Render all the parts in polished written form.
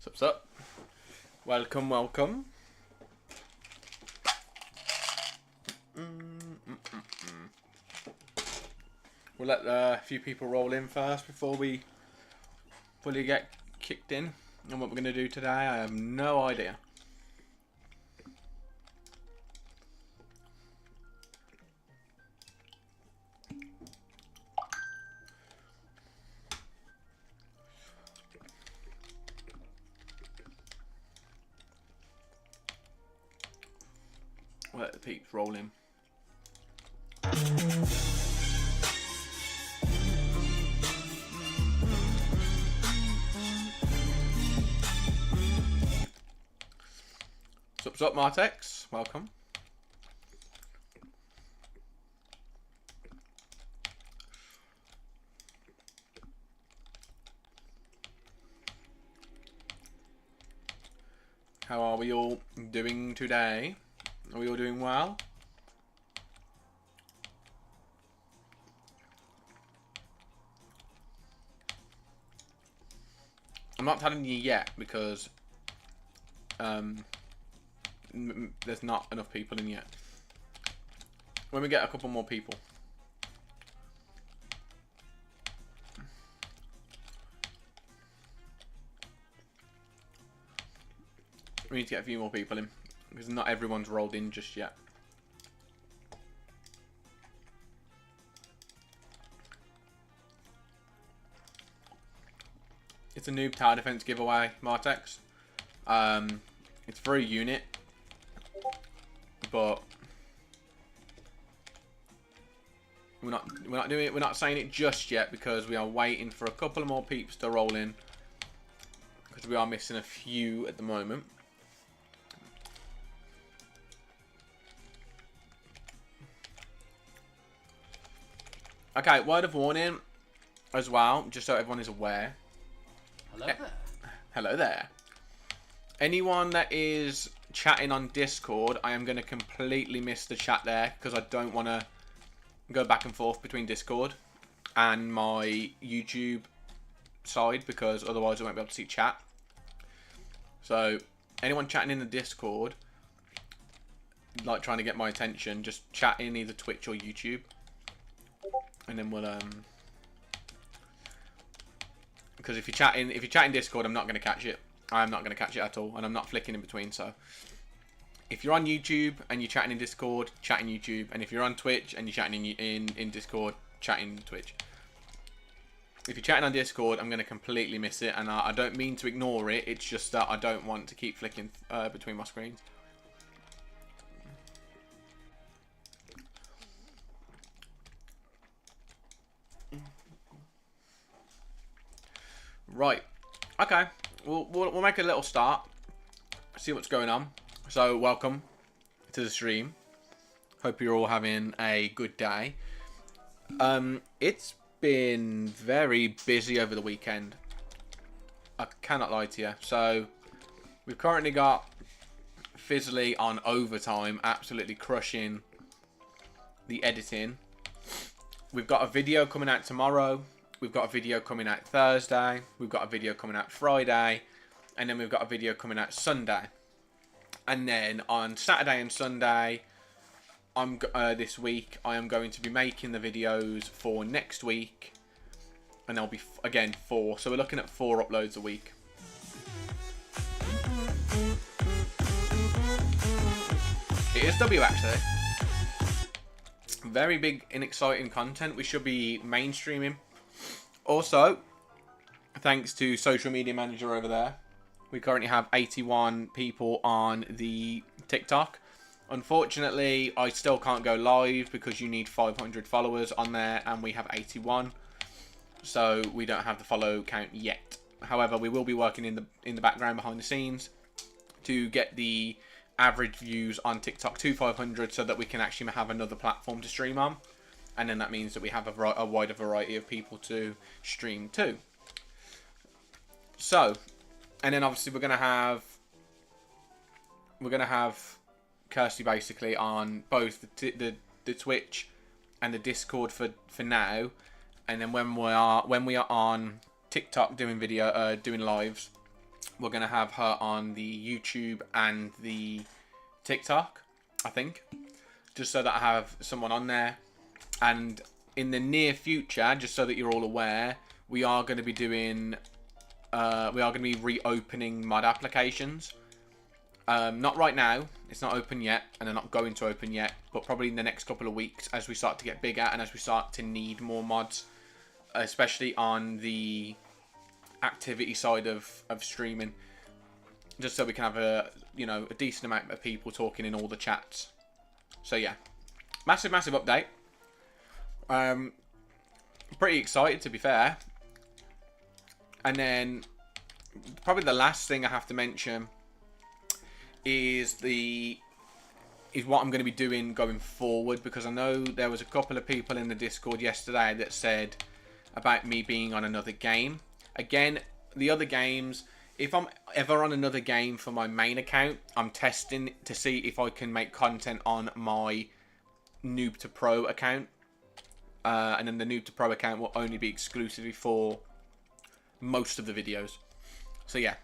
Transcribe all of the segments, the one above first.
What's up? Welcome, welcome. We'll let a few people roll in first before we fully get kicked in. And what we're going to do today, I have no idea. We'll let the peeps roll in. What's up, Martex? Welcome. How are we all doing today? Are we all doing well? I'm not telling you yet because there's not enough people in yet. When we get a couple more people. We need to get a few more people in because not everyone's rolled in just yet. It's a Noob Tower Defense giveaway, Martex. It's for a unit, but we're not saying it just yet because we are waiting for a couple of more peeps to roll in because we are missing a few at the moment. Okay, word of warning as well, just so everyone is aware. Hello there. Hello there. Anyone that is chatting on Discord, I am going to completely miss the chat there because I don't want to go back and forth between Discord and my YouTube side because otherwise I won't be able to see chat. So anyone chatting in the Discord, like trying to get my attention, just chat in either Twitch or YouTube. And then we'll because if you're chatting Discord, I'm not going to catch it. I'm not going to catch it at all, and I'm not flicking in between. So if you're on YouTube and you're chatting in Discord, chat in YouTube, and if you're on Twitch and you're chatting in Discord, chat in Twitch. If you're chatting on Discord, I'm going to completely miss it, and I don't mean to ignore it. It's just that I don't want to keep flicking between my screens. Right, okay, we'll make a little start, see what's going on. So welcome to the stream. Hope you're all having a good day. It's been very busy over the weekend. I cannot lie to you. So we've currently got Fizzly on overtime, absolutely crushing the editing. We've got a video coming out tomorrow. We've got a video coming out Thursday. We've got a video coming out Friday. And then we've got a video coming out Sunday. And then on Saturday and Sunday, this week, I am going to be making the videos for next week. And there'll be, again, 4. So we're looking at 4 uploads a week. It is W, actually. Very big and exciting content we should be mainstreaming. Also, thanks to social media manager over there, we currently have 81 people on the TikTok. Unfortunately, I still can't go live because you need 500 followers on there and we have 81. So we don't have the follow count yet. However, we will be working in the background behind the scenes to get the average views on TikTok to 500 so that we can actually have another platform to stream on. And then that means that we have a wider variety of people to stream to. So, and then obviously we're gonna have Kirsty basically on both the Twitch and the Discord for now. And then when we are on TikTok doing doing lives, we're gonna have her on the YouTube and the TikTok, I think, just so that I have someone on there. And in the near future, just so that you're all aware, we are going to be doing, reopening mod applications. Not right now, it's not open yet, and they're not going to open yet, but probably in the next couple of weeks as we start to get bigger and as we start to need more mods, especially on the activity side of streaming, just so we can have a decent amount of people talking in all the chats. So yeah, massive update. Pretty excited, to be fair. And then probably the last thing I have to mention is what I'm going to be doing going forward, because I know there was a couple of people in the Discord yesterday that said about me being on another game. Again, the other games, if I'm ever on another game for my main account, I'm testing to see if I can make content on my Noob to Pro account. And then the Noob to Pro account will only be exclusively for most of the videos. So yeah,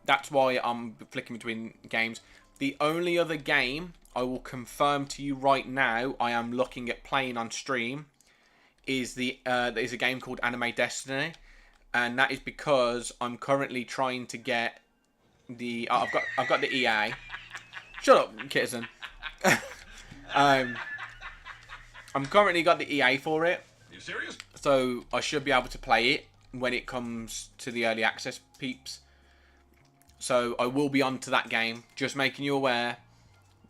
that's why I'm flicking between games. The only other game I will confirm to you right now I am looking at playing on stream is a game called Anime Destiny, and that is because I'm currently trying to get the I've got the EA. Shut up, Kitizen. I'm currently got the EA for it. You serious? So I should be able to play it when it comes to the early access peeps. So I will be on to that game. Just making you aware.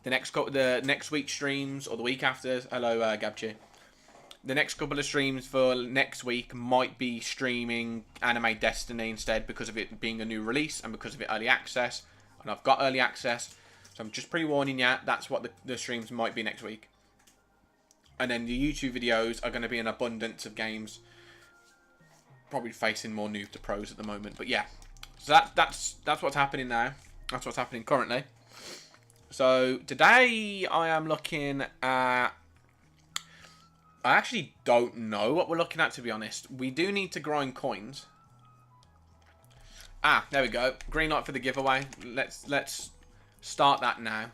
The next week's streams or the week after. Hello, Gabchi. The next couple of streams for next week might be streaming Anime Destiny instead, because of it being a new release and because of it early access. And I've got early access, so I'm just pre-warning you. That's what the streams might be next week. And then the YouTube videos are going to be an abundance of games. Probably facing more Noob to Pros at the moment. But yeah. So that's what's happening now. That's what's happening currently. So today I am looking at... I actually don't know what we're looking at, to be honest. We do need to grind coins. Ah, there we go. Green light for the giveaway. Let's start that now.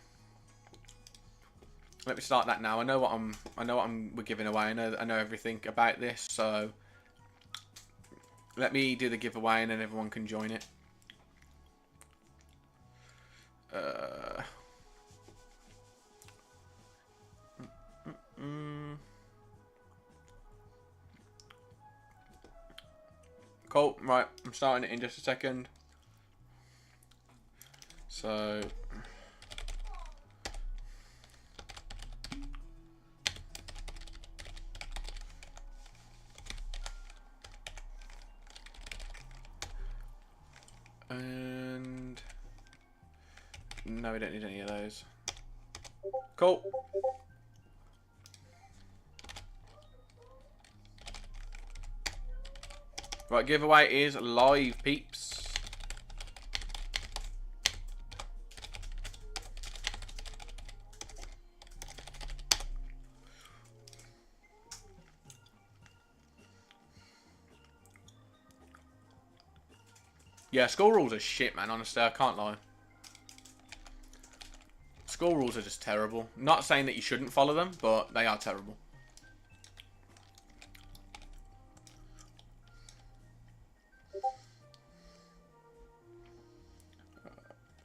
Let me start that now. I know what we're giving away. I know everything about this, so let me do the giveaway and then everyone can join it. Cool. Right, I'm starting it in just a second. So and no, we don't need any of those. Cool. Right, giveaway is live, peeps. Yeah, school rules are shit, man. Honestly, I can't lie. School rules are just terrible. Not saying that you shouldn't follow them, but they are terrible.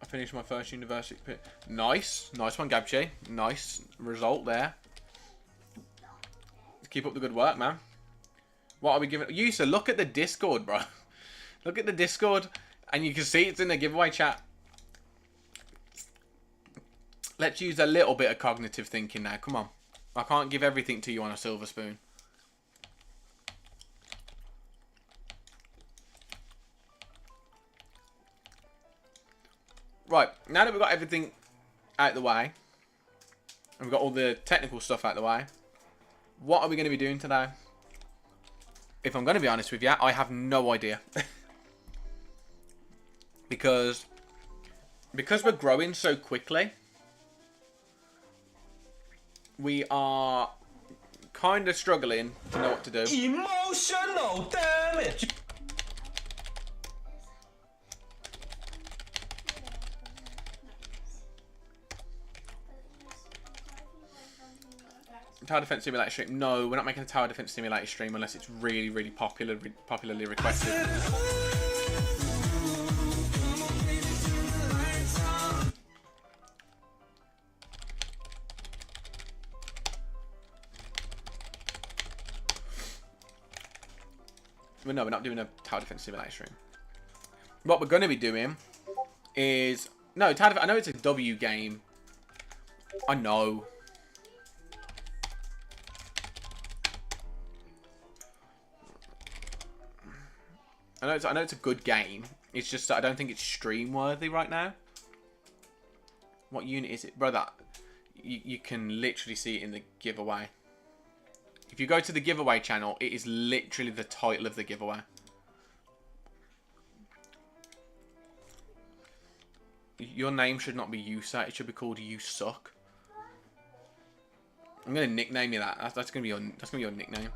I finished my first university. Nice. Nice one, Gabche. Nice result there. Keep up the good work, man. What are we giving? You used to look at the Discord, bro. Look at the Discord, and you can see it's in the giveaway chat. Let's use a little bit of cognitive thinking now. Come on. I can't give everything to you on a silver spoon. Right, now that we've got everything out of the way, and we've got all the technical stuff out of the way, what are we going to be doing today? If I'm going to be honest with you, I have no idea. because we're growing so quickly, we are kind of struggling to know what to do. Emotional damage. Tower Defense Simulator stream? No, we're not making a Tower Defense Simulator stream unless it's really, really popularly requested. Well, no, we're not doing a Tower Defense Simulator stream. What we're going to be doing is... No, I know it's a W game. I know. I know it's a good game. It's just that I don't think it's stream worthy right now. What unit is it? Brother, you can literally see it in the giveaway. If you go to the giveaway channel, it is literally the title of the giveaway. Your name should not be Yusa. It should be called You Suck. I'm gonna nickname you that. That's gonna be your nickname.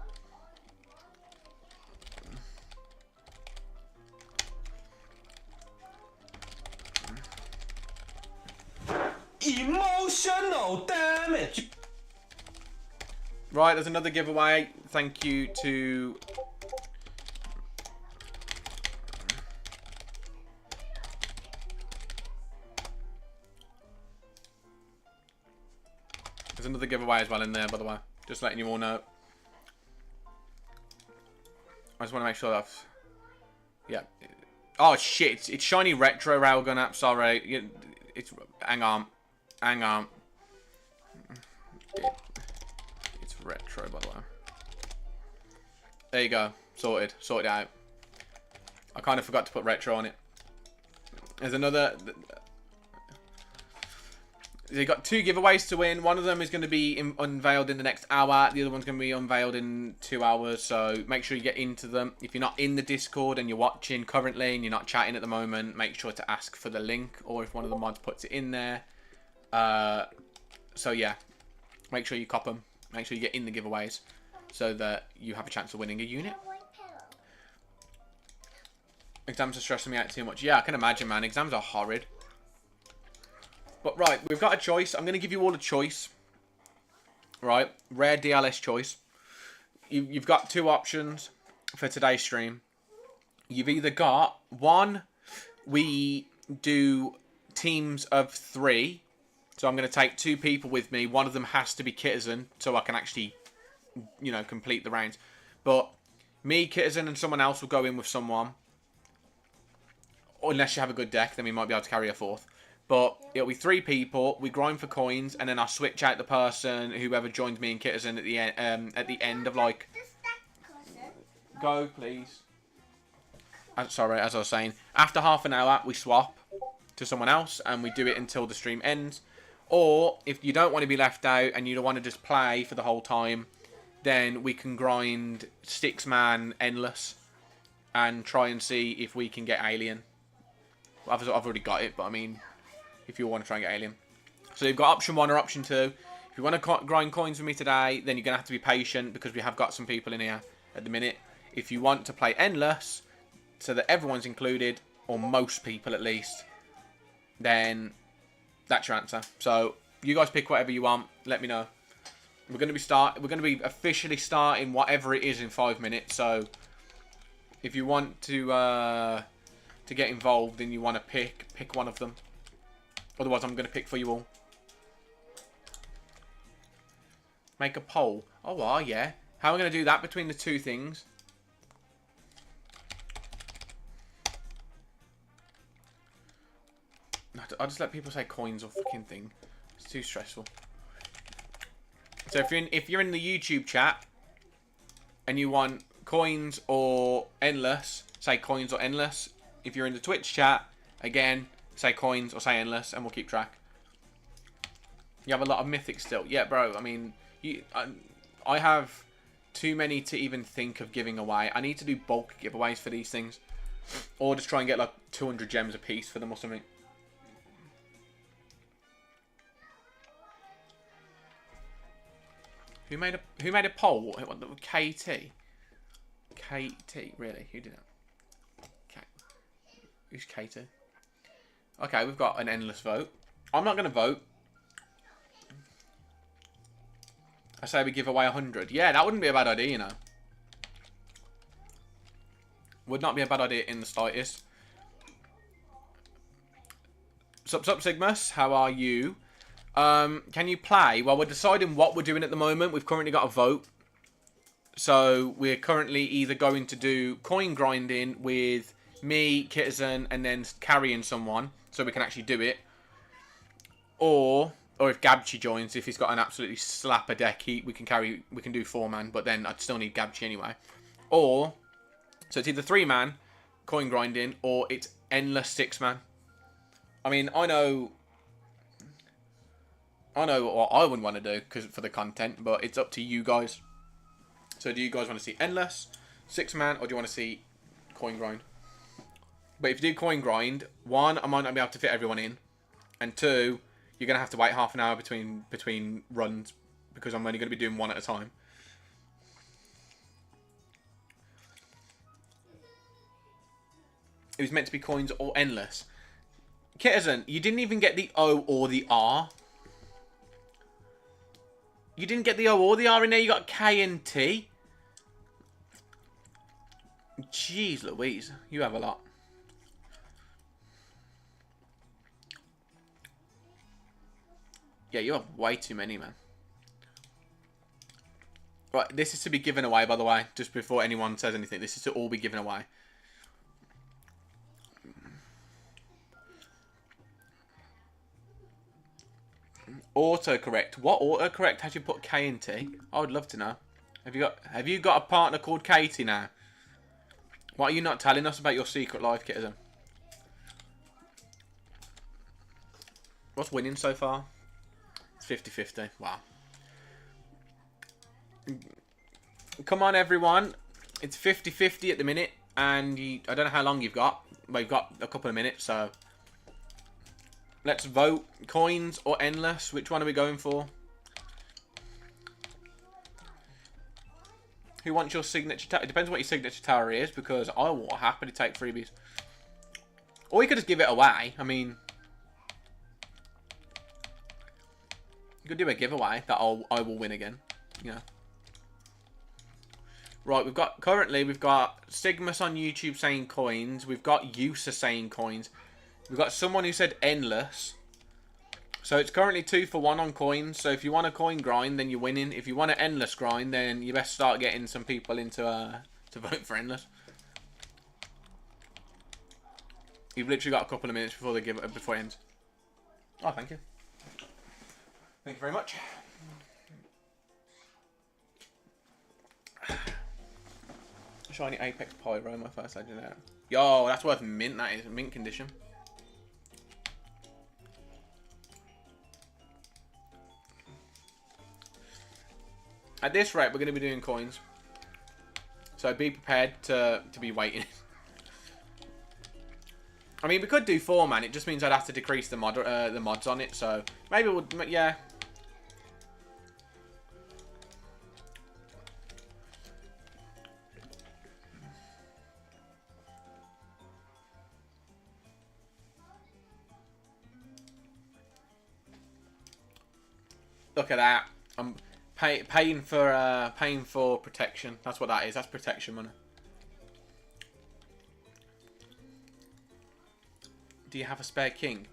Emotional damage. Right, there's another giveaway. Thank you to... There's another giveaway as well in there, by the way. Just letting you all know. I just want to make sure that I've... Yeah. Oh, shit. It's Shiny Retro Railgun app. Sorry. It's... Hang on. Hang on. It's retro, by the way. There you go. Sorted. Sorted out. I kind of forgot to put retro on it. There's another... You've got 2 giveaways to win. One of them is going to be unveiled in the next hour. The other one's going to be unveiled in 2 hours. So make sure you get into them. If you're not in the Discord and you're watching currently and you're not chatting at the moment, make sure to ask for the link. Or if one of the mods puts it in there. So yeah. Make sure you cop them. Make sure you get in the giveaways. So that you have a chance of winning a unit. Exams are stressing me out too much. Yeah, I can imagine, man. Exams are horrid. But right, we've got a choice. I'm going to give you all a choice. Right, rare DLS choice. You've got 2 options for today's stream. You've either got one, we do teams of 3. So I'm going to take 2 people with me. One of them has to be Kitizen, so I can actually, you know, complete the rounds. But me, Kitizen, and someone else will go in with someone. Or unless you have a good deck, then we might be able to carry a 4th. But it'll be 3 people. We grind for coins, and then I'll switch out the person, whoever joins me and Kitizen at the end of like. Go, please. Sorry, as I was saying, after half an hour we swap to someone else, and we do it until the stream ends. Or if you don't want to be left out and you don't want to just play for the whole time, then we can grind 6-man endless and try and see if we can get alien. I've already got it, but I mean, if you want to try and get alien. So you've got option 1 or option 2. If you want to grind coins with me today, then you're going to have to be patient because we have got some people in here at the minute. If you want to play endless, so that everyone's included, or most people at least, then that's your answer. So you guys pick whatever you want. Let me know. We're going to be officially starting whatever it is in 5 minutes. So if you want to get involved and you want to pick one of them. Otherwise, I'm going to pick for you all. Make a poll. Oh, yeah. How am I going to do that between the 2 things? I'll just let people say coins or fucking thing. It's too stressful. So if you're in the YouTube chat and you want coins or endless, say coins or endless. If you're in the Twitch chat, again, say coins, or say endless, and we'll keep track. You have a lot of mythics still. Yeah, bro. I mean, I have too many to even think of giving away. I need to do bulk giveaways for these things. Or just try and get like 200 gems a piece for them or something. Who made a poll? What, KT? KT, really? Who did that? Who's KT? Okay, we've got an endless vote. I'm not going to vote. I say we give away 100. Yeah, that wouldn't be a bad idea, you know. Would not be a bad idea in the slightest. Sup, Sigmus? How are you? Can you play? Well, we're deciding what we're doing at the moment. We've currently got a vote. So, we're currently either going to do coin grinding with me, Kitizen, and then carrying someone. So we can actually do it. Or if Gabchi joins, if he's got an absolutely slapper deck, we can do 4-man, but then I'd still need Gabchi anyway. Or, so it's either 3-man, coin grinding, or it's endless 6-man. I mean, I know what I would want to do for the content, but it's up to you guys. So do you guys want to see endless, 6-man, or do you want to see coin grind? But if you do coin grind, 1, I might not be able to fit everyone in, and 2, you're going to have to wait half an hour between runs, because I'm only going to be doing 1 at a time. It was meant to be coins or endless. Kitizen, you didn't even get the O or the R. You didn't get the O or the R in there. You got K and T. Jeez Louise, you have a lot. Yeah, you have way too many, man. Right, this is to be given away, by the way. Just before anyone says anything, this is to all be given away. Autocorrect. What autocorrect has you put K and T? I would love to know. Have you got a partner called Katie now? Why are you not telling us about your secret life, Kitizen? What's winning so far? It's 50-50. Wow. Come on, everyone. It's 50-50 at the minute. And I don't know how long you've got. But you've got a couple of minutes, so... Let's vote. Coins or endless? Which one are we going for? Who wants your signature tower? It depends on what your signature tower is, because I will happily take freebies. Or you could just give it away. I mean... You could do a giveaway that I will win again. You know. Right, currently we've got Sigmus on YouTube saying coins. We've got User saying coins. We've got someone who said endless. So it's currently 2 for 1 on coins. So if you want a coin grind, then you're winning. If you want an endless grind, then you best start getting some people into to vote for endless. You've literally got a couple of minutes before before it ends. Oh, thank you. Thank you very much. Shiny Apex Pyro, my first legendary. Yo, that's worth mint. That is mint condition. At this rate, we're going to be doing coins. So be prepared to be waiting. I mean, we could do 4-man. It just means I'd have to decrease the mods on it. So maybe we'll, yeah. Look at that. I'm paying for protection. That's what that is. That's protection money. Do you have a spare king?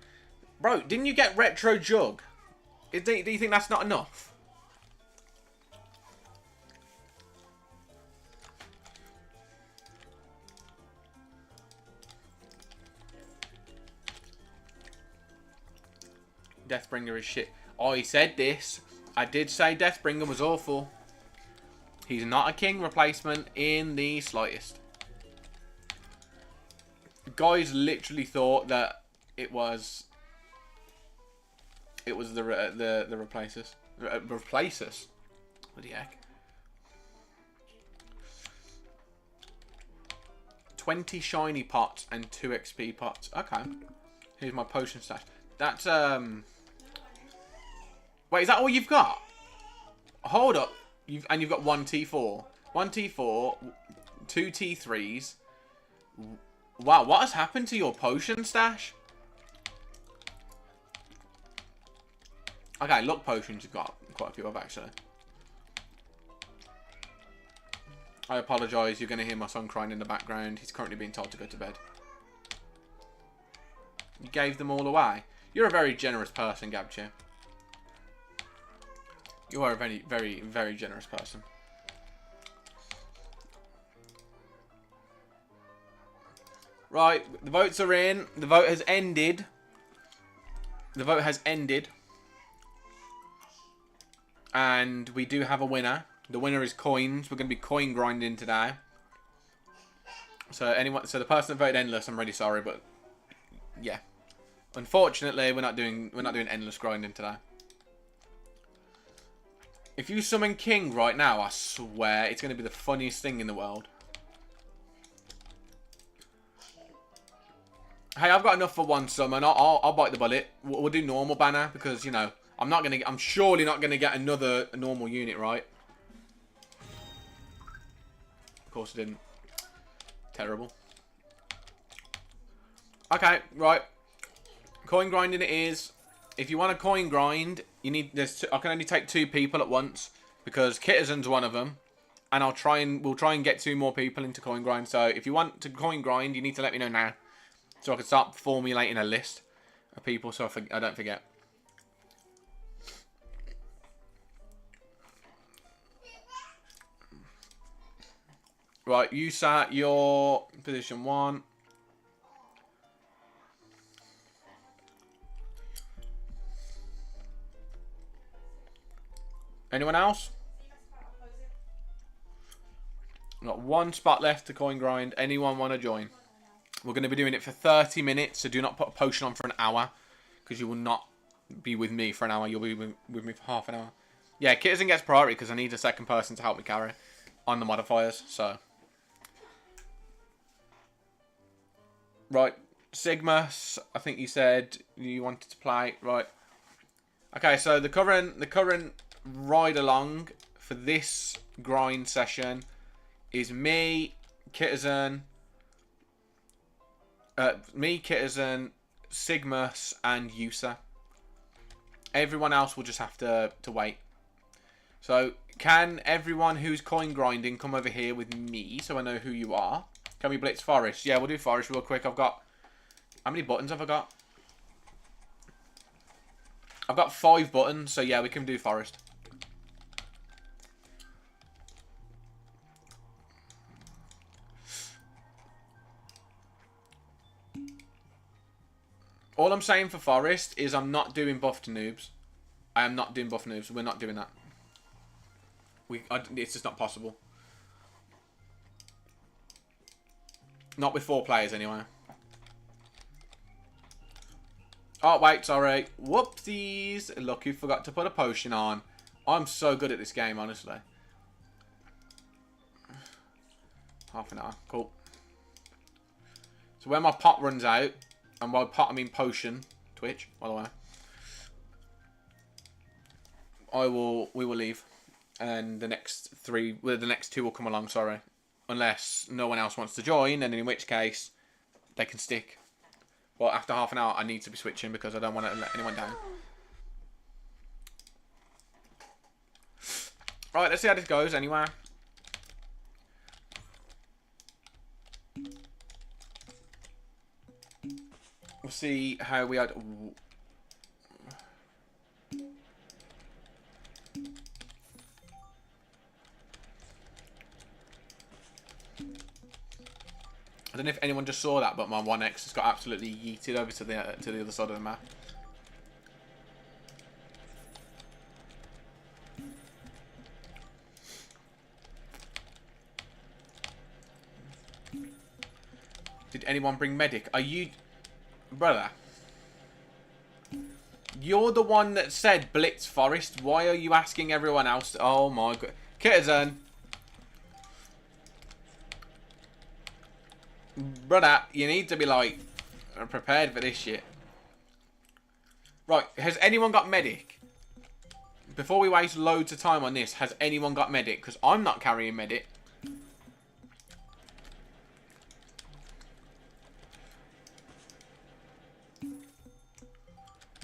Bro, didn't you get retro jug? Do you think that's not enough? Deathbringer is shit. I said this. I did say Deathbringer was awful. He's not a king replacement in the slightest. Guys literally thought that it was the replacers. Replacers? What the heck? 20 shiny pots and 2 XP pots. Okay. Here's my potion stash. That's wait, is that all you've got? Hold up. You've got 1 T4. 1 T4, 2 T3s. Wow, what has happened to your potion stash? Okay, luck potions you've got quite a few of actually. I apologise, you're going to hear my son crying in the background. He's currently being told to go to bed. You gave them all away. You're a very generous person, Gabche. You are a very, very, very generous person. Right, the votes are in. The vote has ended. The vote has ended. And we do have a winner. The winner is coins. We're going to be coin grinding today. So the person that voted endless, I'm really sorry, but yeah. Unfortunately, we're not doing endless grinding today. If you summon King right now, I swear it's going to be the funniest thing in the world. Hey, I've got enough for 1 summon. I'll bite the bullet. We'll do normal banner because, you know, I'm surely not gonna get another normal unit, right? Of course I didn't. Terrible. Okay, right. Coin grinding it is. If you want to coin grind, you need I can only take 2 people at once because Kittizen's one of them, and we'll try and get 2 more people into coin grind. So if you want to coin grind, you need to let me know now, so I can start formulating a list of people so I don't forget. Right, you sat your position 1. Anyone else? Got 1 spot left to coin grind. Anyone want to join? We're going to be doing it for 30 minutes, so do not put a potion on for an hour, because you will not be with me for an hour. You'll be with me for half an hour. Yeah, Kittizen gets priority because I need a second person to help me carry on the modifiers, so. Right, Sigma, I think you said you wanted to play. Right. Okay, so the current ride along for this grind session is me, Kittizen, Sigmus, and Yusa. Everyone else will just have to wait. So, can everyone who's coin grinding come over here with me so I know who you are? Can we blitz Forest? Yeah, we'll do Forest real quick. I've got... How many buttons have I got? I've got 5 buttons, so yeah, we can do Forest. All I'm saying for Forest is I'm not doing buff to noobs. I am not doing buff noobs. We're not doing that. It's just not possible. Not with 4 players, anyway. Oh, wait, sorry. Whoopsies. Look, you forgot to put a potion on. I'm so good at this game, honestly. Half an hour. Cool. So when my pot runs out, and by pot I mean potion, Twitch, by the way, we will leave. And the next 2 will come along, sorry. Unless no one else wants to join, and in which case, they can stick. Well, after half an hour, I need to be switching because I don't want to let anyone down. Right, let's see how this goes anyway. We'll see how we had... I don't know if anyone just saw that, but my 1X has got absolutely yeeted over to the other side of the map. Did anyone bring medic? Are you... Brother, You're the one that said Blitz Forest. Why are you asking everyone else? Oh my god. Kitizen. Brother, you need to be like prepared for this shit. Right, has anyone got medic? Before we waste loads of time on this, has anyone got medic? Because I'm not carrying medic.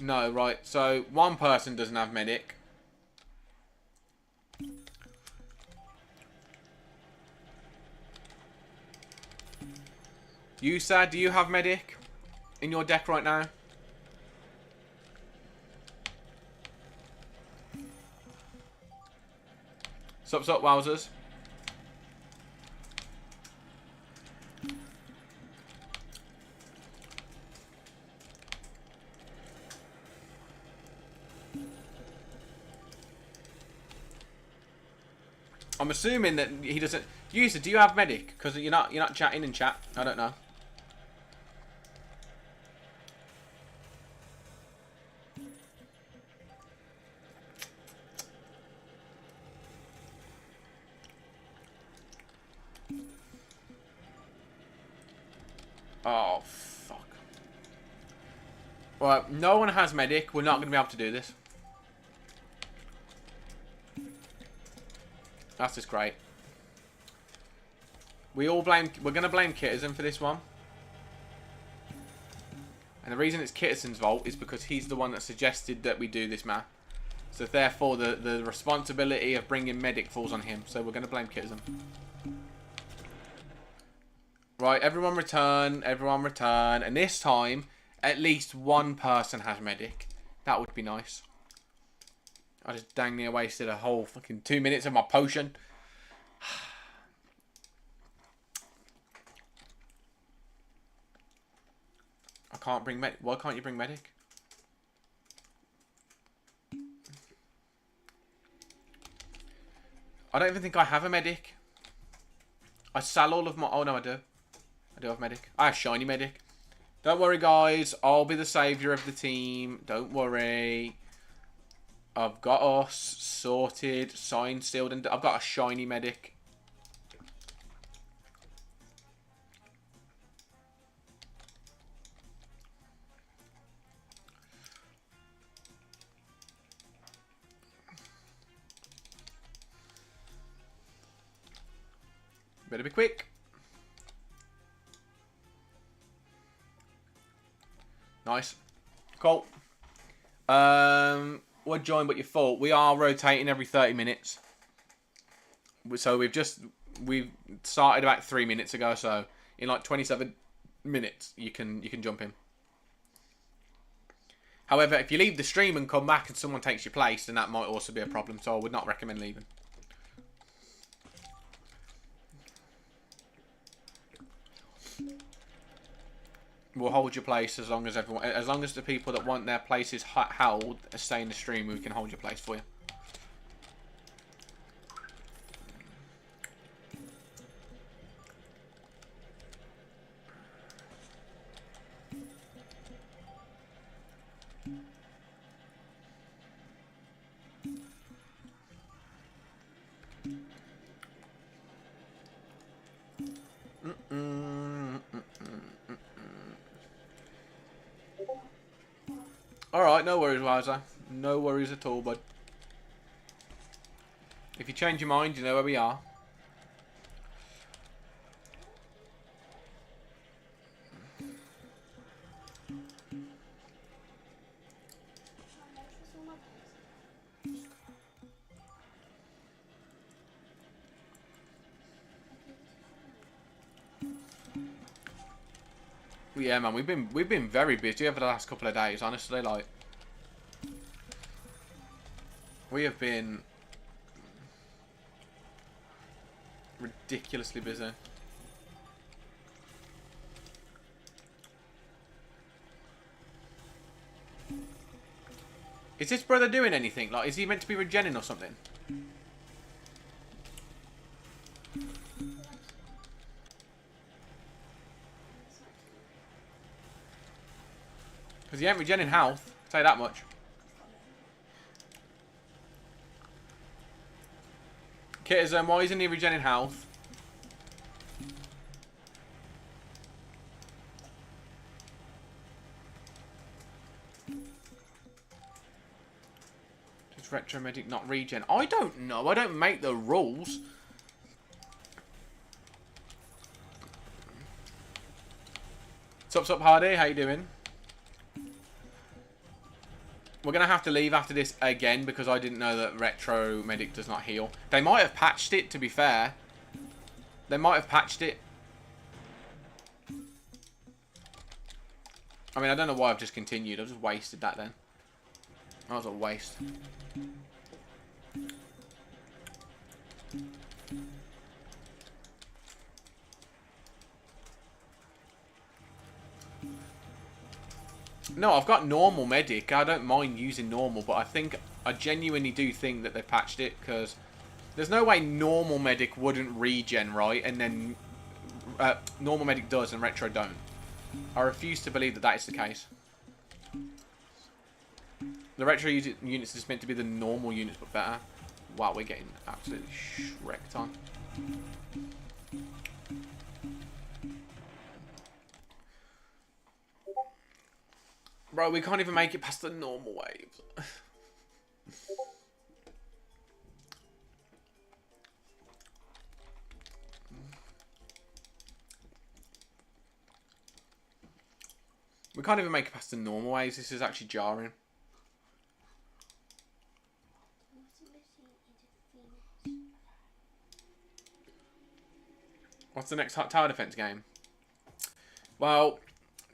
No, right. So, one person doesn't have medic. You, sir, do you have medic in your deck right now? Sup, wowzers. I'm assuming that he doesn't. User, do you have medic? Because you're not chatting in chat. I don't know. Oh fuck. Right, no one has medic. We're not going to be able to do this. That's just great. We're going to blame Kitizen for this one. And the reason it's Kitizen's fault is because he's the one that suggested that we do this map. So therefore, the responsibility of bringing medic falls on him. So we're going to blame Kitizen. Right, everyone return. Everyone return. And this time, at least one person has medic. That would be nice. I just dang near wasted a whole fucking 2 minutes of my potion. I can't bring medic. Why can't you bring medic? I don't even think I have a medic. I sell all of my... Oh, no, I do. I do have medic. I have shiny medic. Don't worry, guys. I'll be the saviour of the team. Don't worry. I've got us sorted, signed, sealed, and I've got a shiny medic. Better be quick. Nice. Cool. We're joined, but you're full. We are rotating every 30 minutes. So we've started about 3 minutes ago. So in like 27 minutes, you can jump in. However, if you leave the stream and come back and someone takes your place, then that might also be a problem. So I would not recommend leaving. We'll hold your place as long as the people that want their places held stay in the stream. We can hold your place for you. Alright, no worries, Wowzer. No worries at all, bud. If you change your mind, you know where we are. Yeah, man, we've been very busy over the last couple of days, honestly. Like, we have been ridiculously busy. Is this brother doing anything? Like, is he meant to be regenning or something? Because he ain't regenning health, I'll tell you that much. Kitism, why isn't he regenerating health? Does Retro Medic not regen? I don't know. I don't make the rules. Sup, Hardy? How you doing? We're going to have to leave after this again because I didn't know that Retro Medic does not heal. They might have patched it, to be fair. They might have patched it. I mean, I don't know why I've just continued. I've just wasted that then. That was a waste. No, I've got normal medic. I don't mind using normal, but I genuinely do think that they patched it because there's no way normal medic wouldn't regen, right? And then normal medic does and retro don't. I refuse to believe that that is the case. The retro units is meant to be the normal units, but better. Wow, we're getting absolutely shreked on. Bro, we can't even make it past the normal waves. We can't even make it past the normal waves. This is actually jarring. What's the next tower defense game? Well,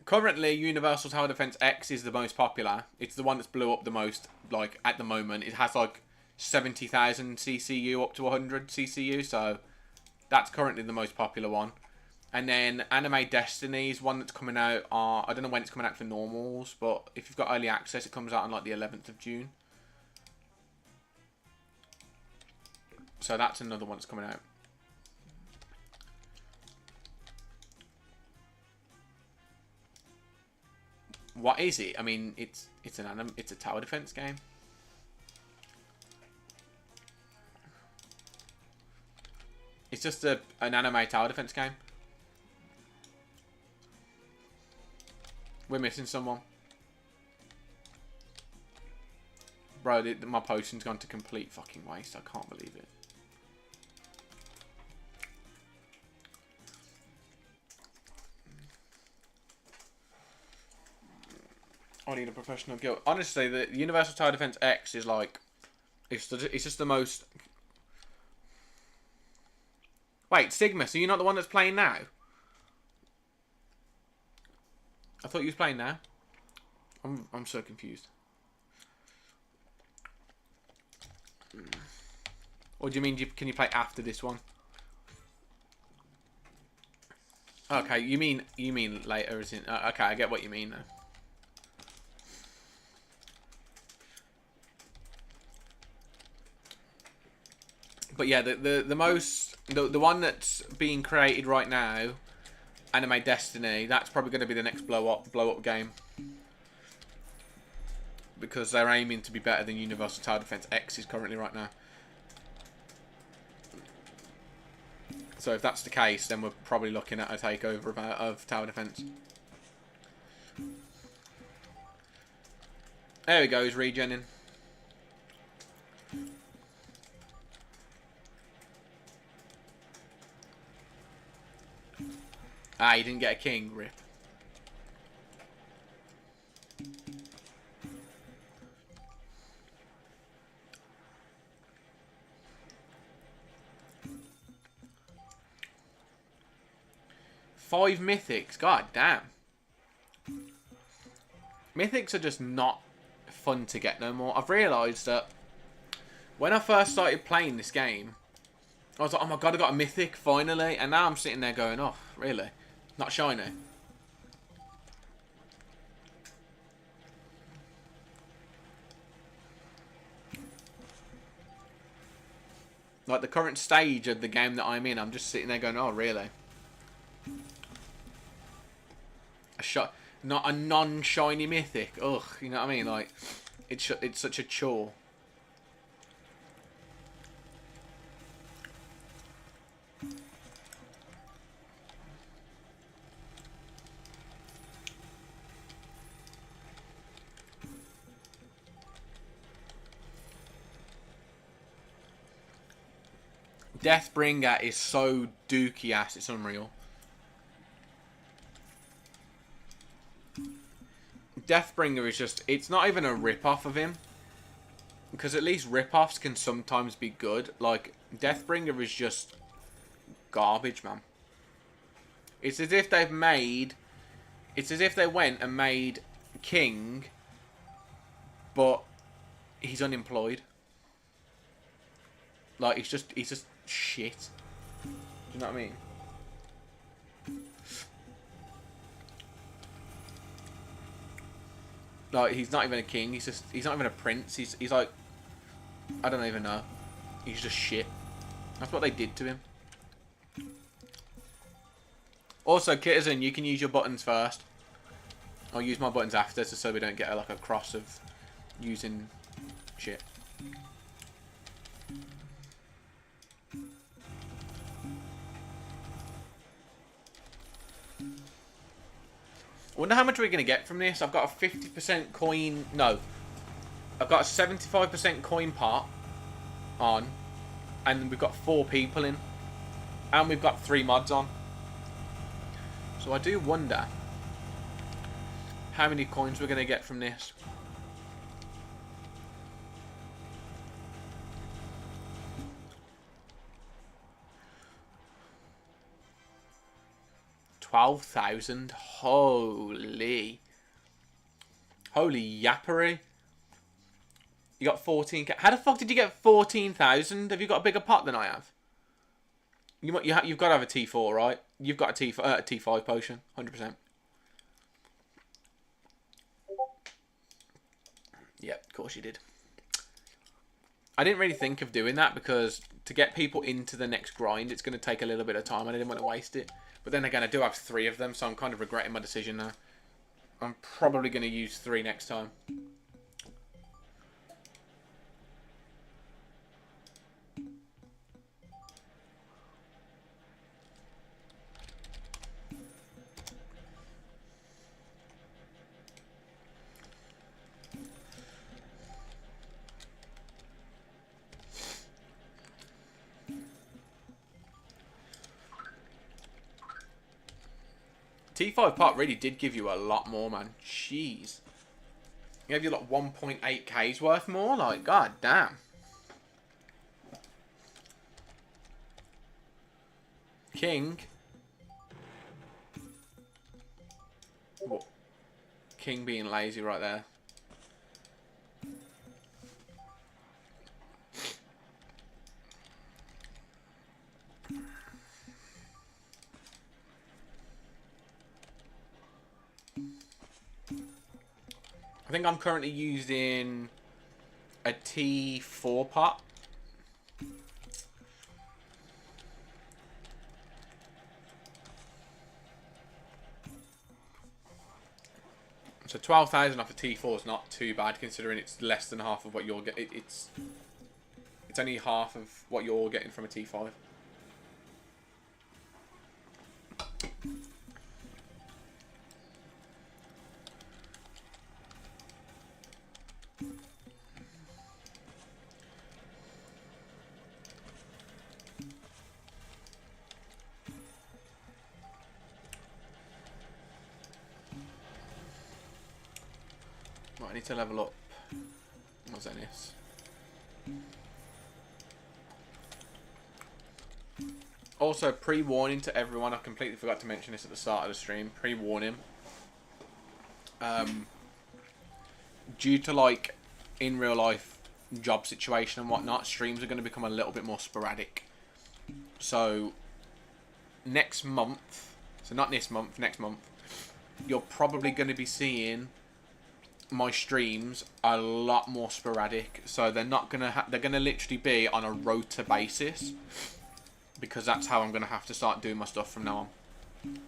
currently Universal Tower Defense X is the most popular. It's the one that's blew up the most, like, at the moment. It has, like, 70,000 CCU up to 100 CCU, so that's currently the most popular one. And then Anime Destiny is one that's coming out. I don't know when it's coming out for normals, but if you've got early access, it comes out on, like, the 11th of June. So that's another one that's coming out. What is it? I mean, it's a tower defense game. It's just an anime tower defense game. We're missing someone. Bro, my potion's gone to complete fucking waste. I can't believe it. I need a professional guild. Honestly, the Universal Tower Defense X is like... It's just the most... Wait, Sigma, so you're not the one that's playing now? I thought you was playing now. I'm so confused. Or do you mean can you play after this one? Okay, you mean later, isn't it? Okay, I get what you mean now. But yeah, the one that's being created right now, Anime Destiny, that's probably going to be the next blow up game, because they're aiming to be better than Universal Tower Defense X is currently right now. So if that's the case, then we're probably looking at a takeover of Tower Defense. There we go, he's regenning. Ah, you didn't get a king, rip. Five mythics, god damn. Mythics are just not fun to get no more. I've realised that when I first started playing this game, I was like, oh my god, I got a mythic finally, and now I'm sitting there going, oh, really? Not shiny. Like the current stage of the game that I'm in, I'm just sitting there going, oh, really? Not a non-shiny mythic. Ugh, you know what I mean? Like, it's such a chore. Deathbringer is so dookie ass, it's unreal. Deathbringer is just, it's not even a rip-off of him. Because at least rip-offs can sometimes be good. Like, Deathbringer is just garbage, man. It's as if they've made... It's as if they went and made King, but he's unemployed. Like, he's just shit. Do you know what I mean? Like, he's not even a king. He's not even a prince. He's like, I don't even know. He's just shit. That's what they did to him. Also, Kitizen, you can use your buttons first. I'll use my buttons after, so we don't get like a cross of using shit. I wonder how much we're going to get from this. I've got a 50% coin... No. I've got a 75% coin pot on. And we've got 4 people in. And we've got 3 mods on. So I do wonder how many coins we're going to get from this. $12,000. Holy yappery. You got 14k. How the fuck did you get 14,000? Have you got a bigger pot than I have? You've got to have a T4, right? You've got a T5 potion, 100%. Yep, of course you did. I didn't really think of doing that because to get people into the next grind, it's going to take a little bit of time and I didn't want to waste it. But then again, I do have 3 of them, so I'm kind of regretting my decision now. I'm probably going to use 3 next time. T5 pot really did give you a lot more, man. Jeez. It gave you like 1.8k's worth more? Like, god damn. King. What? King being lazy right there. I think I'm currently using a T4 pot. So 12,000 off a T4 is not too bad considering it's less than half of what you're getting. It's only half of what you're getting from a T5. Right, I need to level up. What's that? Also, pre-warning to everyone. I completely forgot to mention this at the start of the stream. Pre-warning. Due to like in real life job situation and whatnot, streams are going to become a little bit more sporadic. So next month, so not this month, next month, you're probably going to be seeing my streams a lot more sporadic. So they're not gonna they're gonna literally be on a rota basis, because that's how I'm gonna have to start doing my stuff from now on.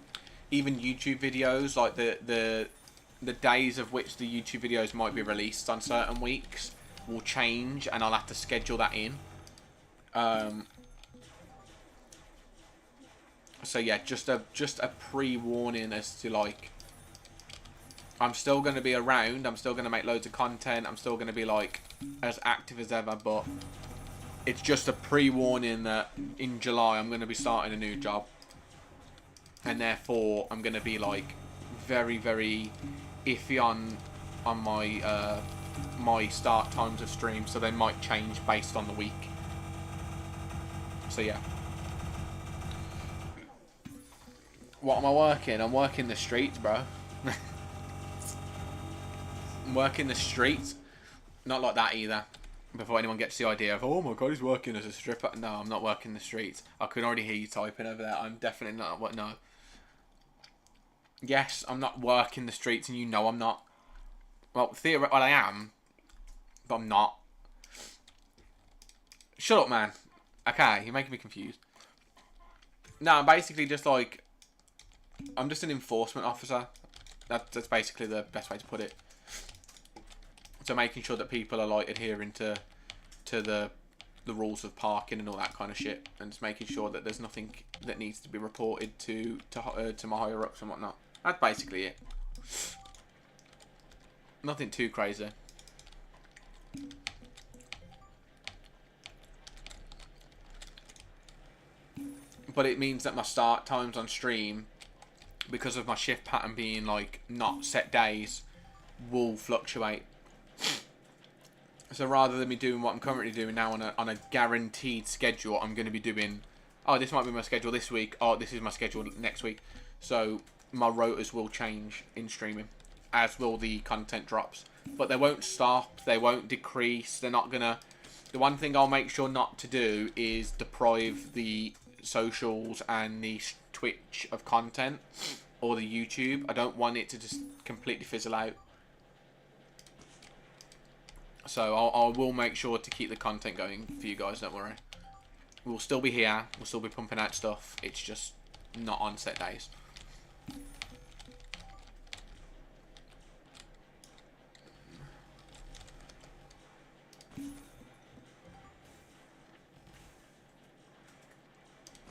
Even YouTube videos, like the days of which the YouTube videos might be released on certain weeks will change, and I'll have to schedule that in. So yeah, just a pre-warning as to like, I'm still going to be around, I'm still going to make loads of content, I'm still going to be like as active as ever, but It's just a pre-warning that in July I'm going to be starting a new job. And therefore, I'm going to be, like, very, very iffy on my my start times of stream. So they might change based on the week. So, yeah. What am I working? I'm working the streets, bro. I'm working the streets. Not like that either. Before anyone gets the idea of, oh my god, he's working as a stripper. No, I'm not working the streets. I can already hear you typing over there. I'm definitely not. What? No. Yes, I'm not working the streets, and you know I'm not. Well, theoretically, I am, but I'm not. Shut up, man. Okay, you're making me confused. No, I'm basically just like, I'm just an enforcement officer. That's basically the best way to put it. So making sure that people are like adhering to the rules of parking and all that kind of shit, and just making sure that there's nothing that needs to be reported to my higher ups and whatnot. That's basically it. Nothing too crazy. But it means that my start times on stream, because of my shift pattern being like not set days, will fluctuate. So rather than me doing what I'm currently doing now on a guaranteed schedule, I'm going to be doing, oh, this might be my schedule this week. Oh, this is my schedule next week. So my rotas will change in streaming, as will the content drops. But they won't stop. They won't decrease. They're not going to... The one thing I'll make sure not to do is deprive the socials and the Twitch of content, or the YouTube. I don't want it to just completely fizzle out. So I will make sure to keep the content going for you guys, don't worry. We'll still be here, we'll still be pumping out stuff, it's just not on set days.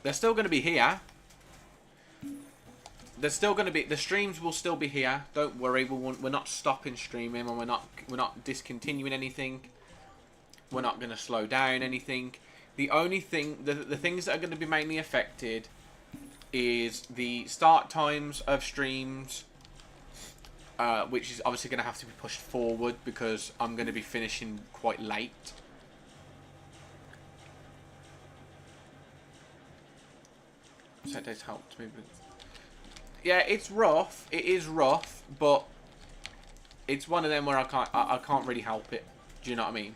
They're still going to be here. There's still going to be, the streams will still be here. Don't worry, we're not stopping streaming, and we're not discontinuing anything. We're not going to slow down anything. The only thing, the things that are going to be mainly affected is the start times of streams, which is obviously going to have to be pushed forward because I'm going to be finishing quite late. Set days helped me with... Yeah, it's rough. It is rough, but it's one of them where I can't really help it. Do you know what I mean?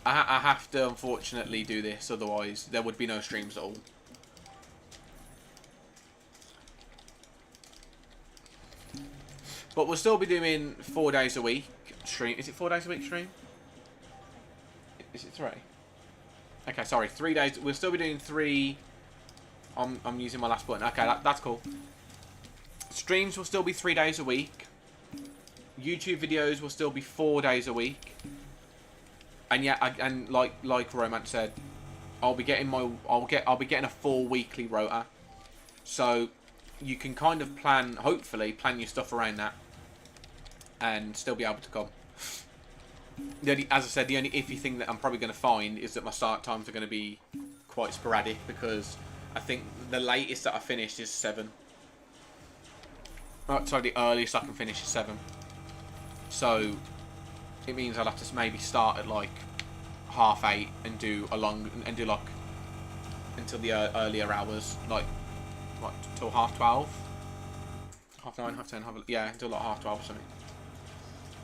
I have to unfortunately do this, otherwise there would be no streams at all. But we'll still be doing 4 days a week stream. Is it 4 days a week stream? Is it 3? Okay, sorry, 3 days. We'll still be doing 3. I'm using my last button. Okay, that's cool. Streams will still be 3 days a week. YouTube videos will still be 4 days a week. And yeah, and like Romance said, I'll be getting I'll be getting a full weekly rota. So you can kind of plan, hopefully plan your stuff around that, and still be able to come. As I said, the only iffy thing that I'm probably going to find is that my start times are going to be quite sporadic, because I think the latest that I finished is 7. Oh, sorry, the earliest I can finish is 7. So it means I'll have to maybe start at like 8:30 and do like until the earlier hours, like what, till 12:30, 9:30, 10:30, yeah, until like 12:30 or something.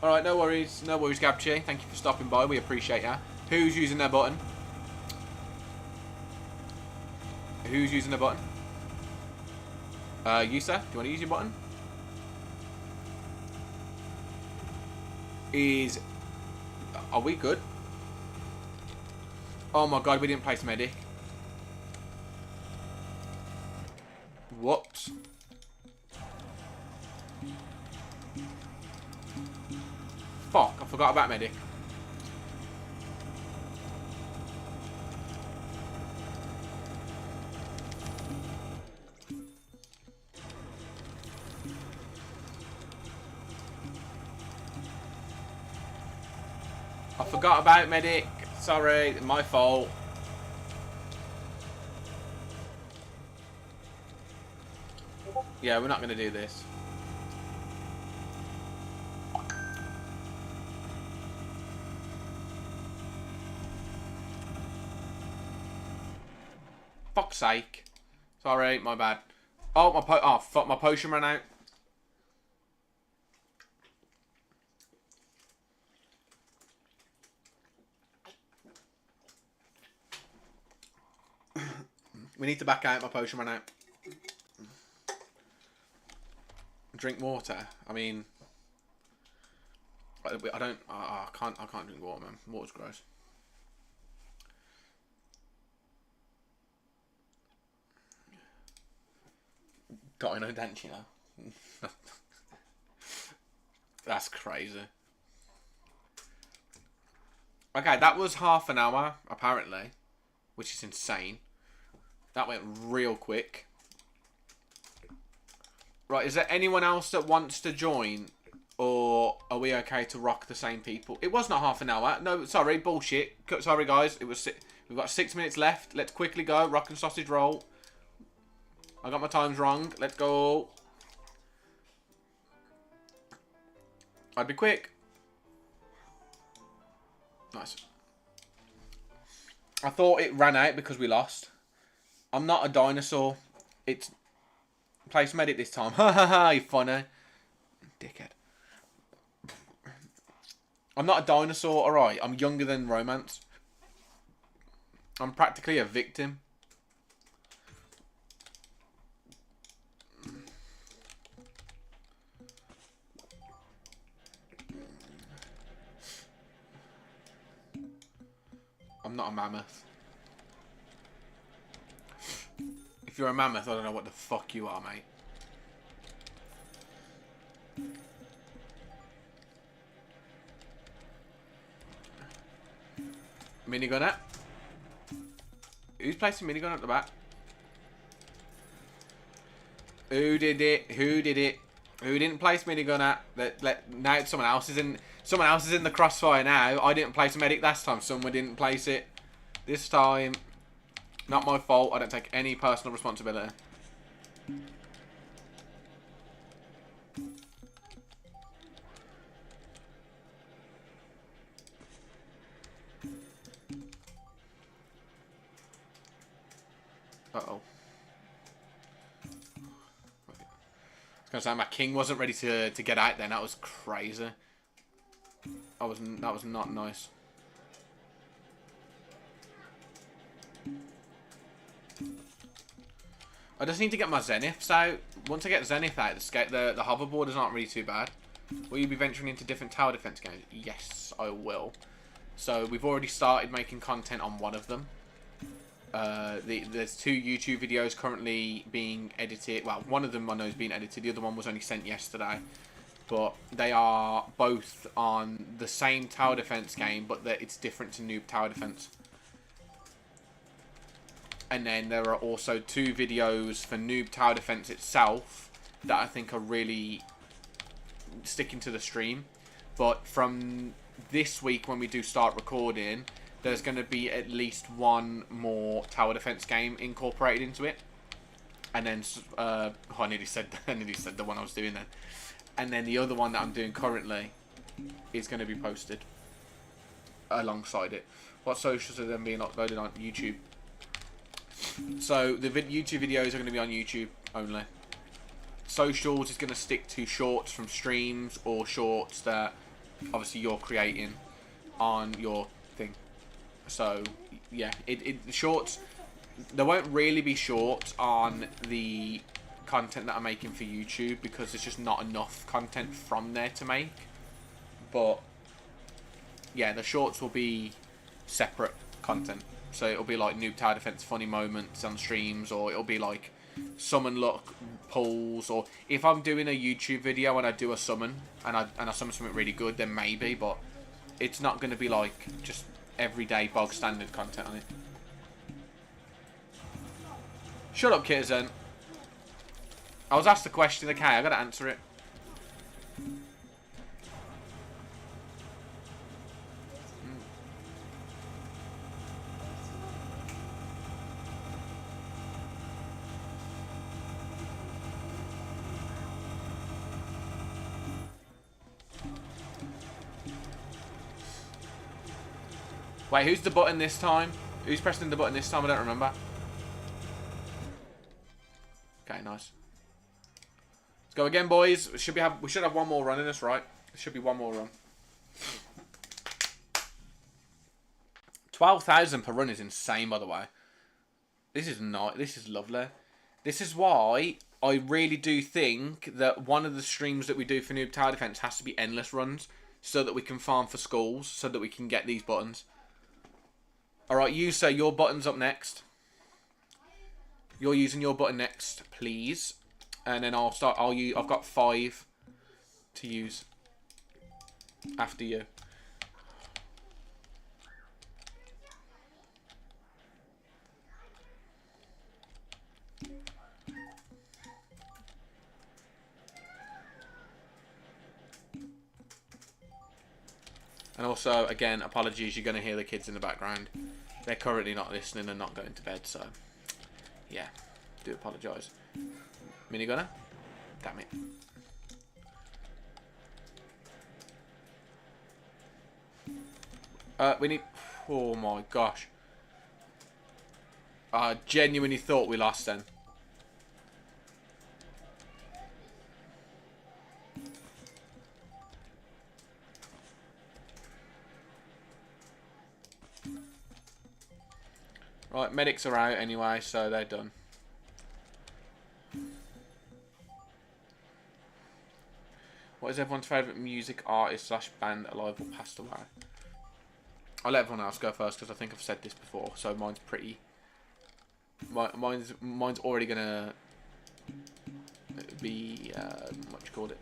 All right, no worries, Gabchi. Thank you for stopping by. We appreciate that. Who's using their button? Who's using the button? You, sir? Do you want to use your button? Are we good? Oh my god, we didn't place medic. Whoops. Fuck, I forgot about medic. I forgot about medic. Sorry, my fault. Yeah, we're not going to do this. Fuck's sake. Sorry, my bad. Oh, fuck, my potion ran out. We need to back out. My potion ran out. Drink water. I mean, I don't. I can't drink water, man. Water's gross. Got no dance, you know. That's crazy. Okay, that was half an hour apparently, which is insane. That went real quick. Right, is there anyone else that wants to join? Or are we okay to rock the same people? It was not half an hour. No, sorry, bullshit. Sorry, guys. We've got 6 minutes left. Let's quickly go. Rock and sausage roll. I got my times wrong. Let's go. I'd be quick. Nice. I thought it ran out because we lost. I'm not a dinosaur. It's... Place medic this time. Ha ha ha, you funny. Dickhead. I'm not a dinosaur, alright. I'm younger than romance. I'm practically a victim. I'm not a mammoth. If you're a mammoth, I don't know what the fuck you are, mate. Minigun at? Who's placing minigun at the back? Who did it? Who did it? Who didn't place minigun at? Now someone else is in. Someone else is in the crossfire now. I didn't place a medic last time. Someone didn't place it this time. Not my fault. I don't take any personal responsibility. Uh-oh. I was gonna say my king wasn't ready to get out then. That was crazy. That was not nice. I just need to get my zeniths out. Once I get zenith out, the hoverboard is not really too bad. Will you be venturing into different tower defense games? Yes, I will. So we've already started making content on one of them. There's 2 YouTube videos currently being edited. Well, one of them I know is being edited. The other one was only sent yesterday. But they are both on the same tower defense game, but it's different to Noob Tower Defense. And then there are also 2 videos for Noob Tower Defense itself that I think are really sticking to the stream. But from this week, when we do start recording, there's going to be at least one more tower defense game incorporated into it. And then, I nearly said the one I was doing then. And then the other one that I'm doing currently is going to be posted alongside it. What socials are then being uploaded on YouTube? So the YouTube videos are going to be on YouTube only. Socials is going to stick to shorts from streams or shorts that obviously you're creating on your thing. So yeah, the shorts, there won't really be shorts on the content that I'm making for YouTube because there's just not enough content from there to make. But yeah, the shorts will be separate content. So it'll be like Noob Tower Defense funny moments on streams, or it'll be like summon luck pulls, or if I'm doing a YouTube video and I do a summon and I summon something really good, then maybe, but it's not going to be like just everyday bog standard content on it. Shut up, Kitten. I was asked a question, okay, I gotta answer it. Wait, who's the button this time? Who's pressing the button this time? I don't remember. Okay, nice. Let's go again, boys. We should have one more run in us, right? There should be one more run. 12,000 per run is insane, by the way. This is not. This is lovely. This is why I really do think that one of the streams that we do for Noob Tower Defense has to be endless runs, so that we can farm for schools, so that we can get these buttons. All right, you say your button's up next. You're using your button next, please, and then I'll start. I've got 5 to use after you. And also, again, apologies, you're going to hear the kids in the background. They're currently not listening and not going to bed, so, yeah, do apologise. Minigunner? Damn it. We need... Oh, my gosh. I genuinely thought we lost then. Right, medics are out anyway, so they're done. What is everyone's favourite music artist / band alive or passed away? I'll let everyone else go first because I think I've said this before, so mine's pretty... Mine's already gonna be, what you call it?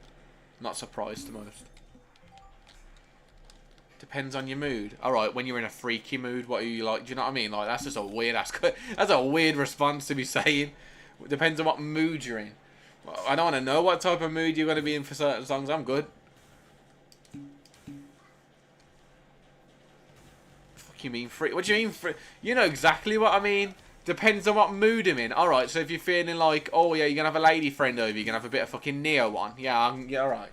Not surprised the most. Depends on your mood. Alright, when you're in a freaky mood, what are you like? Do you know what I mean? Like, that's just a weird ass... That's a weird response to be saying. Depends on what mood you're in. I don't want to know what type of mood you're going to be in for certain songs. I'm good. Fuck you mean free? What do you mean free? You know exactly what I mean. Depends on what mood I'm in. Alright, so if you're feeling like, oh yeah, you're going to have a lady friend over, you're going to have a bit of fucking Neo on. Yeah, yeah, alright.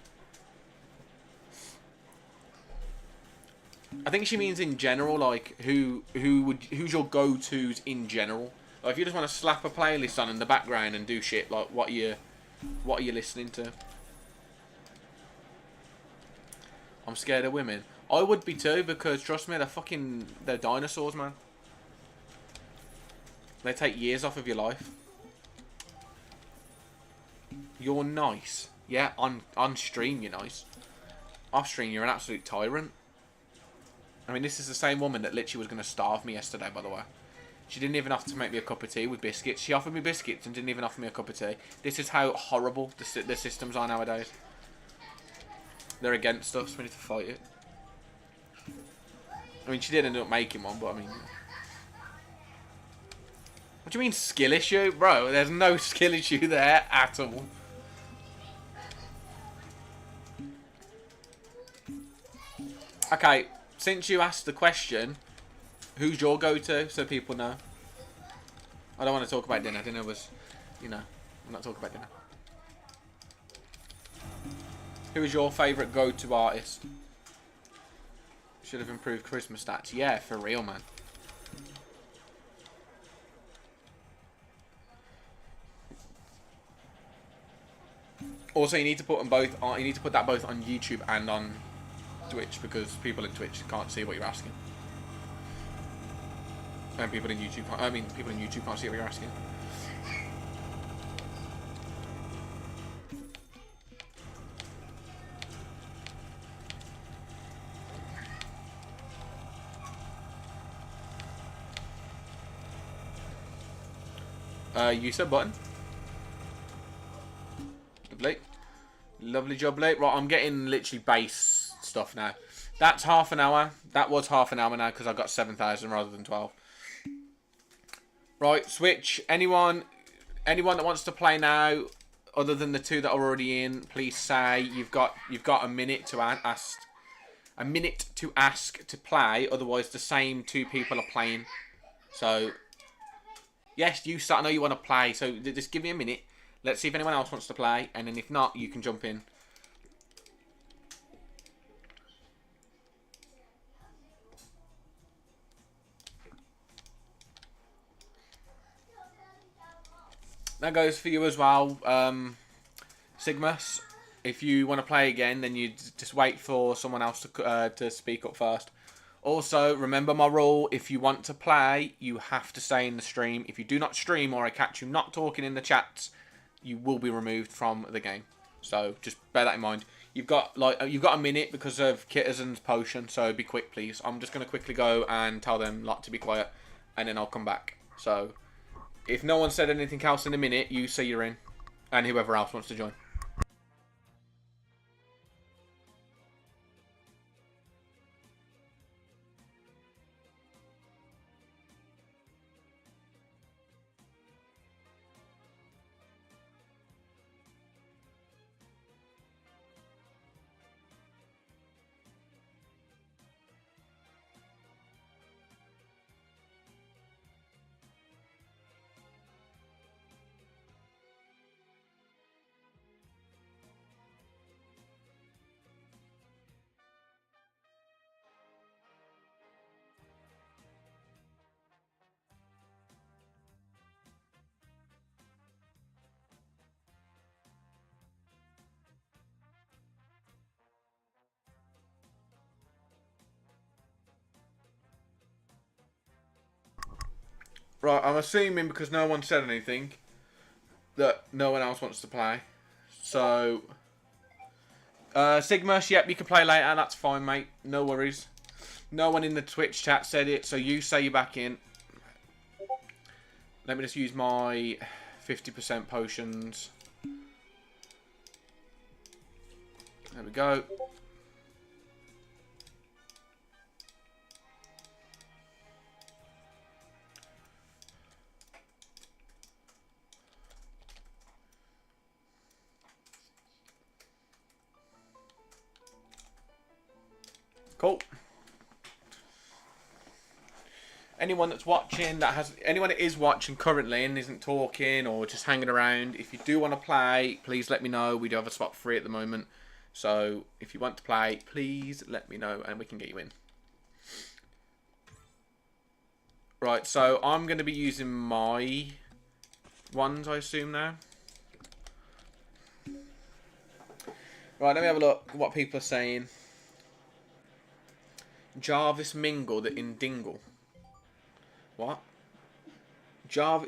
I think she means in general, like who's your go-tos in general. Like if you just want to slap a playlist on in the background and do shit, like what are you listening to? I'm scared of women. I would be too, because trust me, they're dinosaurs, man. They take years off of your life. You're nice. Yeah, on stream you're nice. Off stream you're an absolute tyrant. I mean, this is the same woman that literally was going to starve me yesterday, by the way. She didn't even have to make me a cup of tea with biscuits. She offered me biscuits and didn't even offer me a cup of tea. This is how horrible the systems are nowadays. They're against us. We need to fight it. I mean, she did end up making one, but I mean... What do you mean skill issue? Bro, there's no skill issue there at all. Okay. Since you asked the question, who's your go-to, so people know? I don't want to talk about dinner. Dinner was, you know, I'm not talking about dinner. Who is your favourite go-to artist? Should have improved Christmas stats. Yeah, for real, man. Also, you need to put them both on. You need to put that both on YouTube and on Twitch, because people in Twitch can't see what you're asking, and people in YouTube can't see what you're asking. You said button. Lovely. Lovely job, late. Right, I'm getting literally base stuff now. That's half an hour. That was half an hour now because I got 7,000 rather than 12. Right, switch. Anyone that wants to play now, other than the two that are already in, please say you've got a minute to ask. A minute to ask to play. Otherwise, the same two people are playing. So, yes, you start. I know you want to play. So just give me a minute. Let's see if anyone else wants to play, and then if not, you can jump in. that goes for you as well, Sigmas. If you want to play again, then you just wait for someone else to speak up first. Also, remember my rule: if you want to play, you have to stay in the stream. If you do not stream or I catch you not talking in the chats, you will be removed from the game. So just bear that in mind. You've got a minute because of Kitterson's potion, so be quick, please. I'm just gonna quickly go and tell them to be quiet, and then I'll come back. So if no one said anything else in a minute, you say you're in, and whoever else wants to join. Right, I'm assuming because no one said anything that no one else wants to play. So, Sigma, yep, you can play later. That's fine, mate. No worries. No one in the Twitch chat said it, so you say you're back in. Let me just use my 50% potions. There we go. Cool. Anyone that's watching anyone that is watching currently and isn't talking or just hanging around, if you do want to play, please let me know. We do have a spot free at the moment. So if you want to play, please let me know and we can get you in. Right, so I'm going to be using my ones, I assume now. Right, let me have a look at what people are saying. Jarvis mingled in dingle. What?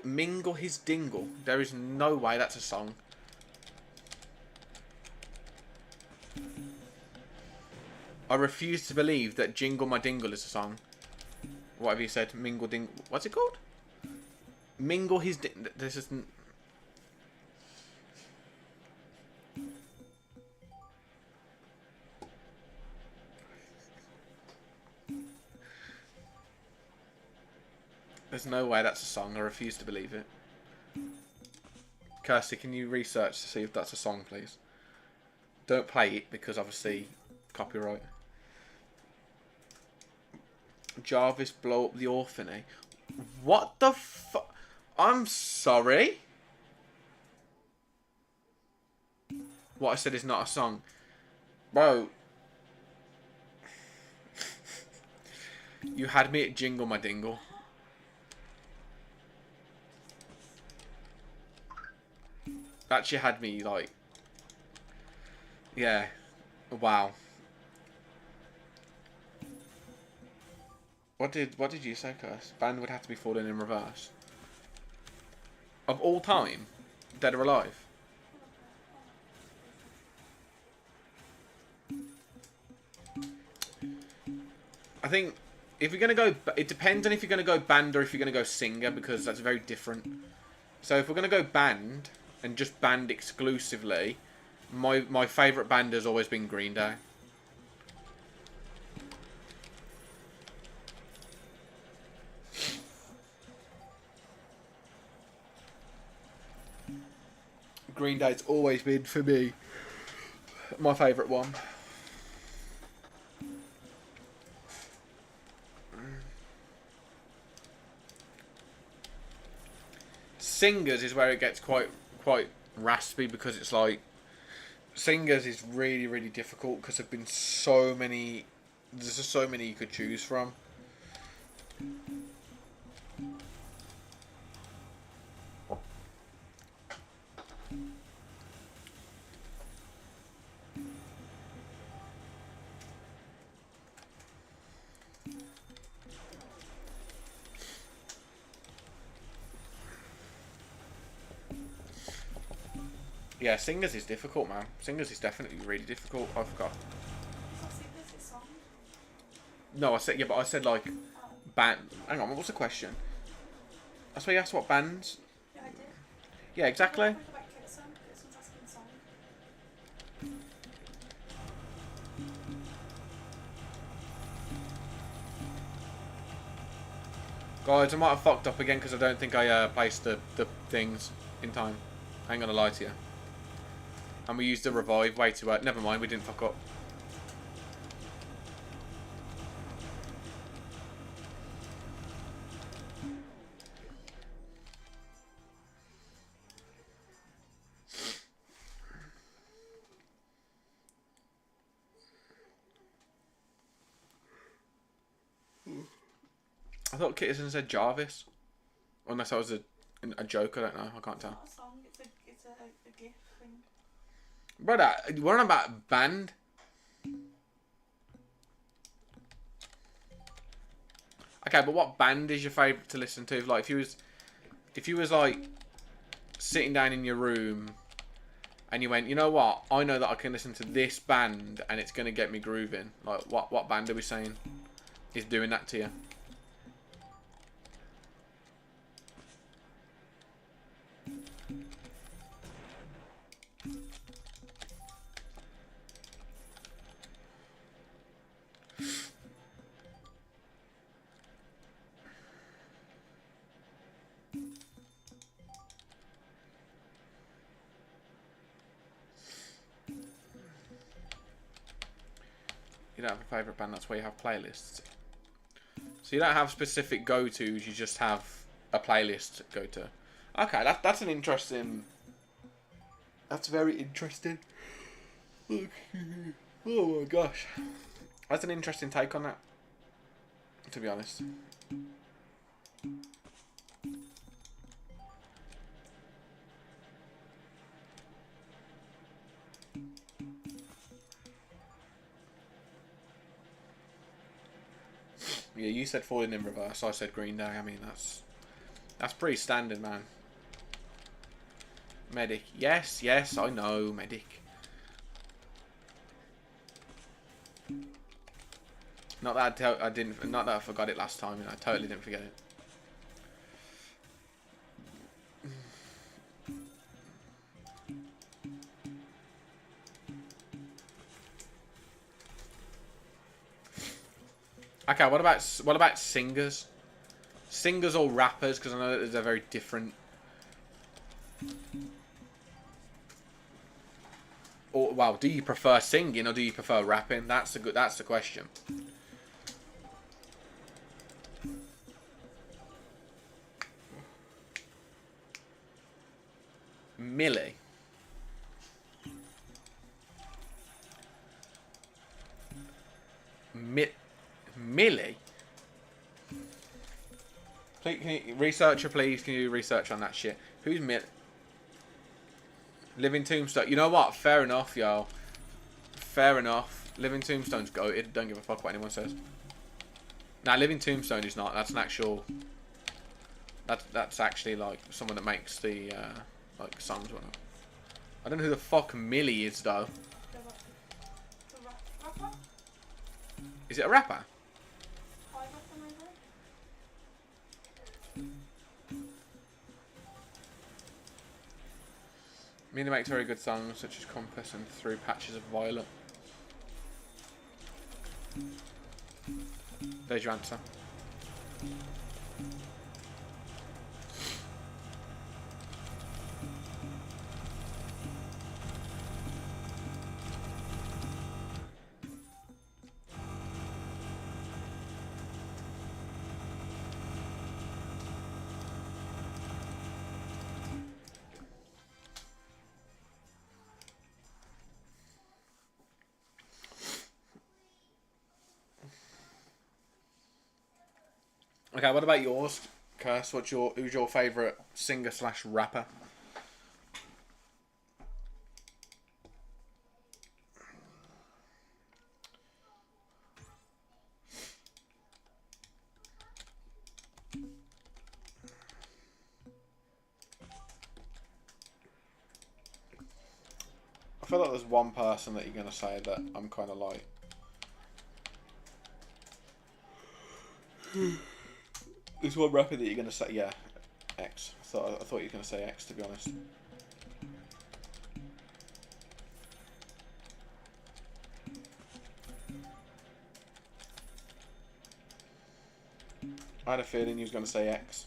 Mingle his dingle. There is no way that's a song. I refuse to believe that Jingle My Dingle is a song. What have you said? Mingle dingle. What's it called? Mingle his this isn't. There's no way that's a song. I refuse to believe it. Kirsty, can you research to see if that's a song, please? Don't play it because obviously copyright. Jarvis blow up the orphanage. What the fuck? I'm sorry. What I said is not a song. Bro. You had me at Jingle My Dingle. Actually had me like, yeah, wow. What did you say, Curse? Band would have to be falling in reverse. Of all time, dead or alive. I think if you're gonna go, it depends on if you're gonna go band or if you're gonna go singer because that's very different. So if we're gonna go band. And just band exclusively, my favourite band has always been Green Day. Green Day's always been, for me, my favourite one. Singers is where it gets quite raspy because it's like singers is really difficult because there've been so many. There's just so many you could choose from. Yeah, singers is difficult, man. Singers is definitely really difficult. I forgot. It's not singers, it's songs. No, I said, yeah, but I said, like, Oh, band. Hang on, what was the question? That's why you asked what bands. yeah, I did. Yeah, exactly. Think about Kitson. Kitson's asking song. Guys, I might have fucked up again because I don't think I placed the things in time. I ain't gonna lie to you. And we used the revive way too early. Never mind, we didn't fuck up. I thought Kitson said Jarvis. Unless that was a joke, I don't know. I can't It's tell. not a song, it's a GIF thing. Brother, we're on about band. Okay, but what band is your favourite to listen to? Like, if you was like sitting down in your room and you went, you know what? I know that I can listen to this band and it's gonna get me grooving. Like, what band are we saying is doing that to you? You don't have a favourite band, that's why you have playlists. So you don't have specific go-tos, you just have a playlist to go to. Okay, that's an interesting... That's very interesting. Oh my gosh. That's an interesting take on that, to be honest. Yeah, you said Falling in Reverse, I said Green Day. I mean, that's pretty standard, man. Medic. Yes, I know, Medic. Not that I didn't. Not that I forgot it last time. I totally didn't forget it. Okay, what about singers? Singers or rappers? Because I know that there's a very different. Or well, do you prefer singing or do you prefer rapping? That's the question. Millie. Millie. Please, can you, researcher, please, can you research on that shit? Who's Living Tombstone. You know what? Fair enough, yo. Fair enough. Living Tombstone's goated. Don't give a fuck what anyone says. Nah, Living Tombstone is not. That's an actual... That's actually, like, someone that makes the, like, songs or whatnot. I don't know who the fuck Millie is, though. The rapper? Is it a rapper? High rapper, maybe? Millie makes very good songs, such as Compass and Through Patches of Violet. There's your answer. Okay, what about yours, Curse? Who's your favourite singer / rapper? feel like there's one person that you're going to say that I'm kind of like... There's one rapper that you're going to say, yeah, X. I thought you were going to say X, to be honest. I had a feeling he was going to say X.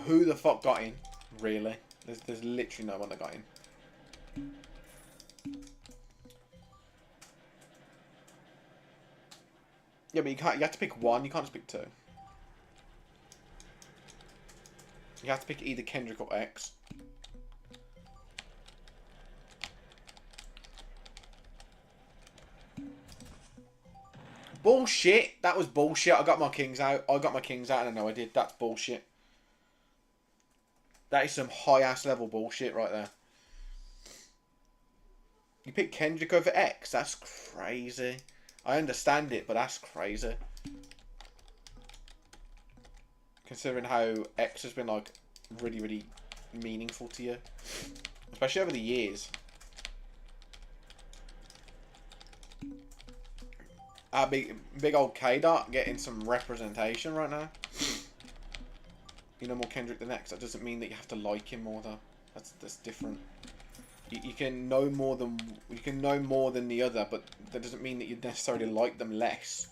Who the fuck got in? Really? There's literally no one that got in. Yeah, but you have to pick one. You can't just pick two. You have to pick either Kendrick or X. Bullshit! That was bullshit. I got my kings out. I don't know I did. That's bullshit. That is some high-ass level bullshit right there. You pick Kendrick over X? That's crazy. I understand it, but that's crazy. Considering how X has been, like, really, really meaningful to you. Especially over the years. Big old K-Dot getting some representation right now. You know more Kendrick than X. That doesn't mean that you have to like him more, though. That's different. You can know more than the other, but that doesn't mean that you necessarily like them less.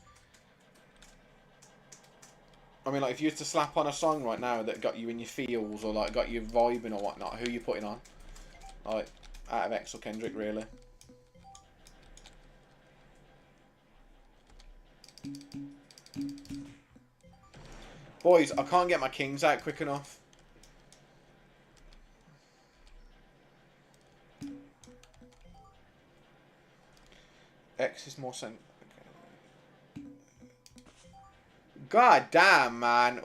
I mean, like, if you used to slap on a song right now that got you in your feels or like got you vibing or whatnot, who are you putting on? Like, out of X or Kendrick, really? Boys, I can't get my kings out quick enough. X is more sen... Okay. God damn, man.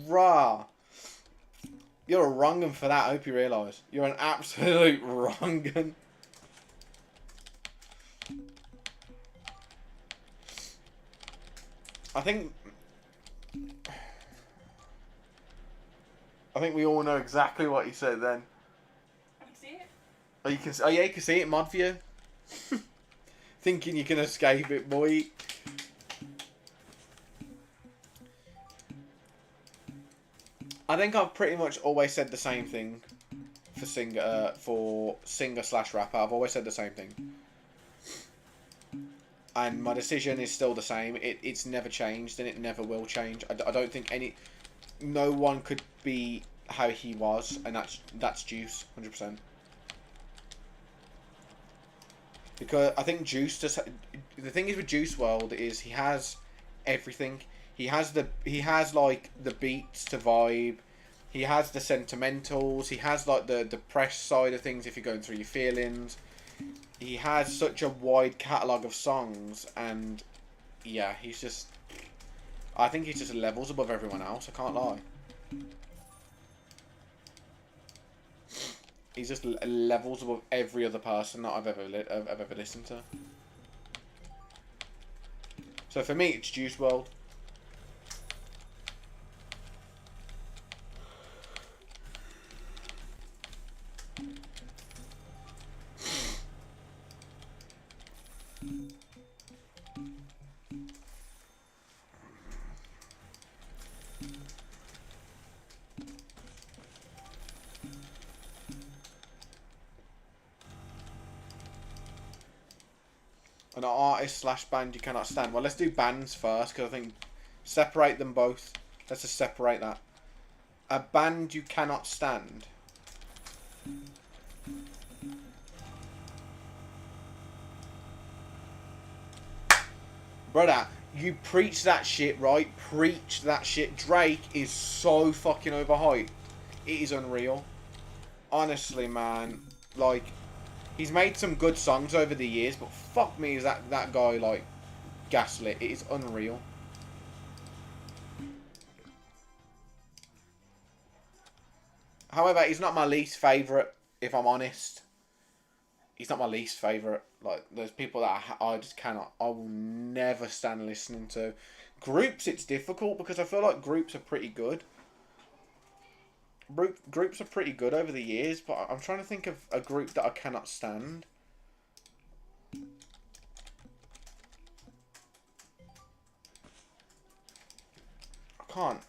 Rah. You're a wrong'un for that, I hope you realise. You're an absolute wrong'un. I think we all know exactly what he said then. I can see it. Oh, yeah, you can see it in mod view. Thinking you can escape it, boy. I think I've pretty much always said the same thing for singer/rapper. I've always said the same thing. And my decision is still the same. It's never changed and it never will change. I don't think no one could be how he was, and that's Juice, 100%. Because I think Juice just... The thing is with Juice WRLD is he has everything. He has like the beats to vibe. He has the sentimentals. He has like the depressed side of things if you're going through your feelings. He has such a wide catalogue of songs, and yeah, he's just... I think he's just levels above everyone else, I can't lie. He's just levels above every other person that I've ever listened to. So for me, it's Juice WRLD. An artist/band you cannot stand. Well, let's do bands first, because I think separate them both. Let's just separate that. A band you cannot stand. Brother, you preach that shit, right? Preach that shit. Drake is so fucking overhyped. It is unreal. Honestly, man. Like... He's made some good songs over the years, but fuck me, is that guy, like, gaslit. It is unreal. However, he's not my least favourite, if I'm honest. He's not my least favourite. Like, there's people that I just cannot... I will never stand listening to. Groups, it's difficult, because I feel like groups are pretty good. Groups are pretty good over the years, but I'm trying to think of a group that I cannot stand. I can't.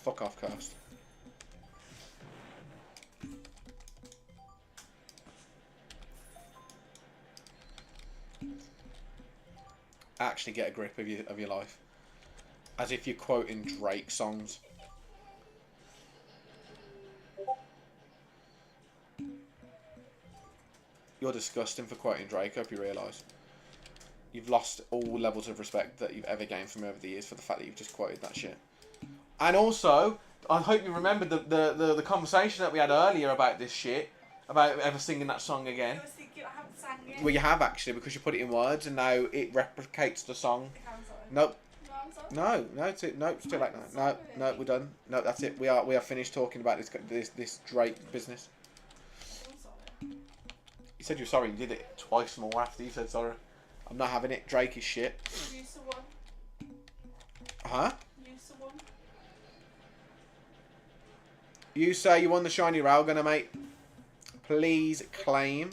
Fuck off, cast. Actually get a grip of your life. As if you're quoting Drake songs. You're disgusting for quoting Drake, I hope you realise. You've lost all levels of respect that you've ever gained from me over the years for the fact that you've just quoted that shit. And also, I hope you remember the conversation that we had earlier about this shit. About ever singing that song again. I was thinking I haven't sang it. Well, you have actually, because you put it in words and now it replicates the song. Okay, I'm sorry. Nope. No, I'm sorry. No, it's too late now. No, we're done. No, that's it. We are finished talking about this Drake business. I'm sorry. You said you're sorry. You did it twice more after you said sorry. I'm not having it. Drake is shit. You won. Huh? You won. You say you won the shiny railgunner, mate. Please claim.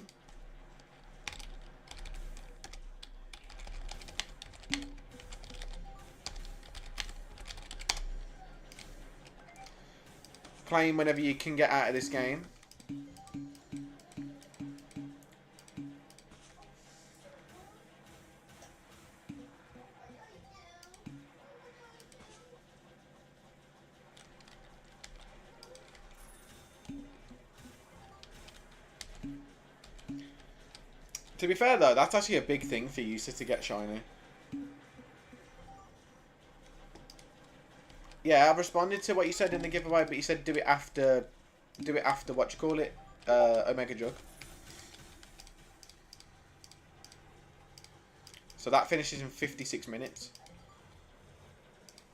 Claim whenever you can get out of this game. To be fair though, that's actually a big thing for you to get shiny. Yeah, I've responded to what you said in the giveaway, but you said do it after what you call it, Omega Jug. So that finishes in 56 minutes.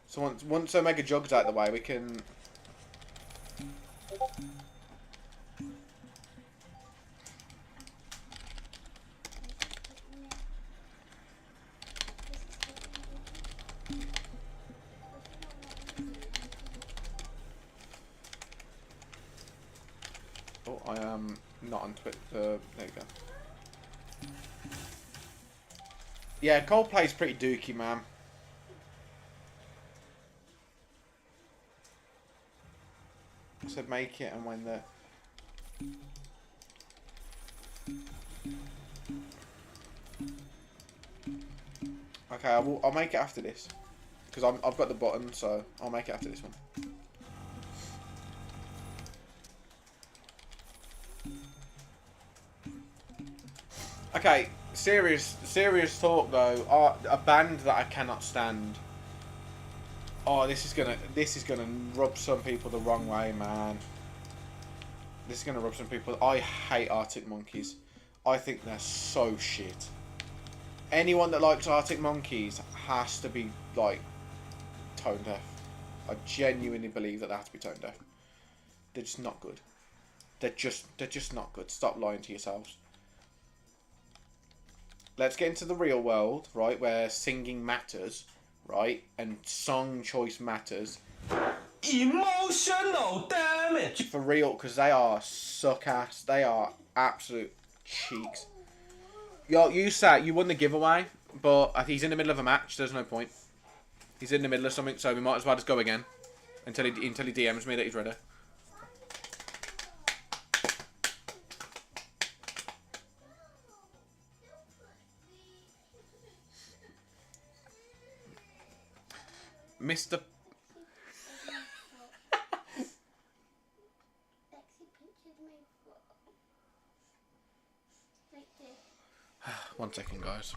So once Omega Jug's out of the way, we can. Oh, I am not on Twitter. There you go. Yeah, Coldplay's pretty dookie, man. I said make it, and when the... Okay, I'll make it after this. Because I've got the button, so I'll make it after this one. Okay, serious talk though. A band that I cannot stand. Oh, this is gonna rub some people the wrong way, man. This is gonna rub some people. I hate Arctic Monkeys. I think they're so shit. Anyone that likes Arctic Monkeys has to be like tone deaf. I genuinely believe that they have to be tone deaf. They're just not good. They're just not good. Stop lying to yourselves. Let's get into the real world, right, where singing matters, right, and song choice matters. Emotional damage. For real, because they are suck-ass. They are absolute cheeks. Yo, you said you won the giveaway, but he's in the middle of a match. There's no point. He's in the middle of something, so we might as well just go again until he DMs me that he's ready. Mr. One second, guys.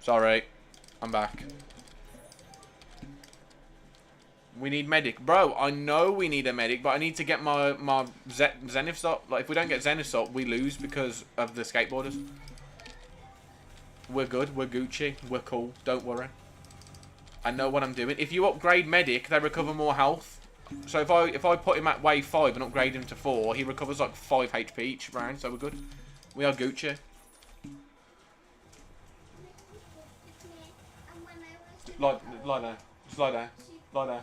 Sorry. I'm back. We need medic. Bro, I know we need a medic, but I need to get my Zenith up. Like, if we don't get Zenith up, we lose because of the skateboarders. We're good. We're Gucci. We're cool. Don't worry. I know what I'm doing. If you upgrade medic, they recover more health. So if I put him at wave 5 and upgrade him to 4, he recovers like 5 HP each round, so we're good. We are Gucci. Lie there. Just lie there. Lie there.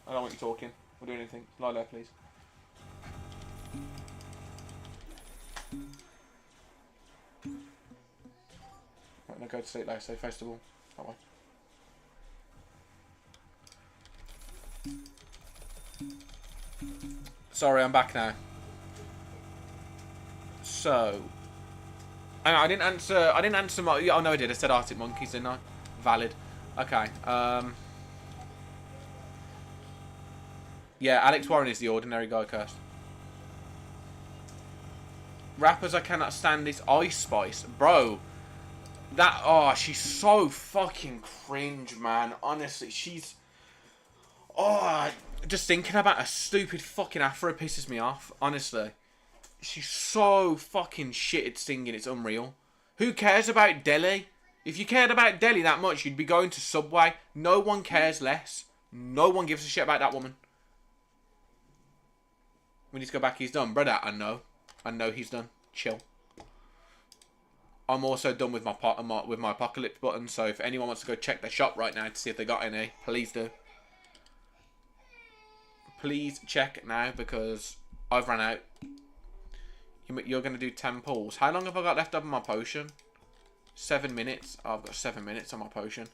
I don't want you talking or doing anything. Lie there, please. Right, now go to sleep, Lace. Face the wall. That way. Sorry, I'm back now. So, I didn't answer. I didn't answer my. Oh no, I did. I said Arctic Monkeys, didn't I? Valid. Okay. Yeah, Alex Warren is the ordinary guy, cursed. Rappers I cannot stand is Ice Spice, bro. That she's so fucking cringe, man. Honestly, she's. Just thinking about a stupid fucking afro pisses me off. Honestly, she's so fucking shit at singing. It's unreal. Who cares about Delhi? If you cared about Delhi that much, you'd be going to Subway. No one cares less. No one gives a shit about that woman. We need to go back. He's done, brother. I know. I know he's done. Chill. I'm also done with my apocalypse button. So if anyone wants to go check their shop right now to see if they got any, please do. Please check now because I've run out. You're going to do 10 pulls. How long have I got left on my potion? 7 minutes. Oh, I've got 7 minutes on my potion.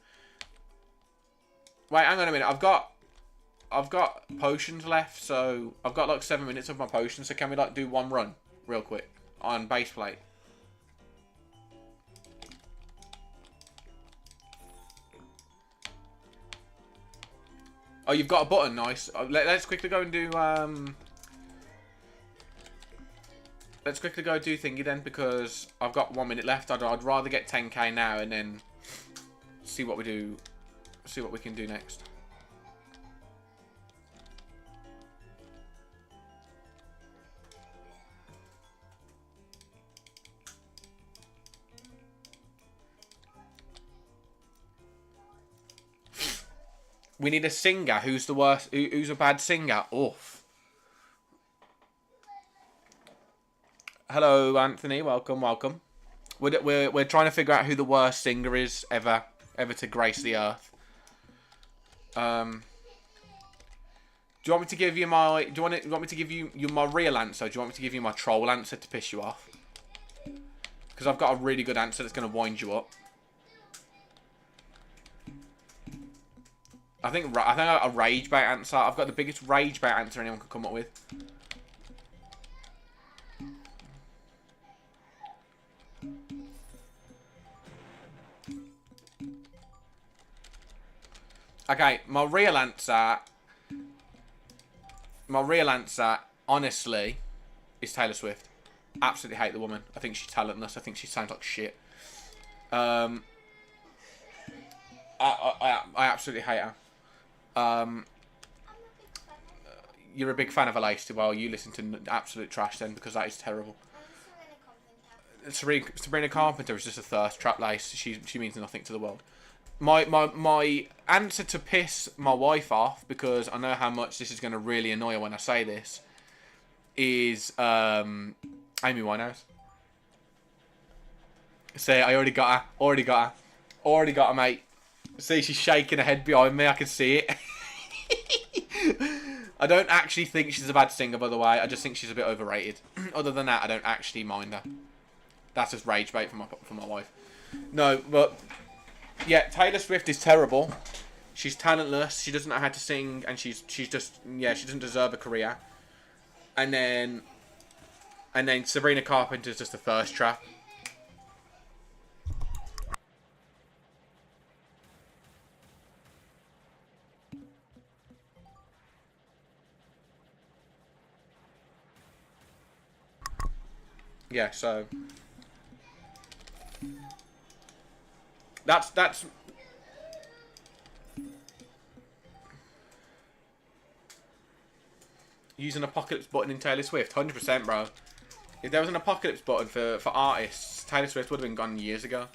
Wait, hang on a minute. I've got potions left, so I've got like 7 minutes of my potion. So can we like do one run real quick on base plate? Oh, you've got a button. Nice. Let's quickly go and do. Let's quickly go do thingy then, because I've got 1 minute left. I'd rather get 10k now and then see what we do. See what we can do next. We need a singer. Who's the worst? Who's a bad singer? Oof. Hello, Anthony. Welcome, welcome. We're trying to figure out who the worst singer is ever to grace the earth. Do you want me to give you my? Do you want me to give you my real answer? Do you want me to give you my troll answer to piss you off? Because I've got a really good answer that's going to wind you up. I think I got a rage bait answer. I've got the biggest rage bait answer anyone could come up with. Okay, my real answer, honestly, is Taylor Swift. Absolutely hate the woman. I think she's talentless. I think she sounds like shit. I absolutely hate her. You're a big fan of Alastair. Well, you listen to absolute trash then, because that is terrible. Sabrina Carpenter is just a thirst trap, Lace. She means nothing to the world. My answer to piss my wife off, because I know how much this is going to really annoy her when I say this, is Amy Winehouse. See, I already got her, mate. See, she's shaking her head behind me. I can see it. I don't actually think she's a bad singer, by the way. I just think she's a bit overrated. Other than that, I don't actually mind her. That's just rage bait for my wife. No, but yeah, Taylor Swift is terrible. She's talentless. She doesn't know how to sing, and she's just, yeah, she doesn't deserve a career. And then Sabrina Carpenter's just a thirst trap. Yeah, so That's use an apocalypse button in Taylor Swift. 100%, bro. If there was an apocalypse button for artists, Taylor Swift would have been gone years ago.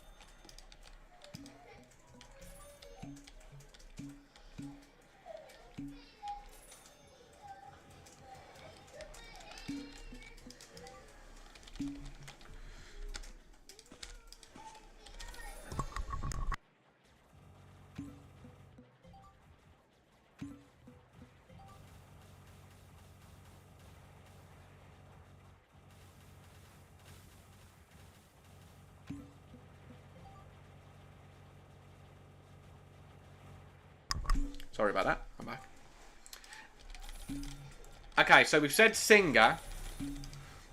Sorry about that. I'm back. Okay, so we've said singer.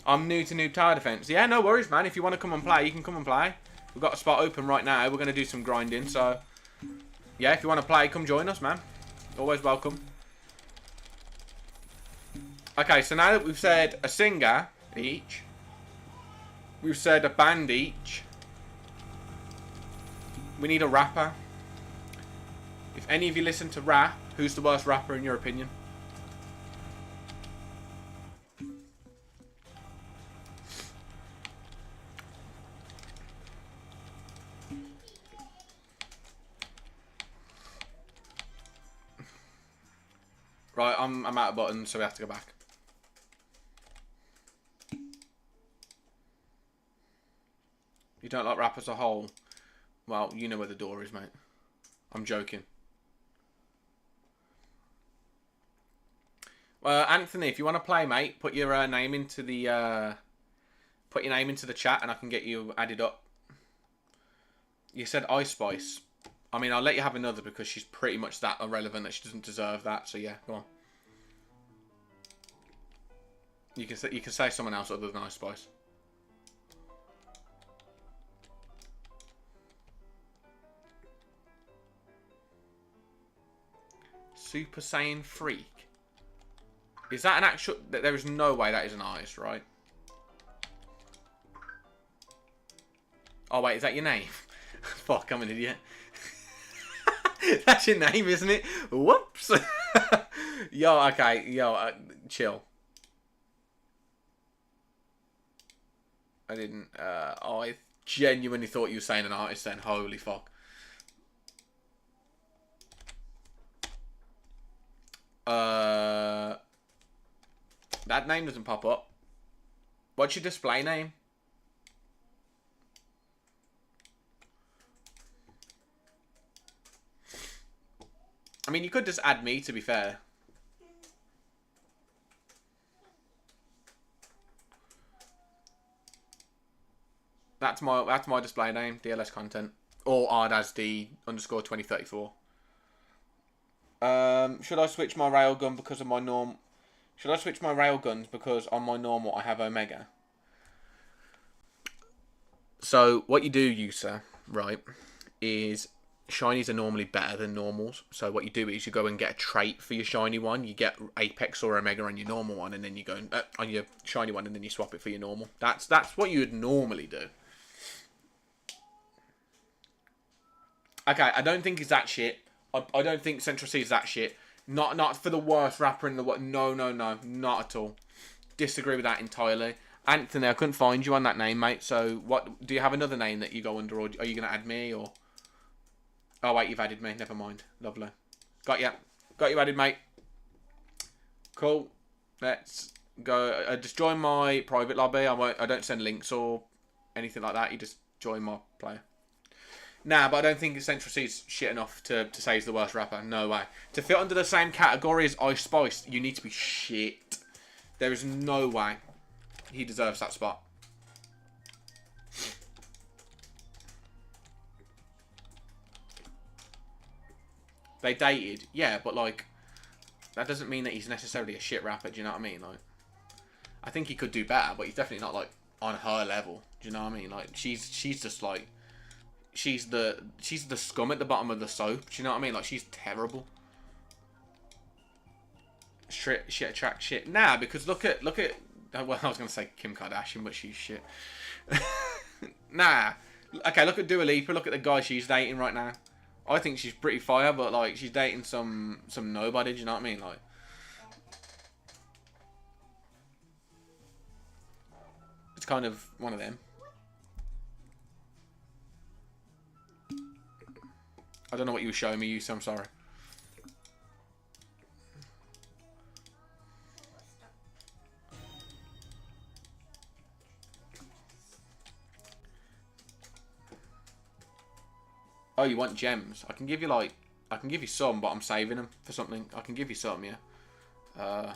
I'm new to Noob Tower Defense. Yeah, no worries, man. If you want to come and play, you can come and play. We've got a spot open right now. We're going to do some grinding. So, yeah, if you want to play, come join us, man. Always welcome. Okay, so now that we've said a singer each, we've said a band each, we need a rapper. If any of you listen to rap, who's the worst rapper in your opinion? Right, I'm out of buttons, so we have to go back. You don't like rap as a whole? Well, you know where the door is, mate. I'm joking. Anthony, if you want to play, mate, put your name into the chat, and I can get you added up. You said Ice Spice. I mean, I'll let you have another because she's pretty much that irrelevant that she doesn't deserve that. So yeah, go on. You can say someone else other than Ice Spice. Super Saiyan Freak. Is that an actual... There is no way that is an artist, right? Oh, wait, is that your name? Fuck, I'm an idiot. That's your name, isn't it? Whoops. Yo, okay. Yo, chill. I didn't... oh, I genuinely thought you were saying an artist then. Holy fuck. That name doesn't pop up. What's your display name? I mean, you could just add me, to be fair. That's my display name, DLS content. Or ardasd_2034. Should I switch my railgun because of my norm? Should I switch my railguns because on my normal I have Omega? So what you do, user, right, is shinies are normally better than normals. So what you do is you go and get a trait for your shiny one. You get Apex or Omega on your normal one, and then you go on your shiny one, and then you swap it for your normal. That's what you would normally do. Okay, I don't think it's that shit. I don't think Central C is that shit. Not for the worst rapper in the world. No, not at all. Disagree with that entirely. Anthony, I couldn't find you on that name, mate. So, what do you have another name that you go under, or are you going to add me, or? Oh wait, you've added me. Never mind. Lovely. Got you added, mate. Cool. Let's go. Just join my private lobby. I don't send links or anything like that. You just join my player. Nah, but I don't think Central C's shit enough to say he's the worst rapper. No way. To fit under the same category as Ice Spice, you need to be shit. There is no way he deserves that spot. They dated, yeah, but like, that doesn't mean that he's necessarily a shit rapper. Do you know what I mean? Like, I think he could do better, but he's definitely not like on her level. Do you know what I mean? Like, she's just like. She's the scum at the bottom of the soap. Do you know what I mean? Like, she's terrible. Shit attracts shit. Nah, because look at. Well, I was gonna say Kim Kardashian, but she's shit. Nah, Okay, look at Dua Lipa. Look at the guy she's dating right now. I think she's pretty fire, but like she's dating some nobody. Do you know what I mean? Like, it's kind of one of them. I don't know what you were showing me, so I'm sorry. Oh, you want gems? I can give you like, I can give you some, but I'm saving them for something. I can give you some, yeah.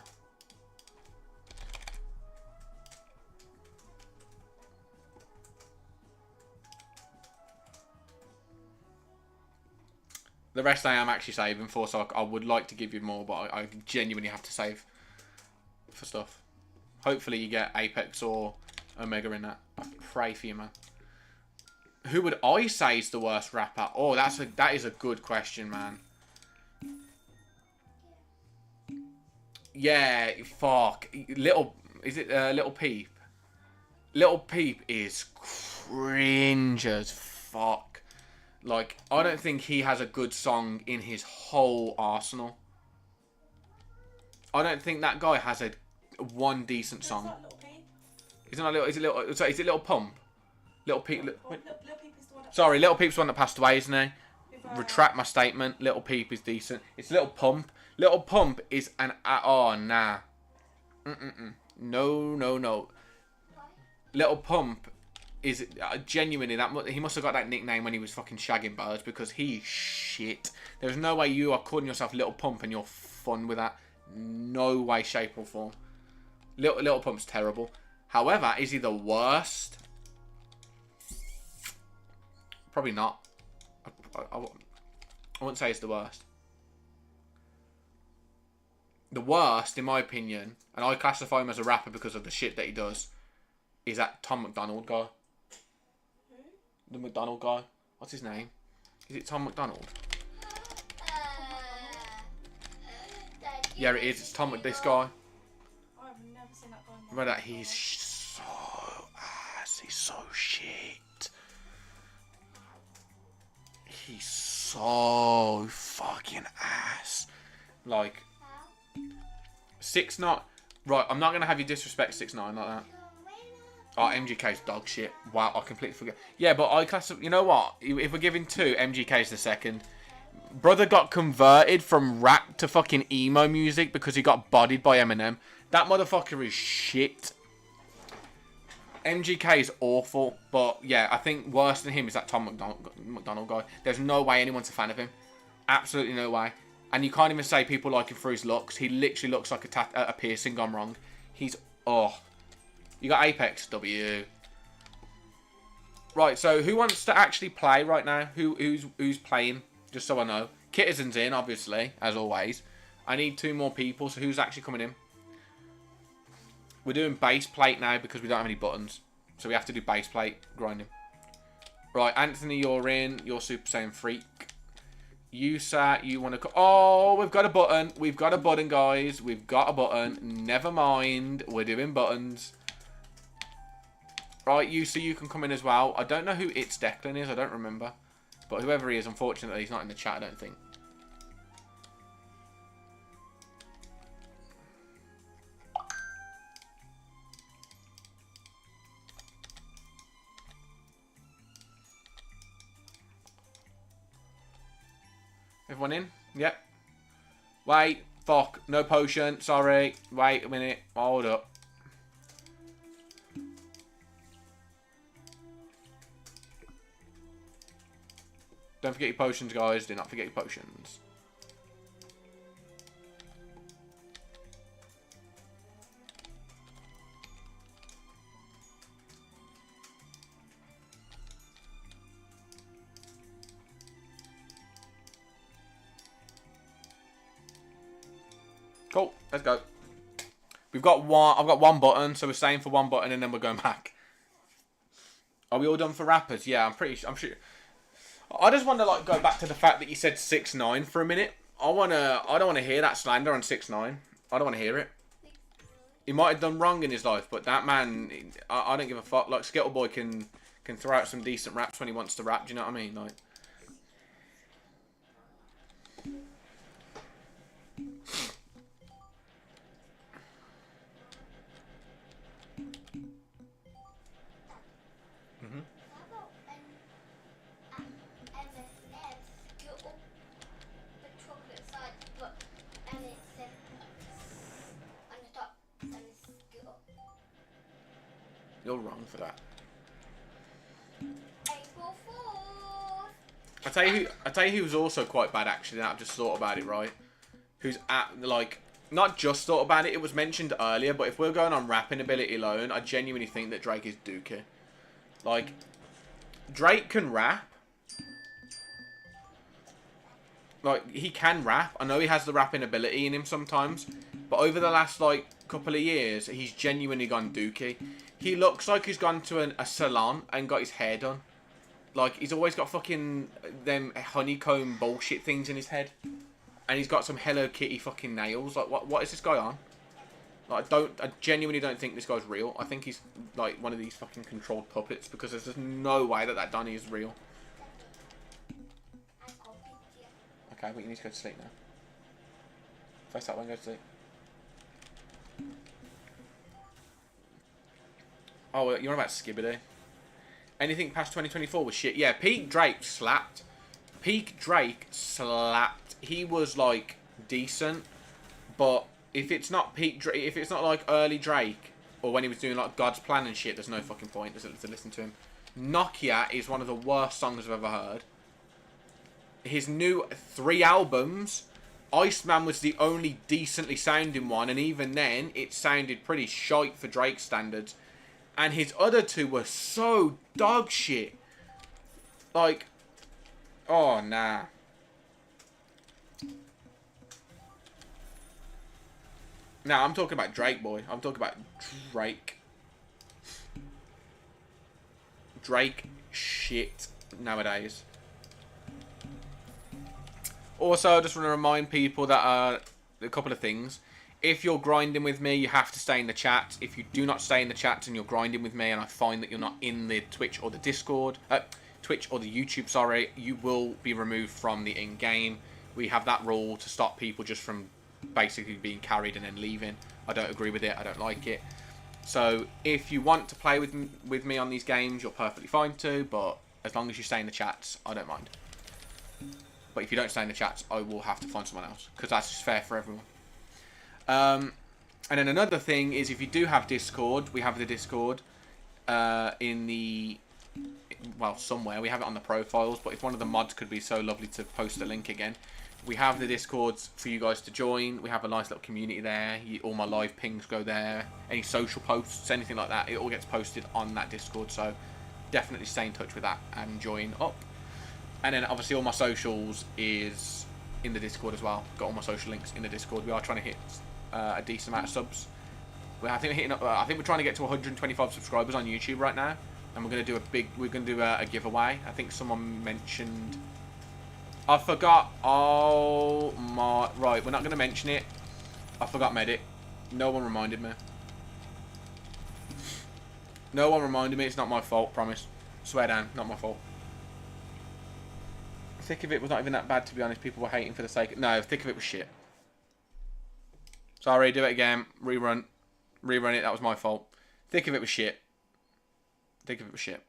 The rest I am actually saving for, so I would like to give you more, but I genuinely have to save for stuff. Hopefully you get Apex or Omega in that. I pray for you, man. Who would I say is the worst rapper? Oh, that is a good question, man. Yeah, fuck. Little Peep? Little Peep is cringe as fuck. Like, I don't think he has a good song in his whole arsenal. I don't think that guy has one decent song. Isn't that Little? Is it Little Pump? Little Peep. Little Peep is the one that... Sorry, Little Peep's the one that passed away, isn't he? Retract my statement. Little Peep is decent. It's Little Pump. Little Pump is an... Oh, nah. No. Little Pump is genuinely... He must have got that nickname when he was fucking shagging birds, because he's shit. There's no way you are calling yourself Little Pump and you're fun with that. No way, shape or form. Little Pump's terrible. However, is he the worst? Probably not. I wouldn't say it's the worst. The worst, in my opinion, and I classify him as a rapper because of the shit that he does, is that Tom McDonald guy. Who? The McDonald guy. What's his name? Is it Tom McDonald? Yeah, it is. It's Tom. This guy. I've never seen that guy. Remember that? He's so ass. He's so shit. He's so fucking ass. Like, 6ix9ine. Right, I'm not gonna have you disrespect 6ix9ine like that. Oh, MGK's dog shit. Wow, I completely forget. Yeah, but I classify. You know what? If we're giving 2, MGK's the second. Brother got converted from rap to fucking emo music because he got bodied by Eminem. That motherfucker is shit. MGK is awful, but yeah, I think worse than him is that Tom McDonald guy. There's no way anyone's a fan of him. Absolutely no way. And you can't even say people like him for his looks. He literally looks like a piercing gone wrong. He's... Oh. You got Apex. W. Right, so who wants to actually play right now? Who's playing? Just so I know. Kittizen's in, obviously, as always. I need 2 more people, so who's actually coming in? We're doing base plate now because we don't have any buttons. So we have to do base plate grinding. Right, Anthony, you're in. You're Super Saiyan Freak. You, sir, you want to... Oh, we've got a button. We've got a button, guys. We've got a button. Never mind. We're doing buttons. Right, you, so you can come in as well. I don't know who It's Declan is. I don't remember. But whoever he is, unfortunately, he's not in the chat, I don't think. Everyone in? Yep. Wait. Fuck. No potion. Sorry. Wait a minute. Hold up. Don't forget your potions, guys. Do not forget your potions. Cool. Let's go. We've got one. I've got one button, so we're staying for one button, and then we're going back. Are we all done for rappers? Yeah, I'm sure. I just want to like go back to the fact that you said 6ix9ine for a minute. I don't want to hear that slander on 6ix9ine. I don't want to hear it. He might have done wrong in his life, but that man, I don't give a fuck. Like Skittle Boy can Can throw out some decent raps when he wants to rap. Do you know what I mean? Like. You're wrong for that. April Fool's. I tell you who's also quite bad actually. Now I've just thought about it, right? Who's like not just thought about it. It was mentioned earlier, but if we're going on rapping ability alone, I genuinely think that Drake is dookie. Like Drake can rap. Like he can rap. I know he has the rapping ability in him sometimes, but over the last like couple of years, he's genuinely gone dookie. He looks like he's gone to a salon and got his hair done. Like, he's always got fucking them honeycomb bullshit things in his head. And he's got some Hello Kitty fucking nails. Like, what is this guy on? Like, I genuinely don't think this guy's real. I think he's, like, one of these fucking controlled puppets. Because there's just no way that Donnie is real. Okay, but you need to go to sleep now. Face that one, go to sleep. Oh, you're on about Skibbity. Anything past 2024 was shit. Yeah, Peak Drake slapped. Peak Drake slapped. He was, like, decent. But if it's not Peak Drake, if it's not, like, early Drake, or when he was doing, like, God's Plan and shit, there's no fucking point to listen to him. Nokia is one of the worst songs I've ever heard. His new 3 albums, Iceman was the only decently sounding one, and even then, it sounded pretty shite for Drake standards. And his other 2 were so dog shit. Like, oh, nah. Nah, I'm talking about Drake, boy. I'm talking about Drake. Drake shit nowadays. Also, I just want to remind people that a couple of things. If you're grinding with me, you have to stay in the chat. If you do not stay in the chat and you're grinding with me and I find that you're not in the Twitch or the Discord, Twitch or the YouTube, sorry, you will be removed from the in-game. We have that rule to stop people just from basically being carried and then leaving. I don't agree with it. I don't like it. So if you want to play with me on these games, you're perfectly fine to, but as long as you stay in the chats, I don't mind. But if you don't stay in the chats, I will have to find someone else, because that's just fair for everyone. And then another thing is, if you do have Discord, we have the Discord in the, well, somewhere. We have it on the profiles, but if one of the mods could be so lovely to post a link again. We have the Discords for you guys to join. We have a nice little community there. All my live pings go there. Any social posts, anything like that, it all gets posted on that Discord. So definitely stay in touch with that and join up. And then obviously all my socials is in the Discord as well. Got all my social links in the Discord. We are trying to hit a decent amount of subs. I think we're hitting up. I think we're trying to get to 125 subscribers on YouTube right now, and we're going to do a giveaway. I think someone mentioned. I forgot. Oh my! Right, we're not going to mention it. I forgot Medic. No one reminded me. No one reminded me. It's not my fault. Promise. Swear down. Not my fault. Thick of It was not even that bad, to be honest. People were hating for the sake. No, Thick of It was shit. Sorry, do it again. Rerun it. That was my fault. Thick of It was shit. Thick of It was shit.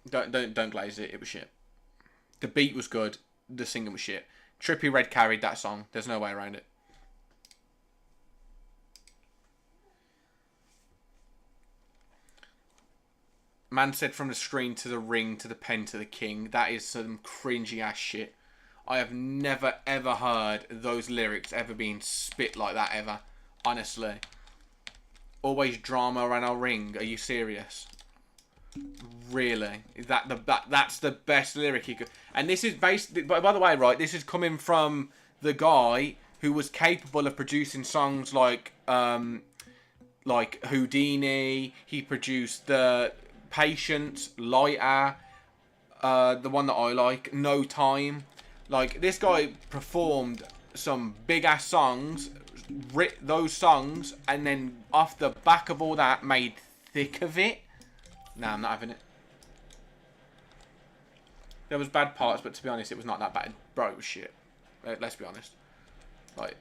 Don't glaze it. It was shit. The beat was good. The singing was shit. Trippie Redd carried that song. There's no way around it. Man said from the screen to the ring to the pen to the king. That is some cringy ass shit. I have never ever heard those lyrics ever being spit like that ever. Honestly. Always drama around our ring. Are you serious? Really? That's the best lyric he could. And this is based. By the way, right? This is coming from the guy who was capable of producing songs like Houdini. He produced the Patience, Lighter, the one that I like, No Time. Like, this guy performed some big ass songs, writ those songs, and then off the back of all that made Thick of It. Nah, I'm not having it. There was bad parts, but to be honest, it was not that bad. Bro, it was shit. Let's be honest. Like,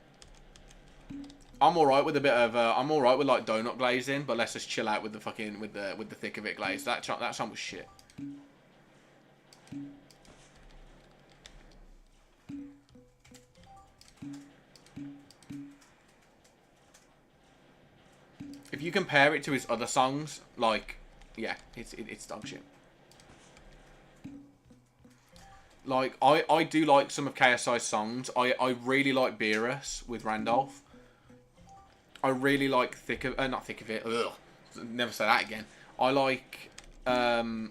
I'm alright with a bit of, I'm alright with like donut glazing, but let's just chill out with the fucking, with the thick of it glaze. That song was shit. If you compare it to his other songs, like, yeah, it's dog shit. Like, I do like some of KSI's songs. I really like Beerus with Randolph. I really like not Thick of It. Ugh, never say that again. I like No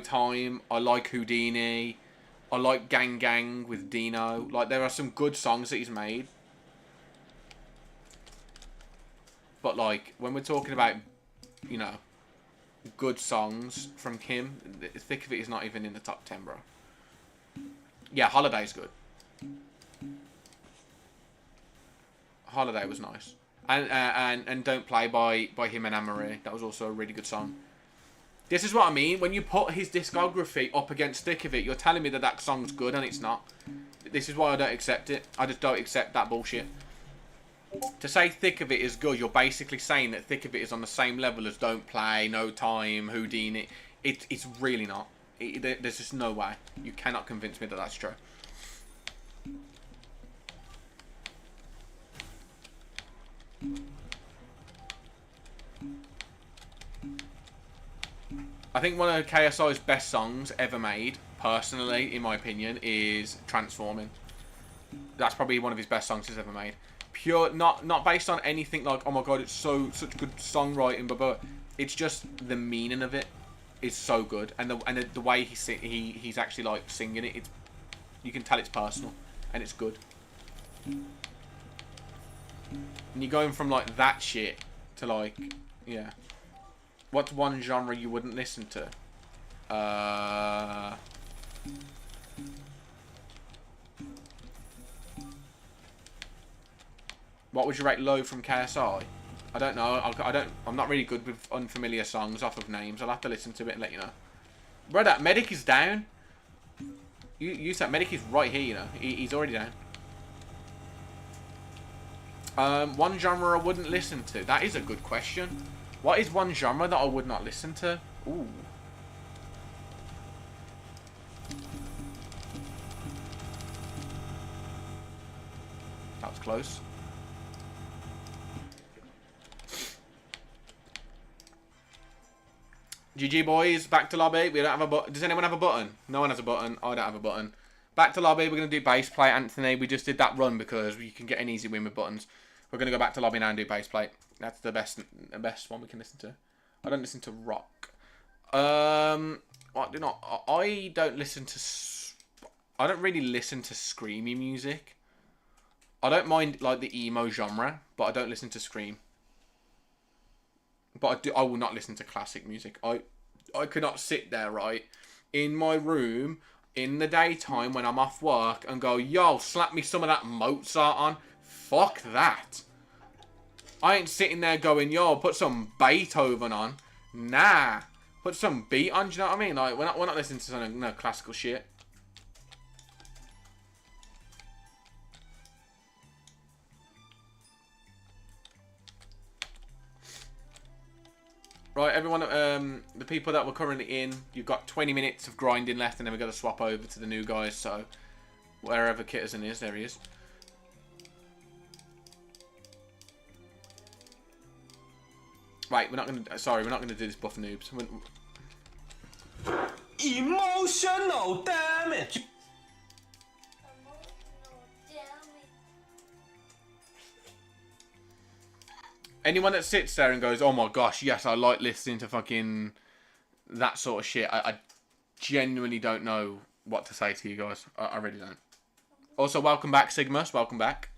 Time. I like Houdini. I like Gang Gang with Dino. Like, there are some good songs that he's made. But, like, when we're talking about, you know, good songs from Kim, Thick of It is not even in the top 10, bro. Yeah, Holiday's good. Holiday was nice. And Don't Play by him and Anne-Marie. That was also a really good song. This is what I mean. When you put his discography up against Thick of It, you're telling me that that song's good and it's not. This is why I don't accept it. I just don't accept that bullshit. To say Thick of It is good, you're basically saying that Thick of It is on the same level as Don't Play, No Time, Houdini. It's really not. There's just no way. You cannot convince me that that's true. I think one of KSI's best songs ever made, personally, in my opinion, is Transforming. That's probably one of his best songs he's ever made. Pure, not based on anything like, oh my god, it's such good songwriting, but it's just the meaning of it is so good, and the way he's actually like singing it, you can tell it's personal and it's good. And you're going from like that shit to like, yeah. What's one genre you wouldn't listen to? What would you rate low from KSI? I don't know. I'm not really good with unfamiliar songs off of names. I'll have to listen to it and let you know. Brother, Medic is down. You said Medic is right here, you know. He's already down. One genre I wouldn't listen to. That is a good question. What is one genre that I would not listen to? Ooh. That was close. GG boys, back to lobby. We don't have a button. Does anyone have a button? No one has a button. I don't have a button. Back to lobby. We're going to do base plate, Anthony. We just did that run because you can get an easy win with buttons. We're going to go back to lobby now and do base plate. That's the best one we can listen to. I don't listen to rock. I don't listen to... I don't really listen to screamy music. I don't mind like the emo genre, but I don't listen to scream. But I will not listen to classic music. I could not sit there, right, in my room in the daytime when I'm off work and go, yo, slap me some of that Mozart on. Fuck that. I ain't sitting there going, yo, put some Beethoven on. Nah. Put some beat on, do you know what I mean? Like, we're not listening to some no classical shit. Right, everyone, the people that were currently in, you've got 20 minutes of grinding left, and then we've got to swap over to the new guys, so wherever Kitterson is, there he is. Right, we're not going to do this buff noobs. Emotional damage. Anyone that sits there and goes, oh my gosh, yes, I like listening to fucking that sort of shit, I genuinely don't know what to say to you guys. I really don't. Also, welcome back, Sigmus. Welcome back.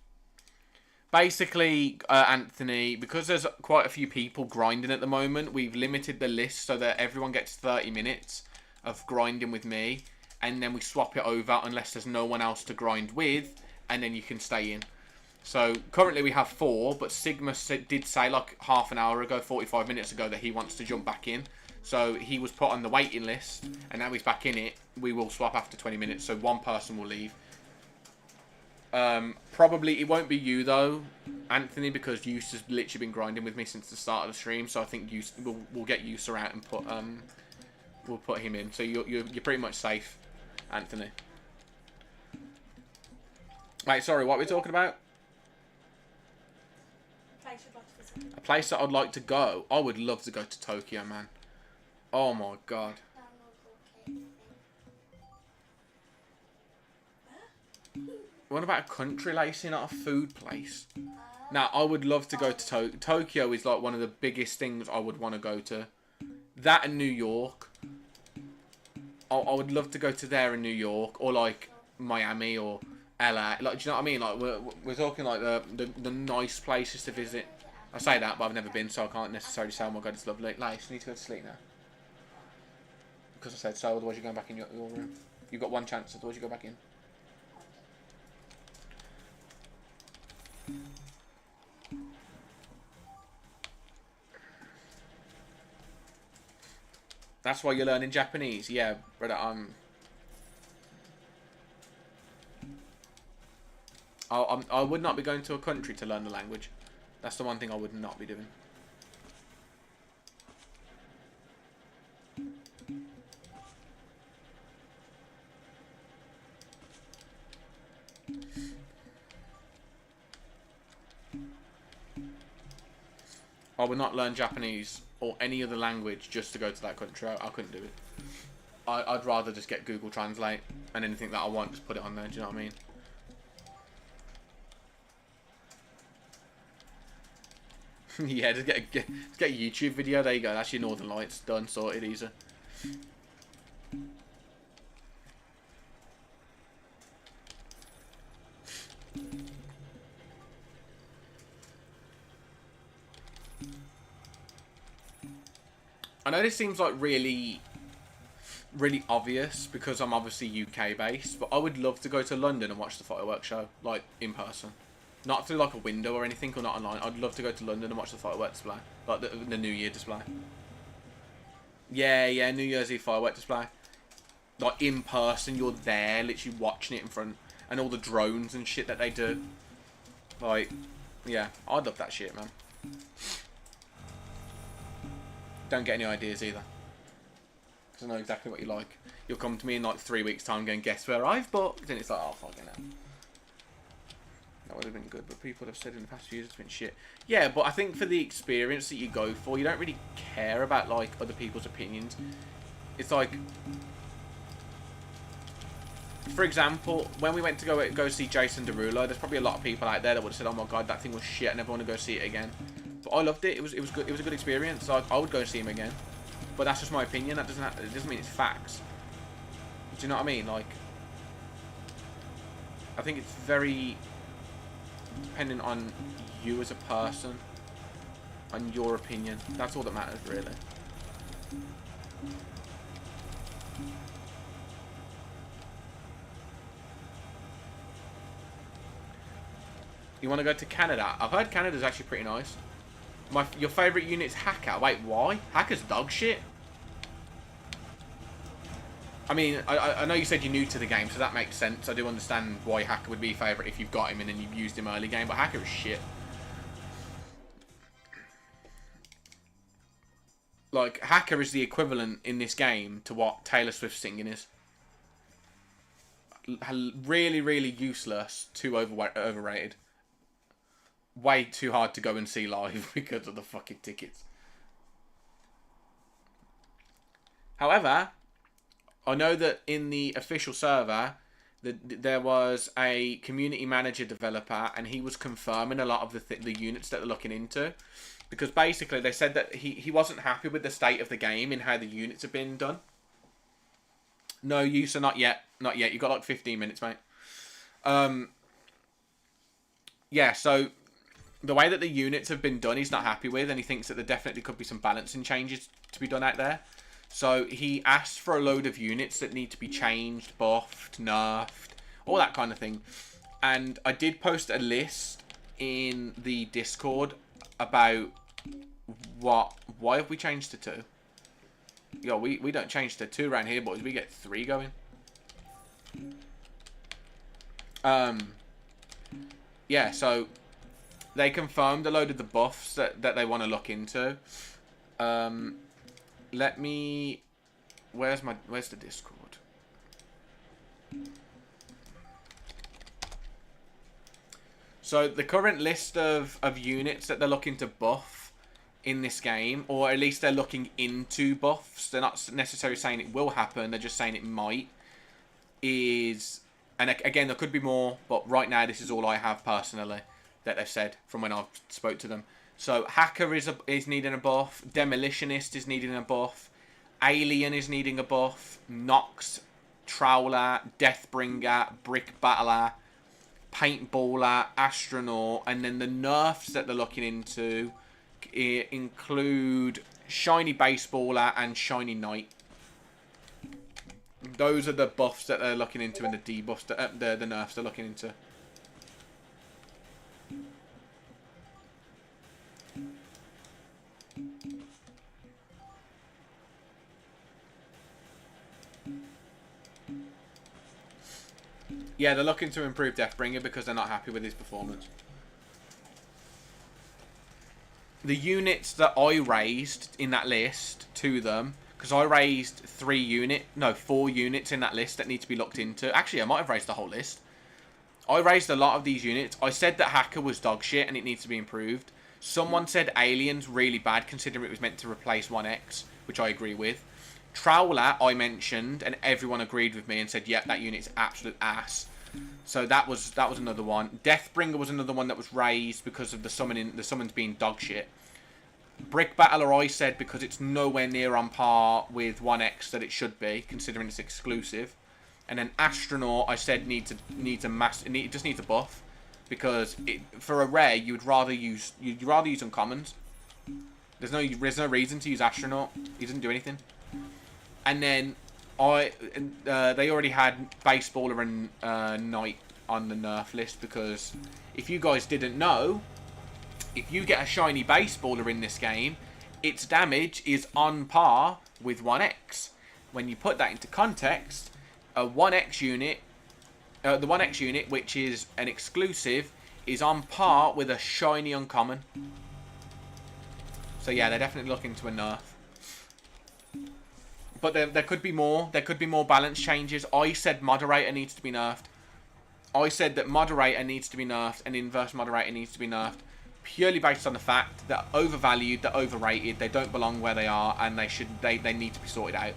Basically, Anthony, because there's quite a few people grinding at the moment, we've limited the list so that everyone gets 30 minutes of grinding with me, and then we swap it over unless there's no one else to grind with, and then you can stay in. So, currently we have 4, but Sigma did say like half an hour ago, 45 minutes ago, that he wants to jump back in. So he was put on the waiting list, and now he's back in it. We will swap after 20 minutes, so one person will leave. Probably it won't be you though, Anthony, because Use has literally been grinding with me since the start of the stream. So I think we'll get User out and we'll put him in. So you're pretty much safe, Anthony. Wait, sorry, what are we talking about? A place that I'd like to go. I would love to go to Tokyo, man. Oh my god. What about a country lacing, not a food place? Now, I would love to go to Tokyo. Is like one of the biggest things I would want to go to. That and New York. I would love to go to there in New York, or like Miami or LA. Like, do you know what I mean? Like we're talking like the nice places to visit. I say that, but I've never been, so I can't necessarily say, oh my god, it's lovely. Lace, you need to go to sleep now. Because I said so, otherwise you're going back in your room. You've got one chance, otherwise you go back in. That's why you're learning Japanese? Yeah, brother, I would not be going to a country to learn the language. That's the one thing I would not be doing. I would not learn Japanese or any other language just to go to that country. I couldn't do it. I'd rather just get Google Translate and anything that I want, just put it on there. Do you know what I mean? Yeah, just get a YouTube video. There you go. That's your Northern Lights done, sorted, easy. I know this seems like really obvious because I'm obviously UK based, but I would love to go to London and watch the fireworks show, like in person. Not through like a window or anything, or not online. I'd love to go to London and watch the fireworks display, like the New Year display. Yeah, New Year's Eve fireworks display. Like in person, you're there, literally watching it in front, and all the drones and shit that they do. Like, yeah, I'd love that shit, man. Don't get any ideas either, because I know exactly what you like. You'll come to me in like 3 weeks' time, going, guess where I've booked, and it's like, oh fucking hell. That would have been good, but people have said in the past few years it's been shit. Yeah, but I think for the experience that you go for, you don't really care about like other people's opinions. It's like, for example, when we went to go see Jason Derulo, there's probably a lot of people out there that would have said, oh my god, that thing was shit, I never want to go see it again. But I loved it. It was good. It was a good experience. So I would go see him again. But that's just my opinion. That it doesn't mean it's facts. Do you know what I mean? Like, I think it's very dependent on you as a person, on your opinion. That's all that matters, really. You want to go to Canada? I've heard Canada's actually pretty nice. Your favourite unit's Hacker. Wait, why? Hacker's dog shit. I mean, I know you said you're new to the game, so that makes sense. I do understand why Hacker would be your favourite if you've got him in and you've used him early game, but Hacker is shit. Like, Hacker is the equivalent in this game to what Taylor Swift singing is. Really, really useless, too overrated. Way too hard to go and see live because of the fucking tickets. However, I know that in the official server, there was a community manager developer, and he was confirming a lot of the units that they're looking into. Because basically, they said that he wasn't happy with the state of the game and how the units have been done. No use, or not yet. Not yet. You've got like 15 minutes, mate. Yeah, so the way that the units have been done, he's not happy with, and he thinks that there definitely could be some balancing changes to be done out there. So he asked for a load of units that need to be changed, buffed, nerfed, all that kind of thing. And I did post a list in the Discord about why have we changed to 2? Yo, we don't change to 2 around here, boys. We get 3 going. Yeah, so they confirmed a load of the buffs that they want to look into. Let me... Where's the Discord? So the current list of units that they're looking to buff in this game, or at least they're looking into buffs, they're not necessarily saying it will happen, they're just saying it might, is... And again, there could be more, but right now this is all I have personally that they've said from when I've spoke to them. So Hacker is needing a buff, Demolitionist is needing a buff, Alien is needing a buff, Nox, Trowler, Deathbringer, Brick Battler, Paintballer, Astronaut, and then the nerfs that they're looking into include Shiny Baseballer and Shiny Knight. Those are the buffs that they're looking into, and the debuffs, the nerfs they're looking into. Yeah, they're looking to improve Deathbringer because they're not happy with his performance. The units that I raised in that list to them, because I raised 4 units in that list that need to be looked into. Actually, I might have raised the whole list. I raised a lot of these units. I said that Hacker was dog shit and it needs to be improved. Someone said Alien's really bad considering it was meant to replace 1X, which I agree with. Trowler, I mentioned, and everyone agreed with me and said, yep, that unit's absolute ass. So that was another one. Deathbringer was another one that was raised because of the summons being dog shit. Brick Battler, I said, because it's nowhere near on par with 1X that it should be, considering it's exclusive. And then Astronaut, I said, it just needs a buff, because for a rare you'd rather use uncommons. There's no reason to use Astronaut. He doesn't do anything. And then they already had Baseballer and Knight on the nerf list, because if you guys didn't know, if you get a shiny Baseballer in this game, its damage is on par with 1X. When you put that into context, a 1X unit, the 1X unit, which is an exclusive, is on par with a shiny uncommon. So yeah, they're definitely looking to a nerf. But there could be more. There could be more balance changes. I said Moderator needs to be nerfed. I said that Moderator needs to be nerfed and Inverse Moderator needs to be nerfed, purely based on the fact that overvalued, they're overrated, they don't belong where they are, and they need to be sorted out.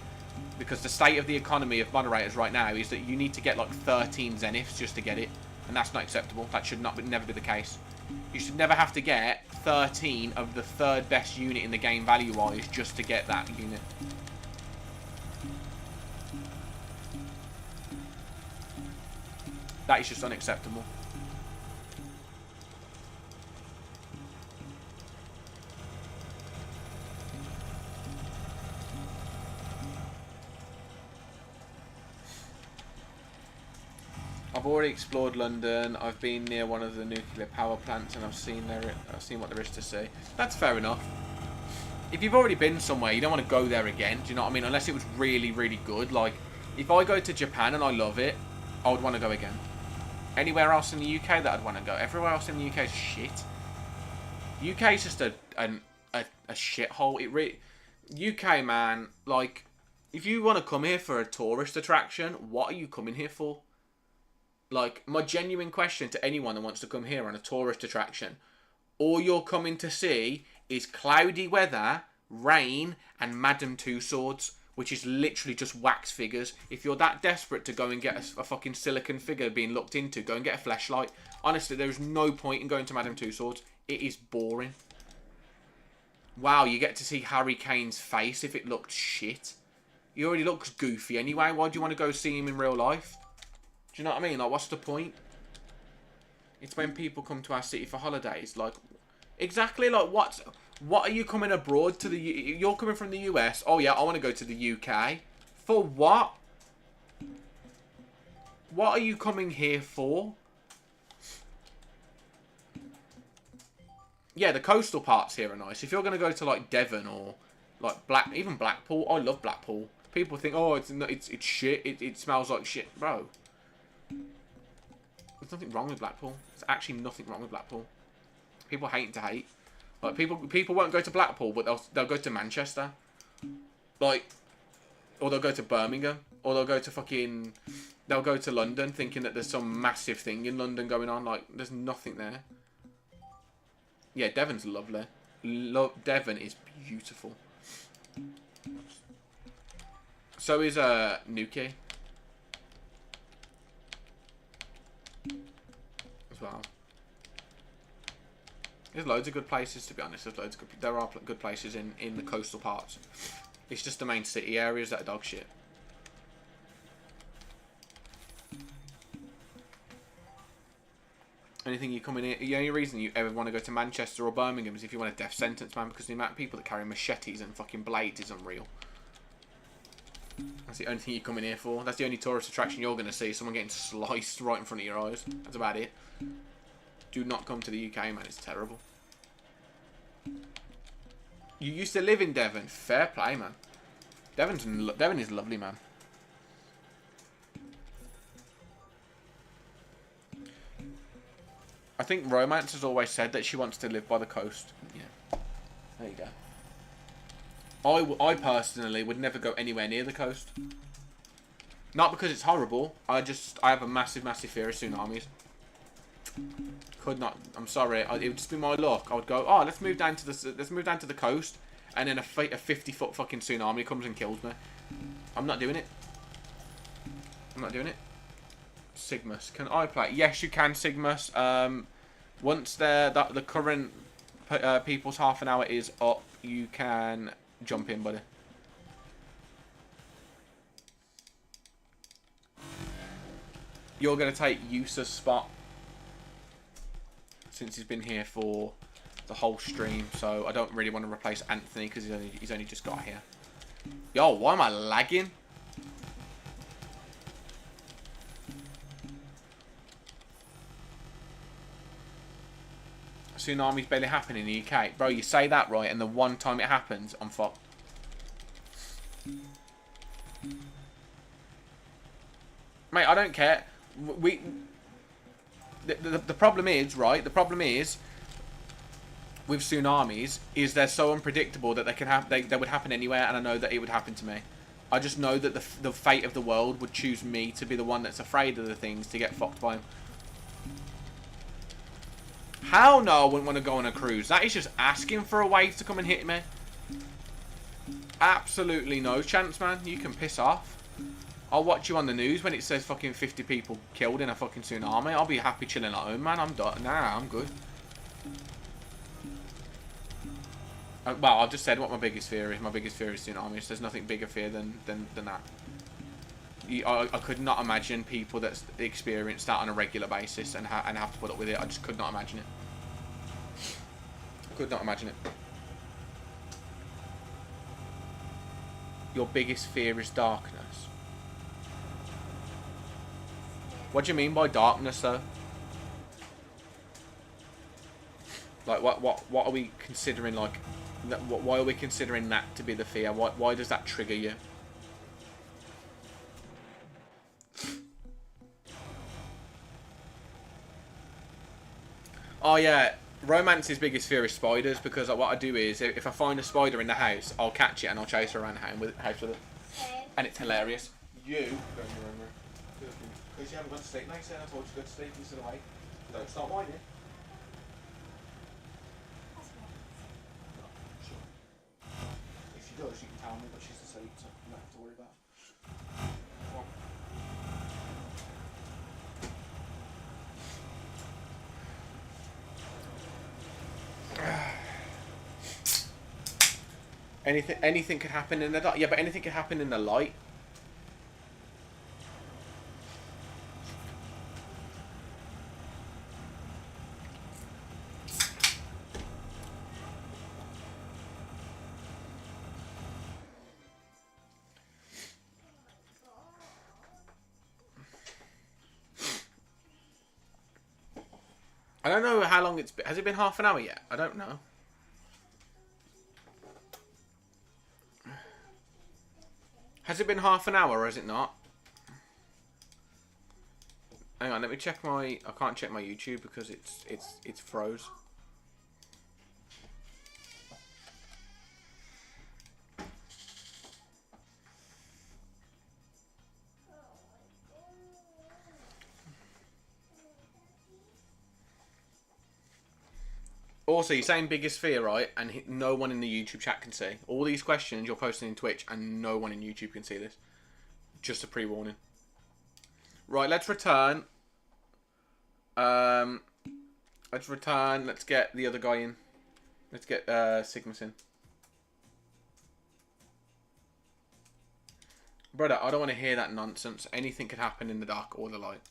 Because the state of the economy of moderators right now is that you need to get like 13 Zeniths just to get it, and that's not acceptable. That should never be the case. You should never have to get 13 of the 3rd best unit in the game value-wise just to get that unit. That is just unacceptable. I've already explored London. I've been near one of the nuclear power plants and I've seen what there is to see. That's fair enough. If you've already been somewhere, you don't want to go there again. Do you know what I mean? Unless it was really, really good. Like, if I go to Japan and I love it, I would want to go again. Anywhere else in the UK that I'd want to go. Everywhere else in the UK is shit. UK is just a shithole. UK, man, like, if you want to come here for a tourist attraction, what are you coming here for? Like, my genuine question to anyone that wants to come here on a tourist attraction, all you're coming to see is cloudy weather, rain, and Madame Tussauds, which is literally just wax figures. If you're that desperate to go and get a fucking silicon figure being looked into, go and get a fleshlight. Honestly, there is no point in going to Madame Tussauds. It is boring. Wow, you get to see Harry Kane's face if it looked shit. He already looks goofy anyway. Why do you want to go see him in real life? Do you know what I mean? Like, what's the point? It's when people come to our city for holidays. Like, exactly, like, what are you coming abroad to the... You're coming from the US. Oh, yeah, I want to go to the UK. For what? What are you coming here for? Yeah, the coastal parts here are nice. If you're going to go to, like, Devon or Like even Blackpool. I love Blackpool. People think, oh, it's shit. It smells like shit, bro. There's nothing wrong with Blackpool. There's actually nothing wrong with Blackpool. People hate to hate. Like people won't go to Blackpool, but they'll go to Manchester. Like, or they'll go to Birmingham, or they'll go to London, thinking that there's some massive thing in London going on. Like, there's nothing there. Yeah, Devon's lovely. Devon is beautiful. So is Nuki as well. There's loads of good places, to be honest. There are good places in the coastal parts. It's just the main city areas that are dog shit. Anything you come in here, the only reason you ever want to go to Manchester or Birmingham is if you want a death sentence, man, because the amount of people that carry machetes and fucking blades is unreal. That's the only thing you're coming here for. That's the only tourist attraction you're going to see. Someone getting sliced right in front of your eyes. That's about it. Do not come to the UK, man. It's terrible. You used to live in Devon. Fair play, man. Devon is lovely, man. I think Romance has always said that she wants to live by the coast. Yeah. There you go. I personally would never go anywhere near the coast. Not because it's horrible. I have a massive fear of tsunamis. Could not. I'm sorry. It would just be my luck. I would go, oh, let's move down to the coast, and then a 50-foot fucking tsunami comes and kills me. I'm not doing it. I'm not doing it. Sigmus, can I play? Yes, you can, Sigmus. Once the current people's half an hour is up, you can jump in, buddy. You're gonna take Yusa's spot since he's been here for the whole stream, so I don't really want to replace Anthony because he's only just got here. Yo, why am I lagging? Tsunami's barely happening in the UK. Bro, you say that right, and the one time it happens, I'm fucked. Mate, I don't care. The problem is, right, the problem is with tsunamis is they're so unpredictable that they would happen anywhere, and I know that it would happen to me. I just know that the fate of the world would choose me to be the one that's afraid of the things to get fucked by them. Hell no, I wouldn't want to go on a cruise. That is just asking for a wave to come and hit me. Absolutely no chance, man. You can piss off. I'll watch you on the news when it says fucking 50 people killed in a fucking tsunami. I'll be happy chilling at home, man. I'm done. Nah, I'm good. Well, I've just said what my biggest fear is. My biggest fear is tsunamis. There's nothing bigger fear than that. I could not imagine people that experience that on a regular basis and have to put up with it. I just could not imagine it. Could not imagine it. Your biggest fear is darkness. What do you mean by darkness, though? Like, what are we considering? Like, why are we considering that to be the fear? Why does that trigger you? Oh yeah, Romance's biggest fear is spiders, because what I do is if I find a spider in the house, I'll catch it and I'll chase her around the house with it, and it's hilarious. You don't remember because you haven't gone to sleep. Next time I told you to go to sleep instead of awake. Don't start whining. Sure. If she does, you can tell me, but she's asleep, so you don't have to worry about it. Anything could happen in the dark. Yeah, but anything could happen in the light. I don't know how long it's been. Has it been half an hour yet? I don't know. Has it been half an hour or is it not? Hang on, let me check my... I can't check my YouTube because it's froze. Also, you're saying biggest fear, right? And no one in the YouTube chat can see. All these questions you're posting in Twitch and no one in YouTube can see this. Just a pre-warning. Right, let's return. Let's return. Let's get the other guy in. Let's get Sigmus in. Brother, I don't want to hear that nonsense. Anything could happen in the dark or the light.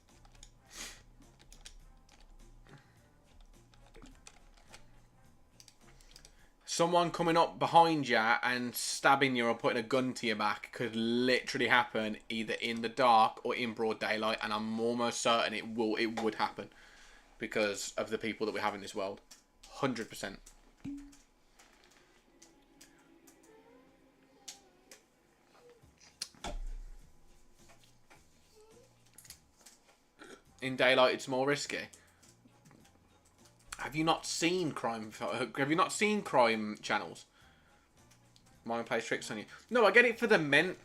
Someone coming up behind you and stabbing you or putting a gun to your back could literally happen either in the dark or in broad daylight, and I'm almost certain it would happen because of the people that we have in this world. 100%. In daylight, it's more risky. Have you not seen crime? Have you not seen crime channels? Mine plays tricks on you. No, I get it for the men.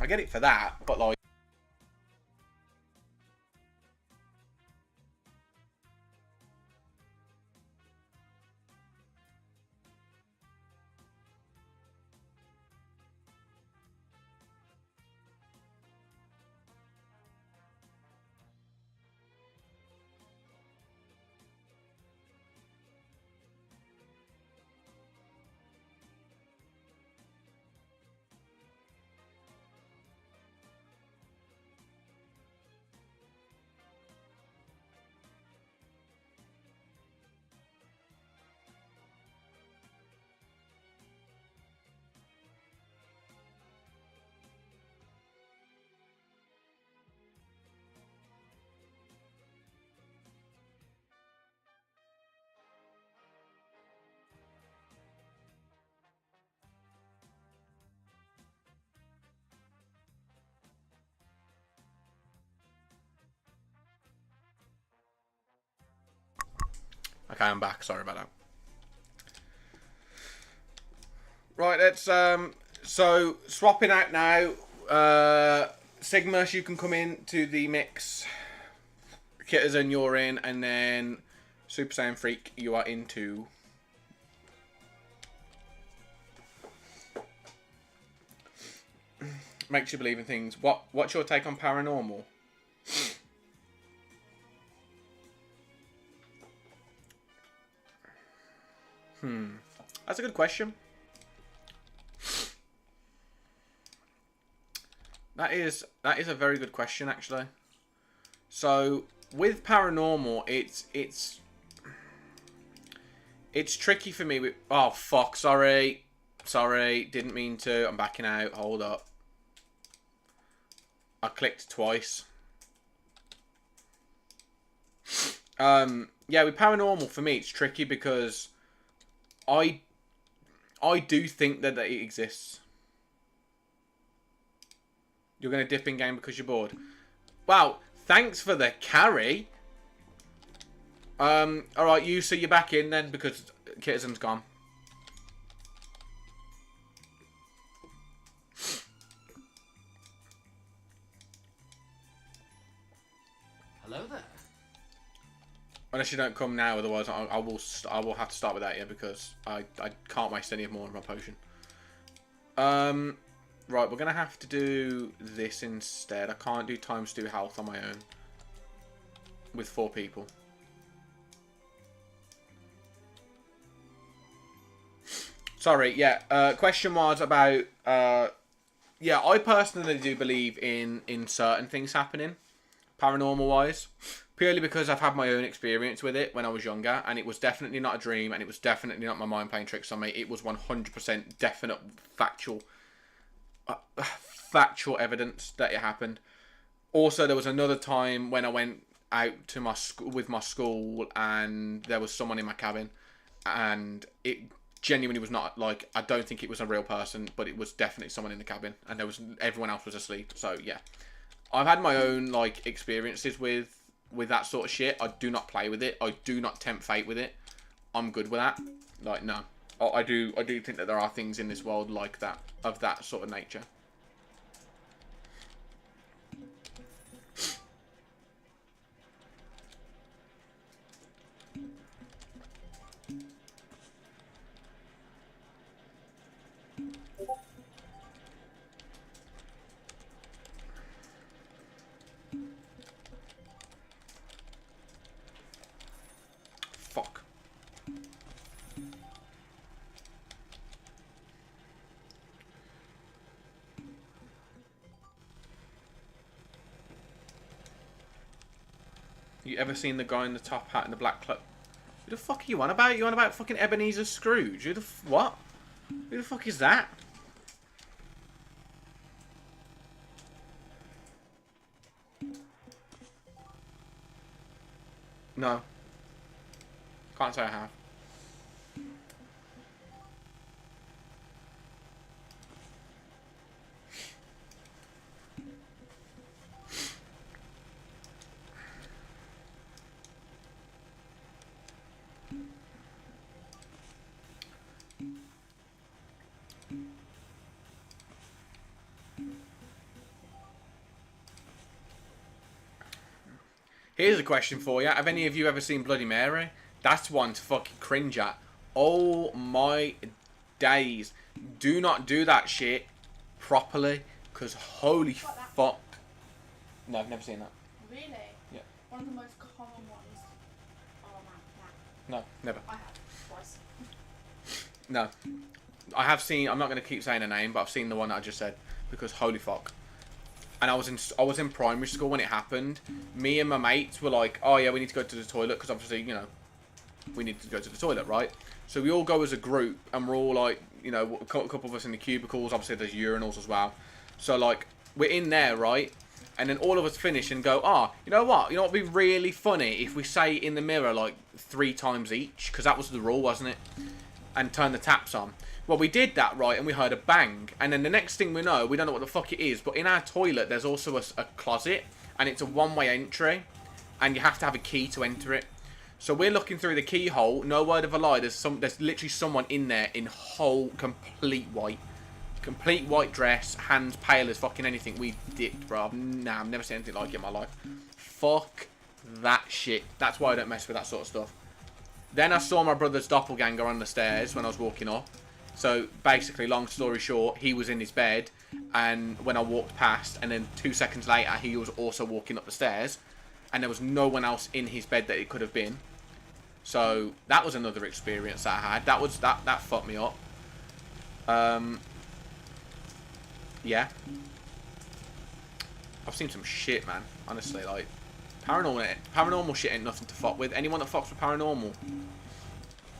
I get it for that, but like. Okay, I'm back. Sorry about that. Right, let's so swapping out now. Sigmus, you can come in to the mix. Kitizen, you're in, and then Super Saiyan Freak, you are into. Makes you believe in things. What's your take on paranormal? That's a good question. That is a very good question, actually. So with paranormal, it's tricky for me. Oh fuck! Sorry, didn't mean to. I'm backing out. Hold up. I clicked twice. Yeah, with paranormal for me, it's tricky because I do think that it exists. You're going to dip in game because you're bored. Wow, thanks for the carry. Alright, so you're back in then because Kitizen's gone. Hello there. Unless you don't come now, otherwise I will have to start without you because I can't waste any more of my potion. Right, we're gonna have to do this instead. I can't do times 2 health on my own with 4 people. Sorry, yeah. Question was about yeah. I personally do believe in certain things happening, paranormal wise. Purely because I've had my own experience with it when I was younger, and it was definitely not a dream, and it was definitely not my mind playing tricks on me. It was 100% definite, factual evidence that it happened. Also, there was another time when I went out to with my school, and there was someone in my cabin, and it genuinely was not like, I don't think it was a real person, but it was definitely someone in the cabin, and everyone else was asleep. So yeah, I've had my own like experiences with that sort of shit. I do not play with it. I do not tempt fate with it. I'm good with that. Like, no, I do think that there are things in this world like that, of that sort of nature. Fuck. You ever seen the guy in the top hat and the black cloak? Who the fuck are you on about? You on about fucking Ebenezer Scrooge? Who the what? Who the fuck is that? No. Can't say I have. Here's a question for you. Have any of you ever seen Bloody Mary? That's one to fucking cringe at. Oh my days. Do not do that shit properly, because holy fuck. No, I've never seen that. Really? Yeah. One of the most common ones. Oh man, No, never. I have twice. No. I have seen, I'm not going to keep saying a name, but I've seen the one that I just said, because holy fuck. And I was in primary school when it happened. Me and my mates were like, oh yeah, we need to go to the toilet, because obviously, you know, we need to go to the toilet, right? So we all go as a group, and we're all like, you know, a couple of us in the cubicles. Obviously there's urinals as well. So like, we're in there, right? And then all of us finish and go, oh, you know what would be really funny if we say in the mirror like 3 times each, because that was the rule, wasn't it? And turn the taps on. Well, we did that, right, and we heard a bang. And then the next thing we know, we don't know what the fuck it is, but in our toilet, there's also a closet, and it's a one-way entry, and you have to have a key to enter it. So we're looking through the keyhole, no word of a lie, there's literally someone in there in whole, complete white dress, hands pale as fucking anything. We dipped, bro. Nah, I've never seen anything like it in my life. Fuck that shit. That's why I don't mess with that sort of stuff. Then I saw my brother's doppelganger on the stairs when I was walking up. So basically, long story short, he was in his bed, and when I walked past, and then 2 seconds later, he was also walking up the stairs, and there was no one else in his bed that it could have been. So that was another experience that I had. That fucked me up. Yeah. I've seen some shit, man. Honestly, like paranormal shit ain't nothing to fuck with. Anyone that fucks with paranormal,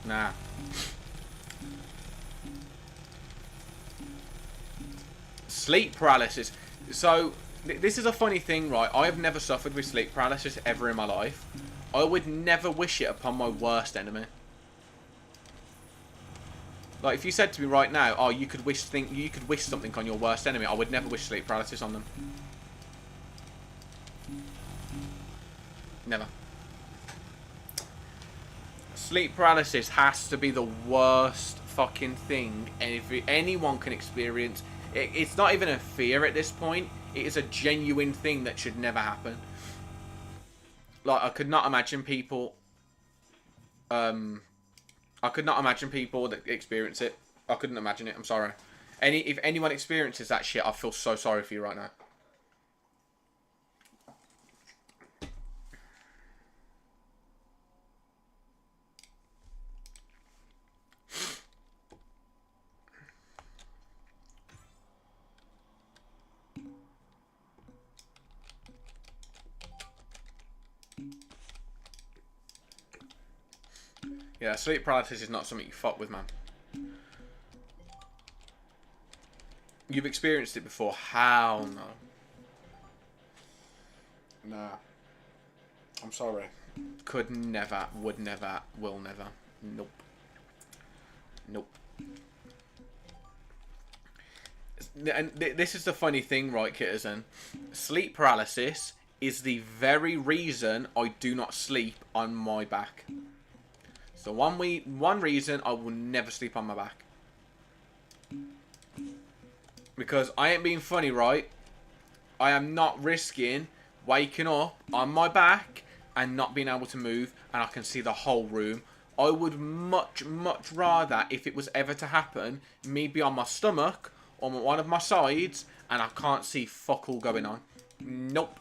nah. Sleep paralysis. So, this is a funny thing, right? I have never suffered with sleep paralysis ever in my life. I would never wish it upon my worst enemy. Like, if you said to me right now, oh, you could wish something on your worst enemy, I would never wish sleep paralysis on them. Never. Sleep paralysis has to be the worst fucking thing, and if anyone can experience it, it's not even a fear at this point. It is a genuine thing that should never happen. Like, I could not imagine people that experience it. I couldn't imagine it. I'm sorry. If anyone experiences that shit, I feel so sorry for you right now. Yeah, sleep paralysis is not something you fuck with, man. You've experienced it before. How no? Nah. I'm sorry. Could never, would never, will never. Nope. Nope. And this is the funny thing, right, Kitizen? Sleep paralysis is the very reason I do not sleep on my back. So one reason I will never sleep on my back. Because I ain't being funny, right? I am not risking waking up on my back and not being able to move and I can see the whole room. I would much, much rather, if it was ever to happen, me be on my stomach or one of my sides and I can't see fuck all going on. Nope.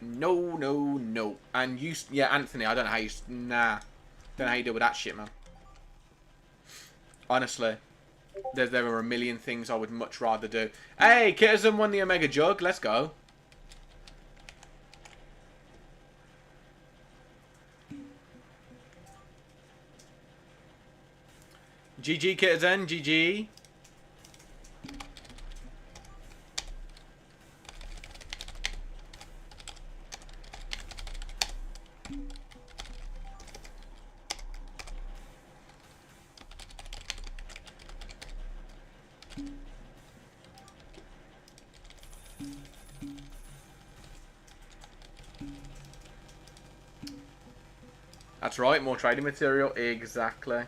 No, no, no. And you, yeah, Anthony, I don't know how you, nah. Don't know how you deal with that shit, man. Honestly. There are a million things I would much rather do. Hey, Kitizen won the Omega Jug. Let's go. GG, Kitizen. GG. That's right, more trading material. Exactly.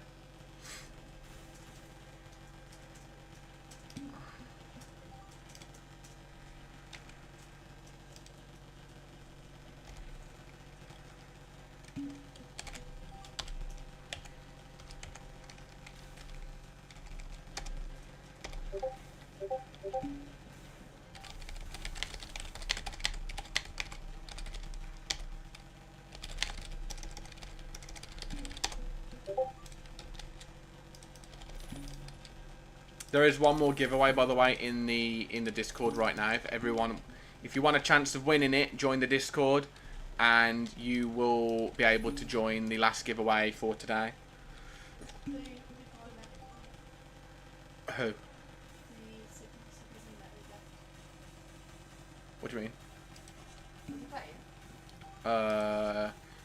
There is one more giveaway, by the way, in the Discord right now. If everyone, if you want a chance of winning it, join the Discord, and you will be able to join the last giveaway for today. Who? What do you mean?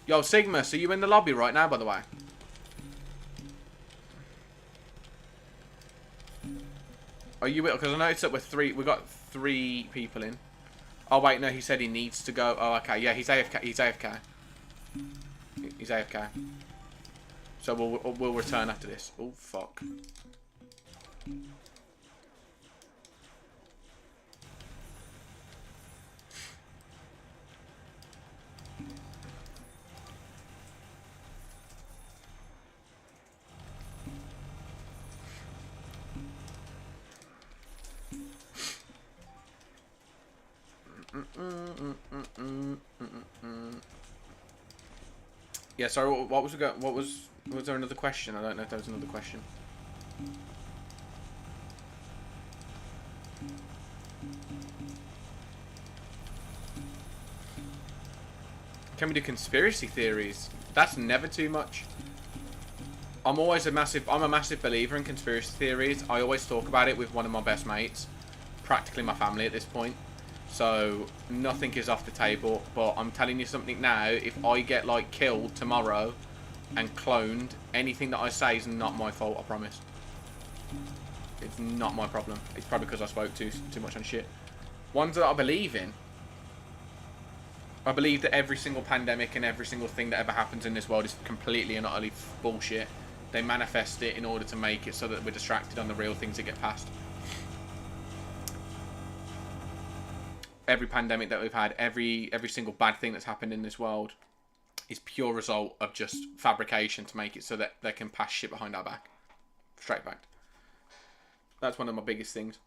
Yo, Sigma, so you in the lobby right now, by the way? Are you? Because I noticed that we got 3 people in. Oh wait, no, he said he needs to go. Oh, okay, yeah, he's AFK. He's AFK. He's AFK. So we'll return after this. Oh fuck. Yeah, sorry, what was there another question? I don't know if there was another question. Can we do conspiracy theories? That's never too much. I'm a massive believer in conspiracy theories. I always talk about it with one of my best mates, practically my family at this point. So nothing is off the table, but I'm telling you something now, if I get like killed tomorrow and cloned, anything that I say is not my fault, I promise. It's not my problem. It's probably because I spoke too much on shit. Ones that I believe in. I believe that every single pandemic and every single thing that ever happens in this world is completely and utterly bullshit. They manifest it in order to make it so that we're distracted on the real things that get past. Every pandemic that we've had, every single bad thing that's happened in this world is pure result of just fabrication to make it so that they can pass shit behind our back. Straight back. That's one of my biggest things.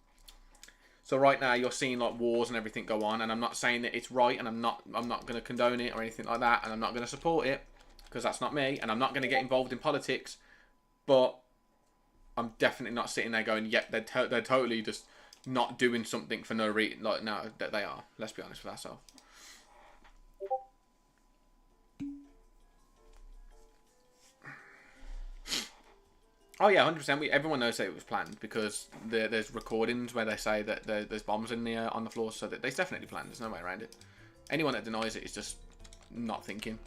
So right now you're seeing like wars and everything go on, and I'm not saying that it's right, and I'm not going to condone it or anything like that, and I'm not going to support it because that's not me, and I'm not going to get involved in politics. But I'm definitely not sitting there going, "Yep, they're totally just not doing something for no reason." Like, no, that they are. Let's be honest with ourselves. Oh yeah, 100%. Everyone knows that it was planned because there's recordings where they say that there's bombs in the on the floor, so that it's definitely planned. There's no way around it. Anyone that denies it is just not thinking,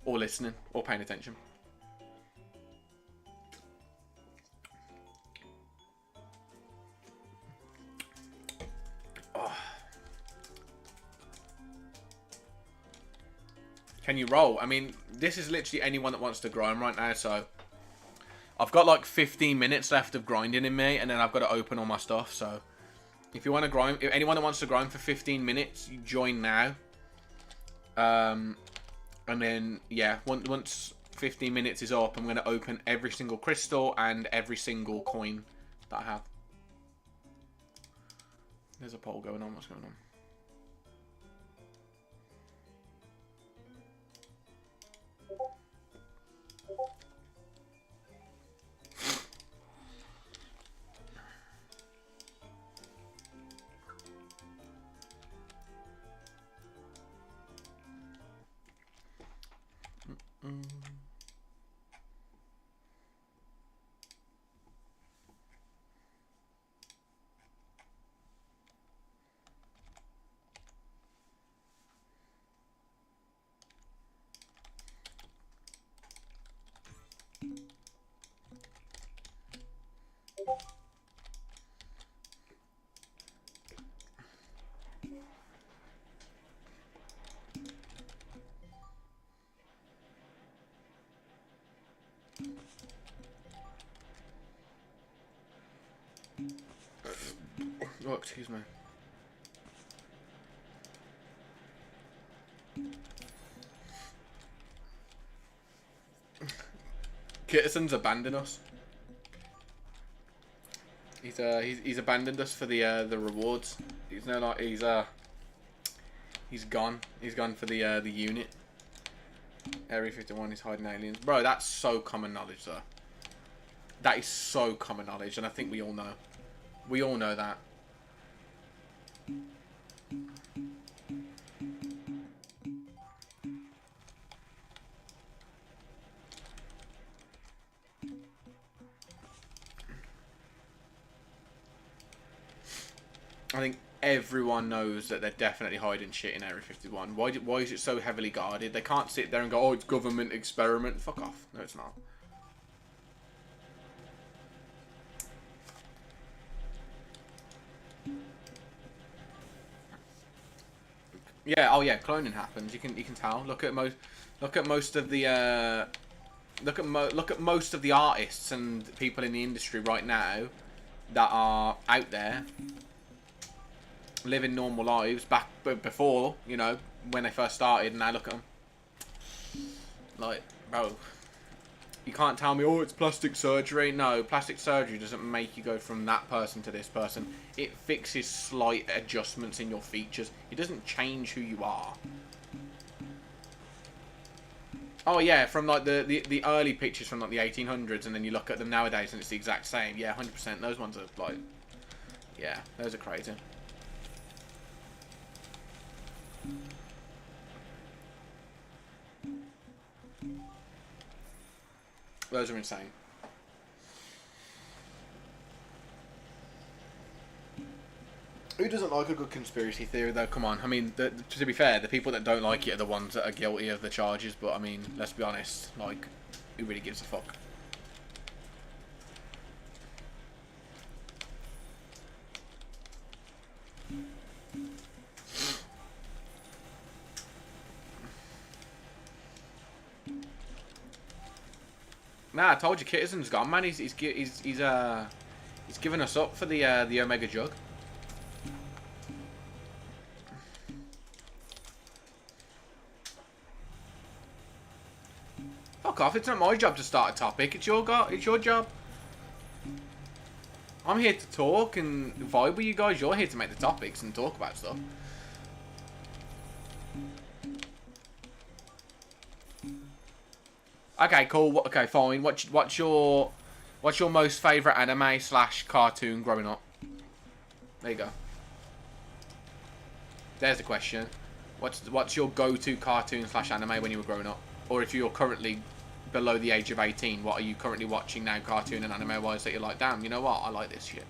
or listening, or paying attention. Can you roll? I mean, this is literally anyone that wants to grind right now, so... I've got like 15 minutes left of grinding in me, and then I've got to open all my stuff, so... If you want to grind... If anyone that wants to grind for 15 minutes, you join now. And then, yeah, once 15 minutes is up, I'm going to open every single crystal and every single coin that I have. There's a poll going on. What's going on? Oh, excuse me. Kittison's abandoned us. He's abandoned us for the rewards. He's no like he's gone. He's gone for the unit. Area 51 is hiding aliens. Bro, that's so common knowledge though. That is so common knowledge, and I think we all know. We all know that. I think everyone knows that they're definitely hiding shit in Area 51. Why is it so heavily guarded? They can't sit there and go, oh, it's government experiment. Fuck off. No, it's not. Yeah, oh yeah, cloning happens. You can tell. Look at most of the look at most of the artists and people in the industry right now that are out there living normal lives back before, you know, when they first started, and now look at them. Like, bro, you can't tell me, oh, it's plastic surgery. No, plastic surgery doesn't make you go from that person to this person. It fixes slight adjustments in your features. It doesn't change who you are. Oh yeah, from like the early pictures from like the 1800s, and then you look at them nowadays and it's the exact same. Yeah, 100%. Those ones are like, yeah, those are crazy. Those are insane. Who doesn't like a good conspiracy theory, though? Come on. I mean, to be fair, the people that don't like it are the ones that are guilty of the charges. But, I mean, let's be honest. Like, who really gives a fuck? Nah, I told you, Kittison's gone, man. He's given us up for the Omega Jug. Fuck off! It's not my job to start a topic. It's your job. I'm here to talk and vibe with you guys. You're here to make the topics and talk about stuff. Okay, cool. Okay, fine. What's your most favourite anime / cartoon growing up? There you go. There's the question. What's your go-to cartoon / anime when you were growing up? Or if you're currently below the age of 18, what are you currently watching now, cartoon and anime wise, that you're like, damn, you know what? I like this shit.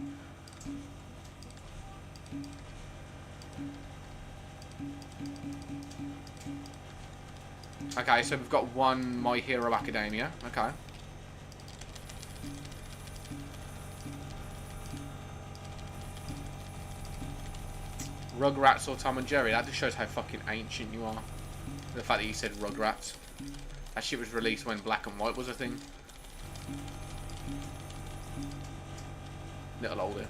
Okay, so we've got one My Hero Academia. Okay. Rugrats or Tom and Jerry. That just shows how fucking ancient you are. The fact that you said Rugrats. That shit was released when black and white was a thing. Little older.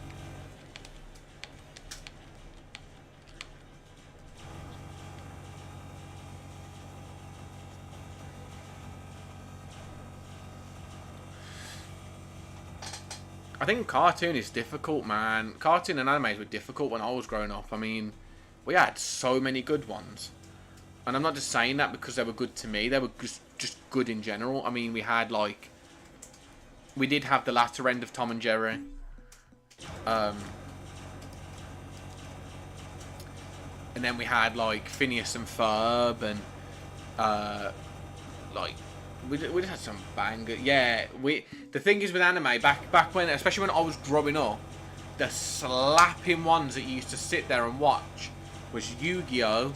I think cartoon is difficult, man. Cartoon and animes were difficult when I was growing up. I mean, we had so many good ones. And I'm not just saying that because they were good to me. They were just good in general. I mean, we had, like... We did have the latter end of Tom and Jerry. And then we had, like, Phineas and Ferb and... like... We just had some banger. Yeah, the thing is with anime, back when, especially when I was growing up, the slapping ones that you used to sit there and watch was Yu-Gi-Oh!,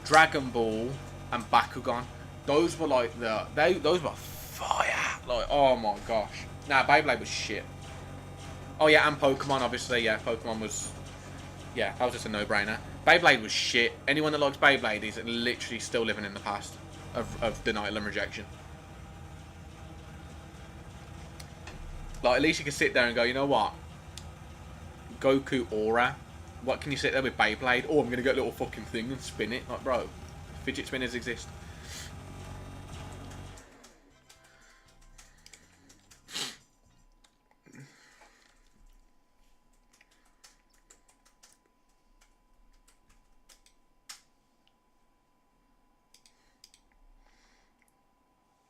Dragon Ball, and Bakugan. Those were like those were fire. Like, oh my gosh. Nah, Beyblade was shit. Oh yeah, and Pokemon, obviously. Yeah, Pokemon was... Yeah, that was just a no-brainer. Beyblade was shit. Anyone that likes Beyblade is literally still living in the past of denial and rejection. Like, at least you can sit there and go, you know what? Goku Aura. What can you sit there with Beyblade? Oh, I'm going to get a little fucking thing and spin it. Like, bro, fidget spinners exist.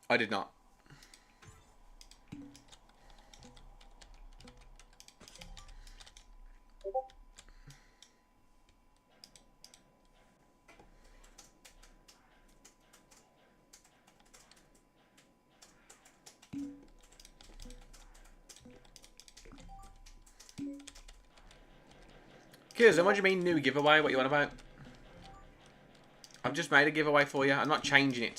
I did not. Kids, what do you mean new giveaway? What you on about? I've just made a giveaway for you. I'm not changing it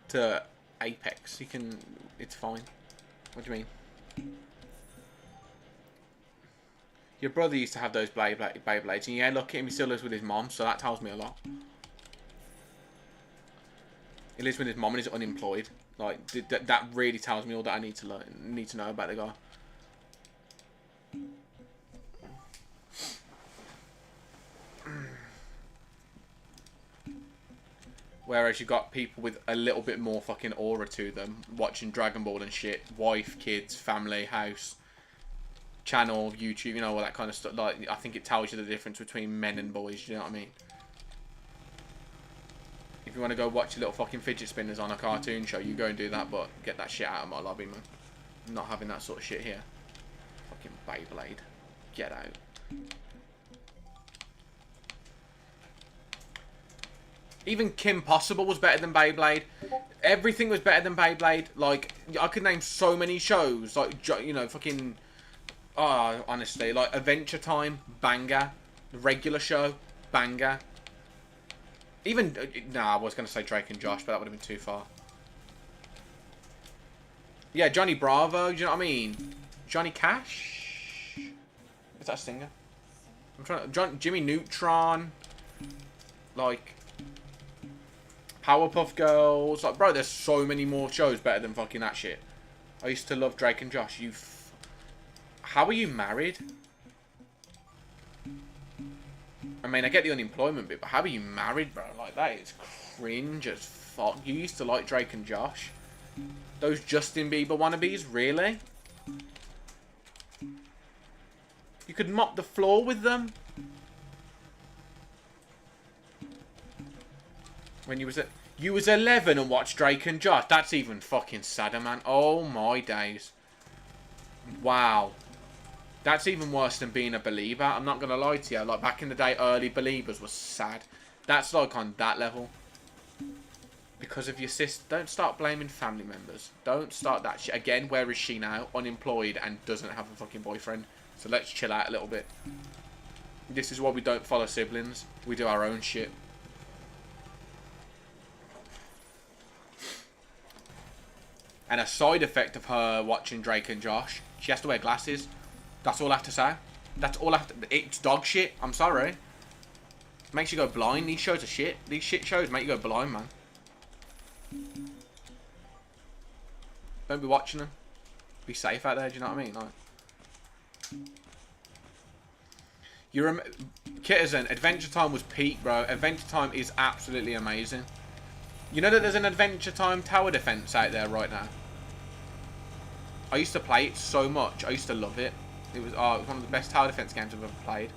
to Apex. You can... It's fine. What do you mean? Your brother used to have those Beyblades, and yeah, look at him, he still lives with his mom, so that tells me a lot. He lives with his mom and is unemployed. Like, that really tells me all that I need to know about the guy. Whereas you got people with a little bit more fucking aura to them, watching Dragon Ball and shit, wife, kids, family, house, channel, YouTube, you know, all that kind of stuff. Like, I think it tells you the difference between men and boys, you know what I mean? If you want to go watch little fucking fidget spinners on a cartoon show, you go and do that, but get that shit out of my lobby, man. I'm not having that sort of shit here. Fucking Beyblade. Get out. Even Kim Possible was better than Beyblade. Everything was better than Beyblade. Like, I could name so many shows. Like, you know, fucking... Oh, honestly. Like, Adventure Time, banger. The regular show, banger. Even... Nah, I was going to say Drake and Josh, but that would have been too far. Yeah, Johnny Bravo, do you know what I mean? Johnny Cash? Is that a singer? I'm trying to... Jimmy Neutron. Like... Powerpuff Girls. Like, bro, there's so many more shows better than fucking that shit. I used to love Drake and Josh. How are you married? I mean, I get the unemployment bit, but how are you married, bro? Like, that is cringe as fuck. You used to like Drake and Josh? Those Justin Bieber wannabes? Really? You could mop the floor with them? When you was 11 and watched Drake and Josh. That's even fucking sadder, man. Oh my days. Wow. That's even worse than being a believer. I'm not gonna lie to you. Like, back in the day, early believers was sad. That's like on that level. Because of your sister. Don't start blaming family members. Don't start that shit. Again, where is she now? Unemployed and doesn't have a fucking boyfriend. So let's chill out a little bit. This is why we don't follow siblings. We do our own shit. And a side effect of her watching Drake and Josh, she has to wear glasses. That's all I have to say. That's all I have to... It's dog shit. I'm sorry. Makes you go blind. These shows are shit. These shit shows make you go blind, man. Don't be watching them. Be safe out there, do you know what I mean? Like, Kitizen, Adventure Time was peak, bro. Adventure Time is absolutely amazing. You know that there's an Adventure Time Tower Defense out there right now? I used to play it so much. I used to love it. It was one of the best tower defense games I've ever played.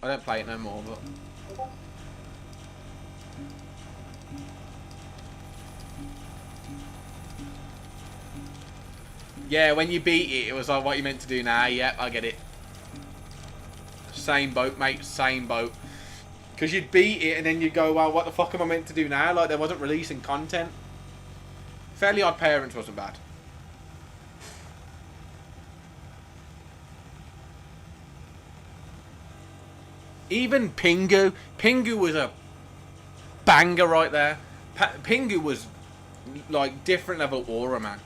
I don't play it no more, but... Yeah, when you beat it, it was like what you meant to do now. Yep, I get it. Same boat, mate. Same boat. Because you'd beat it and then you'd go, well, what the fuck am I meant to do now? Like, they wasn't releasing content. Fairly Odd Parents wasn't bad. Even Pingu. Pingu was a banger right there. Pingu was like different level aura, man.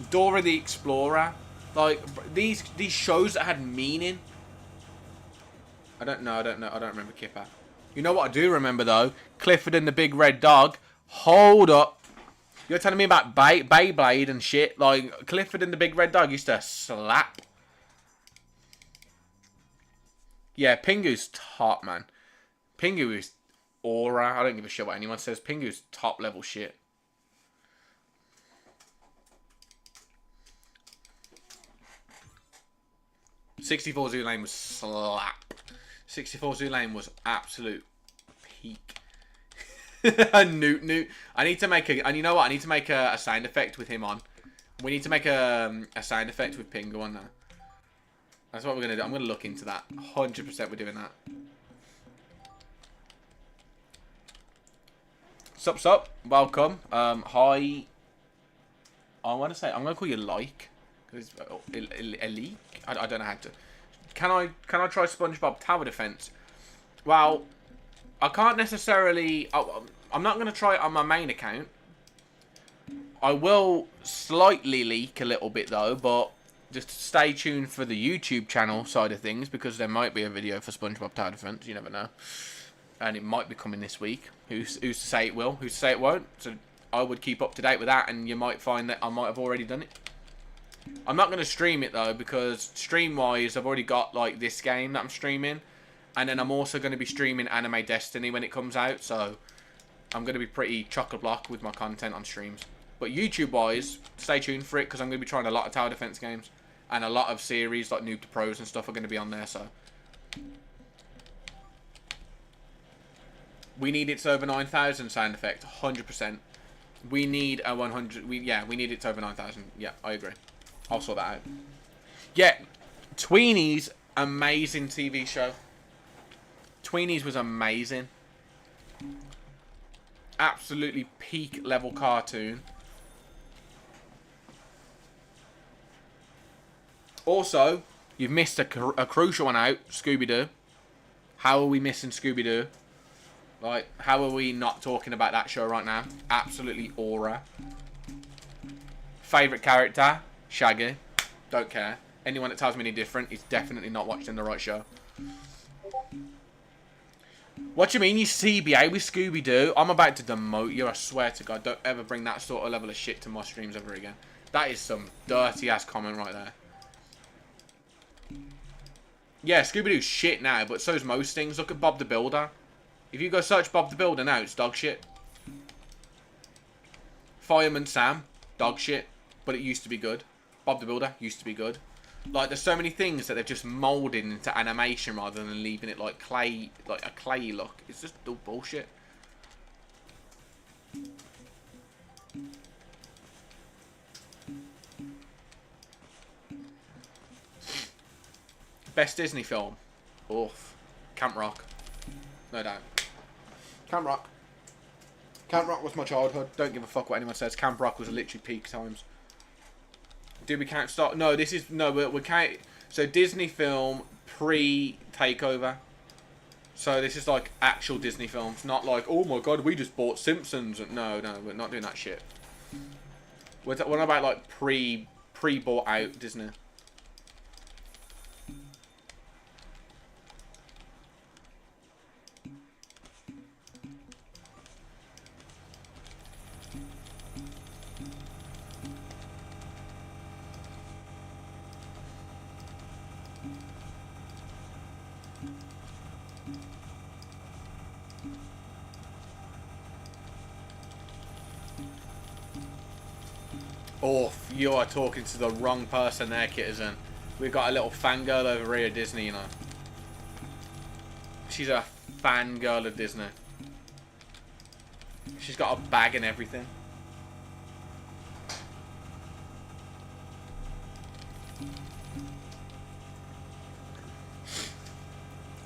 Dora the Explorer. Like these shows that had meaning. I don't remember Kipper. You know what I do remember though? Clifford and the Big Red Dog. Hold up. You're telling me about Beyblade and shit. Like Clifford and the Big Red Dog used to slap. Yeah, Pingu's top, man. Pingu is aura. I don't give a shit what anyone says. Pingu's top level shit. '64 Zoo Lane was slap. '64 Zoo Lane was absolute peak. Newt. I need to make a... And you know what? I need to make a sound effect with him on. We need to make a sound effect with Pingu on there. That's what we're going to do. I'm going to look into that. 100% we're doing that. Sup. Welcome. Hi. I want to say... I'm going to call you Like. Because a leak? I don't know how to... Can I try SpongeBob Tower Defense? Well, I can't necessarily... I'm not going to try it on my main account. I will slightly leak a little bit though, but... Just stay tuned for the YouTube channel side of things, because there might be a video for SpongeBob Tower Defense. You never know. And it might be coming this week. Who's to say it will? Who's to say it won't? So I would keep up to date with that, and you might find that I might have already done it. I'm not going to stream it, though, because stream-wise, I've already got, like, this game that I'm streaming. And then I'm also going to be streaming Anime Destiny when it comes out, so I'm going to be pretty chock-a-block with my content on streams. But YouTube-wise, stay tuned for it, because I'm going to be trying a lot of Tower Defense games. And a lot of series like Noob to Pros and stuff are going to be on there, so. We need its over 9,000 sound effect, 100%. We need a 100, we need its over 9,000. Yeah, I agree. I'll sort that out. Yeah, Tweenies, amazing TV show. Tweenies was amazing. Absolutely peak level cartoon. Also, you've missed a crucial one out, Scooby-Doo. How are we missing Scooby-Doo? Like, how are we not talking about that show right now? Absolutely aura. Favourite character? Shaggy. Don't care. Anyone that tells me any different is definitely not watching the right show. What do you mean you CBA with Scooby-Doo? I'm about to demote you, I swear to God. Don't ever bring that sort of level of shit to my streams ever again. That is some dirty-ass comment right there. Yeah, Scooby-Doo's shit now, but so's most things. Look at Bob the Builder. If you go search Bob the Builder now, it's dog shit. Fireman Sam, dog shit. But it used to be good. Bob the Builder used to be good. Like, there's so many things that they've just moulded into animation rather than leaving it like clay, like a clay look. It's just all bullshit. Best Disney film? Oof. Camp Rock. No doubt. Camp Rock. Camp Rock was my childhood. Don't give a fuck what anyone says. Camp Rock was literally peak times. Do we count start? No, this is... No, we can't... So, Disney film pre-takeover. So, this is like actual Disney films. Not like, oh my god, we just bought Simpsons. No, we're not doing that shit. What about like pre-bought out Disney? Oh, you are talking to the wrong person there, Kitizen. We've got a little fangirl over here at Disney, you know. She's a fangirl of Disney. She's got a bag and everything.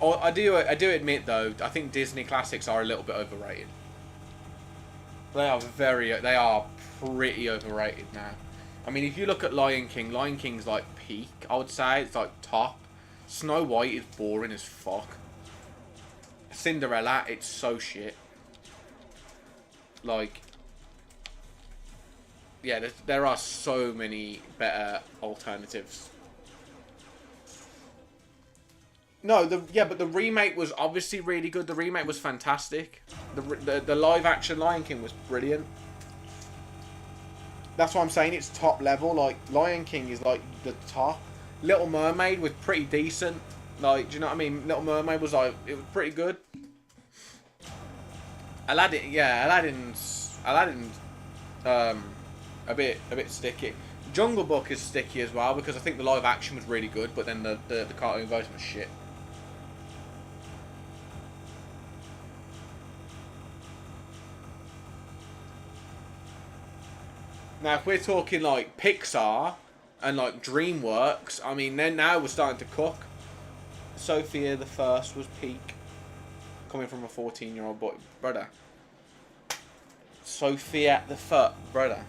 Oh, I do admit though, I think Disney classics are a little bit overrated. They are pretty overrated now. I mean, if you look at Lion King's like peak, I would say. It's like top. Snow White is boring as fuck. Cinderella, it's so shit. Like, yeah, there are so many better alternatives. No, but the remake was obviously really good. The remake was fantastic. The live action Lion King was brilliant. That's why I'm saying it's top level. Like, Lion King is like the top. Little Mermaid was pretty decent. Like, do you know what I mean? Little Mermaid was like, it was pretty good. Aladdin, yeah, Aladdin's a bit sticky. Jungle Book is sticky as well because I think the live action was really good, but then the cartoon version was shit. Now, if we're talking like Pixar and like DreamWorks, I mean, then now we're starting to cook. Sophia the First was peak, coming from a 14-year-old boy, brother. Sophia the First, brother.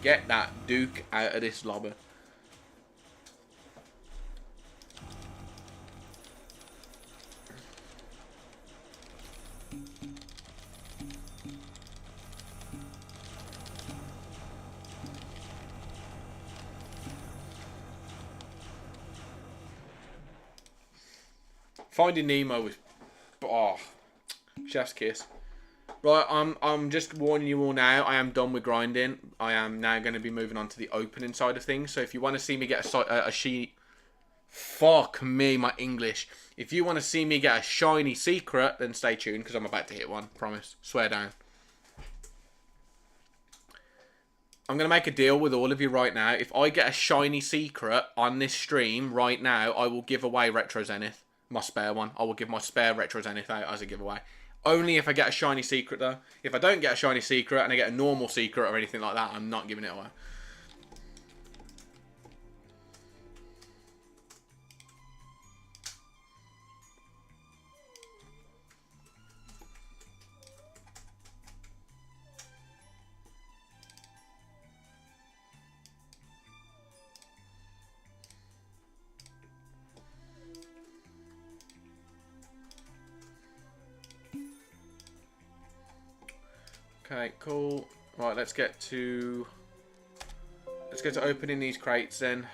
Get that Duke out of this lobby. Finding Nemo was, chef's kiss. Right, I'm just warning you all now. I am done with grinding. I am now going to be moving on to the opening side of things. So if you want to see me get a sheet, fuck me, my English. If you want to see me get a shiny secret, then stay tuned because I'm about to hit one. Promise, swear down. I'm going to make a deal with all of you right now. If I get a shiny secret on this stream right now, I will give away Retro Zenith. My spare one. I will give my spare Retro Zenith out as a giveaway. Only if I get a shiny secret though. If I don't get a shiny secret and I get a normal secret or anything like that, I'm not giving it away. Okay, cool. Right, let's get to opening these crates then.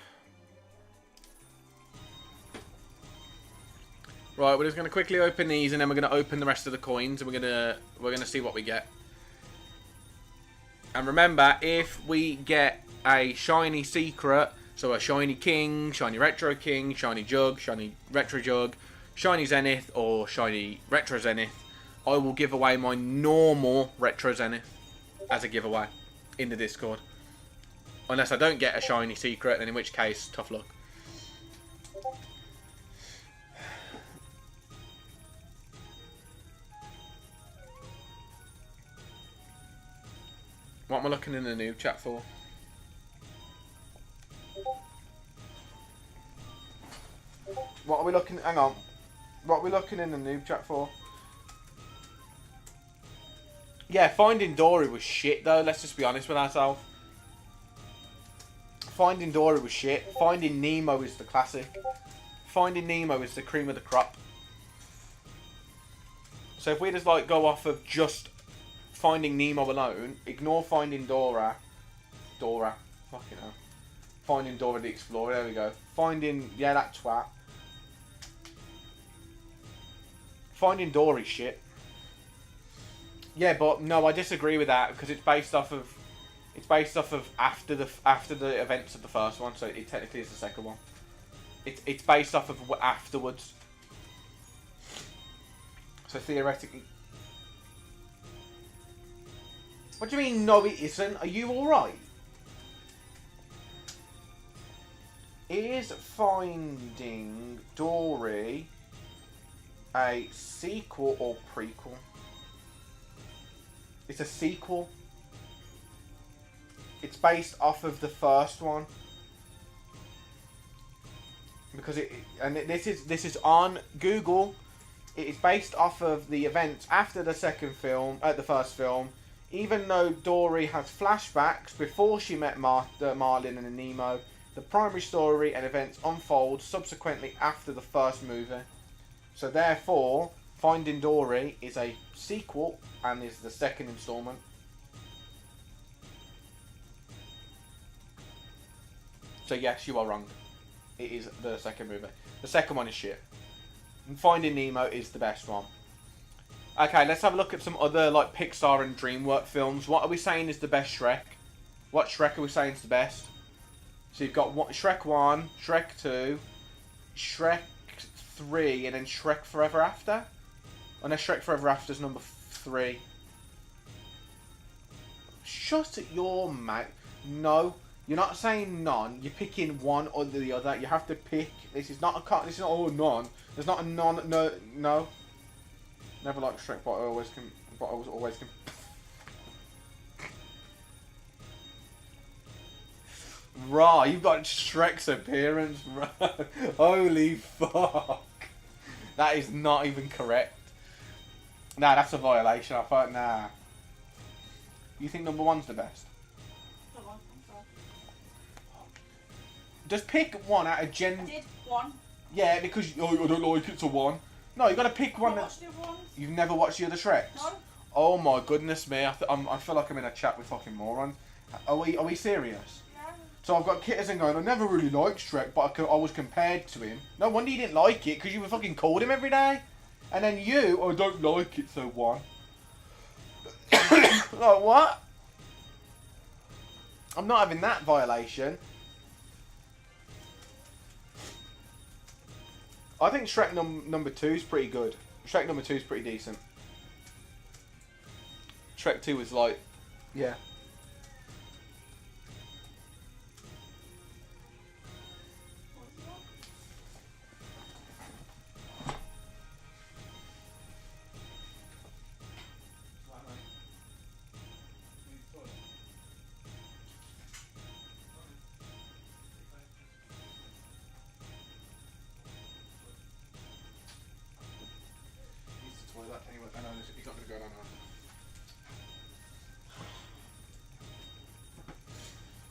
Right, we're just gonna quickly open these and then we're gonna open the rest of the coins and we're gonna see what we get. And remember, if we get a shiny secret, so a shiny king, shiny retro king, shiny jug, shiny retro jug, shiny zenith, or shiny retro zenith, I will give away my normal Retro Zenith as a giveaway in the Discord. Unless I don't get a shiny secret, and in which case, tough luck. What am I looking in the noob chat for? What are we looking... Hang on. What are we looking in the noob chat for? Yeah, Finding Dory was shit though, let's just be honest with ourselves. Finding Dory was shit. Finding Nemo is the classic. Finding Nemo is the cream of the crop. So if we just like go off of just Finding Nemo alone, ignore Finding Dora. Fucking hell. Finding Dora the Explorer, there we go. Finding, yeah, that twat. Finding Dory shit. Yeah, but no, I disagree with that because it's based off of after the events of the first one, so it technically is the second one. It's based off of afterwards. So theoretically, What do you mean, no it isn't? Are you alright? Is Finding Dory a sequel or prequel? It's a sequel. It's based off of the first one. Because this is on Google. It is based off of the events after the the first film. Even though Dory has flashbacks before she met Marlin and Nemo, the primary story and events unfold subsequently after the first movie. So therefore, Finding Dory is a sequel and is the second installment. So yes, you are wrong. It is the second movie. The second one is shit. And Finding Nemo is the best one. Okay, let's have a look at some other like Pixar and DreamWorks films. What are we saying is the best Shrek? What Shrek are we saying is the best? So you've got Shrek 1, Shrek 2, Shrek 3, and then Shrek Forever After? Oh no, Shrek Forever After is number 3. Shut your mouth. No, you're not saying none. You're picking one or the other. You have to pick. This is not a this is not all none. There's not a non. No. Never liked Shrek, but I always can. But I was always can. Raw, you've got Shrek's appearance, bro. Holy fuck. That is not even correct. Nah, that's a violation. I thought, nah. You think number 1's the best? Just pick one out of gen. I did 1. Yeah, because I don't like it, so 1. No, you got to pick one. You've never watched the other Shreks? No. Oh my goodness me! I feel like I'm in a chat with fucking morons. Are we serious? Yeah. So I've got Kitters going, I never really liked Shrek, but I was compared to him. No wonder you didn't like it, because you were fucking called him every day. And then you, I don't like it, so 1. Like, what? I'm not having that violation. I think Shrek number 2 is pretty good. Shrek number 2 is pretty decent. Shrek 2 was like, yeah. He's not going to go down.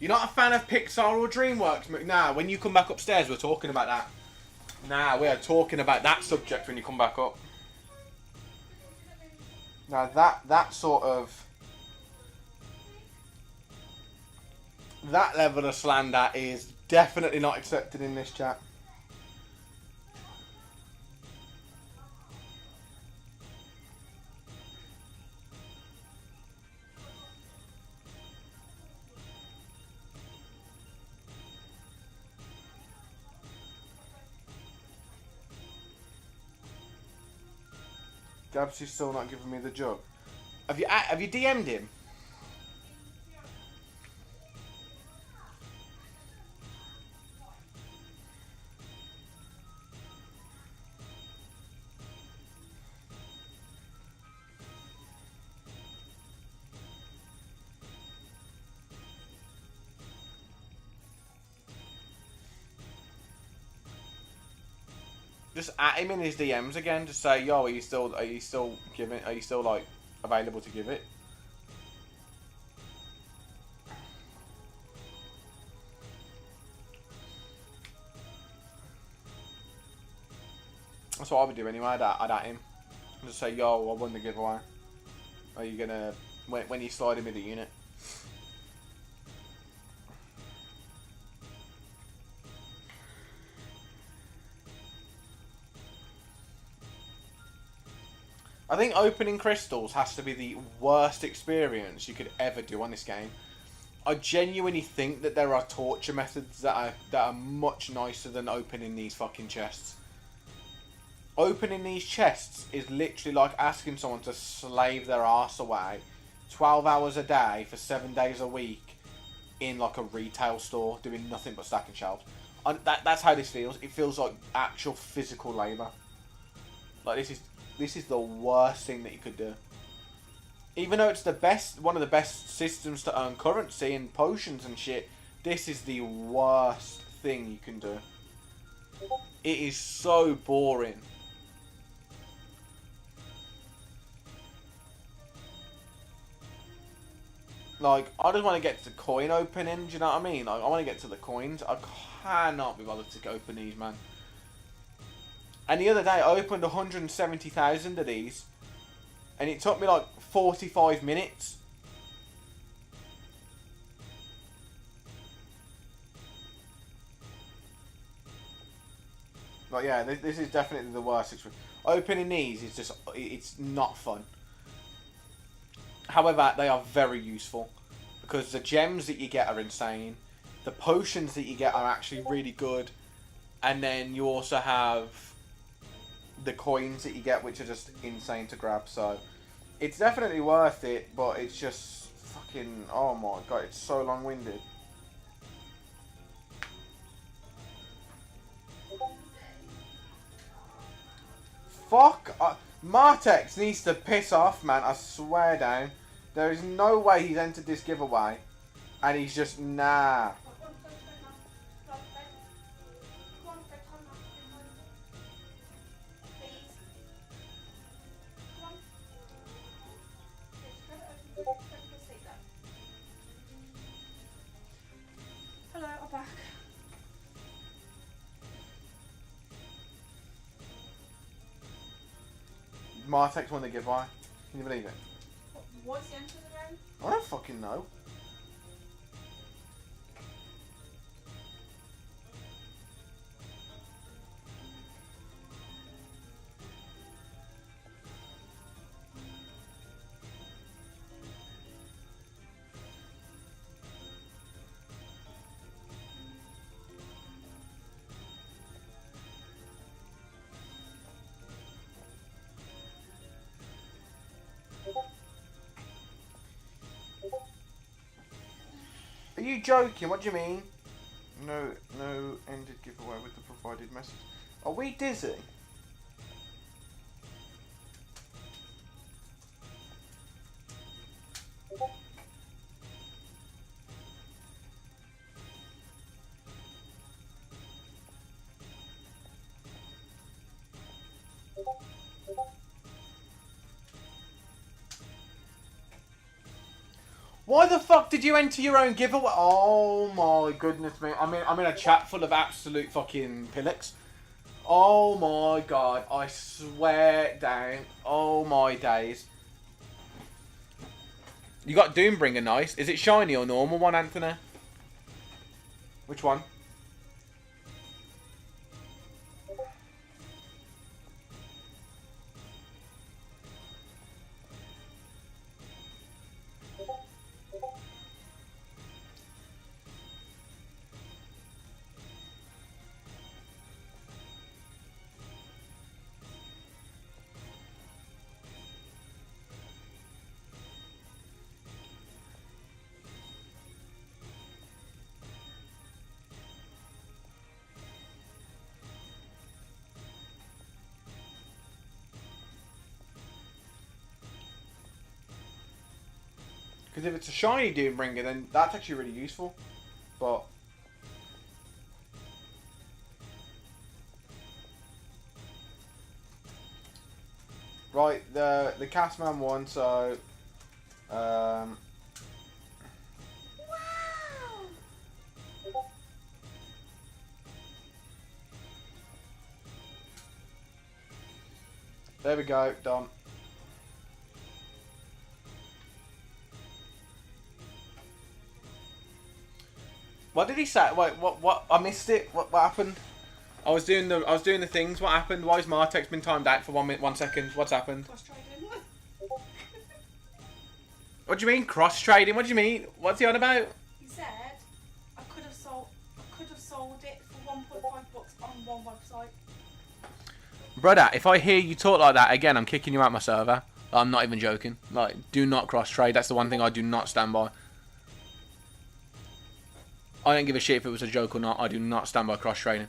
You're not a fan of Pixar or DreamWorks? Nah, when you come back upstairs, we're talking about that. Nah, we are talking about that subject when you come back up. Now that sort of... that level of slander is definitely not accepted in this chat. Gabs is still not giving me the jug. Have you DM'd him? Just at him in his DMs again. Just say, yo, are you still like available to give it? That's what I would do anyway. I'd at him. Just say, yo, I won the giveaway. Are you gonna when you slide him in the unit? I think opening crystals has to be the worst experience you could ever do on this game. I genuinely think that there are torture methods that are much nicer than opening these fucking chests. Opening these chests is literally like asking someone to slave their arse away 12 hours a day for 7 days a week in like a retail store doing nothing but stacking shelves. And that's how this feels. It feels like actual physical labour. Like this is the worst thing that you could do. Even though it's one of the best systems to earn currency and potions and shit, this is the worst thing you can do. It is so boring. Like, I just want to get to coin opening, do you know what I mean? Like, I want to get to the coins. I cannot be bothered to open these, man. And the other day, I opened 170,000 of these. And it took me like 45 minutes. Like, yeah, this is definitely the worst situation. Opening these is just, it's not fun. However, they are very useful. Because the gems that you get are insane. The potions that you get are actually really good. And then you also have the coins that you get, which are just insane to grab. So, it's definitely worth it. But it's just fucking, oh my god, it's so long-winded. Fuck! Martex needs to piss off, man. I swear down. There is no way he's entered this giveaway. And he's just, nah. Hello, I'm back. Martex won the giveaway. Can you believe it? What's the answer to the game? I don't fucking know. Are you joking? What do you mean? No ended giveaway with the provided message. Are we dizzy? Why the fuck did you enter your own giveaway? Oh my goodness me. I'm in a chat full of absolute fucking pillocks. Oh my god. I swear down. Oh my days. You got Doombringer, nice. Is it shiny or normal one, Anthony? Which one? Because if it's a shiny Doombringer, then that's actually really useful. But right, the Castman won, so Wow! there we go, done. What did he say? Wait, what? I missed it. What happened? I was doing the things. What happened? Why has Martex been timed out for 1 minute, 1 second? What's happened? Frustrating. What do you mean cross trading? What do you mean? What's he on about? He said I could have sold it for 1.5 bucks on one website. Brother, if I hear you talk like that again, I'm kicking you out my server. I'm not even joking. Like, do not cross trade. That's the one thing I do not stand by. I don't give a shit if it was a joke or not. I do not stand by cross trading.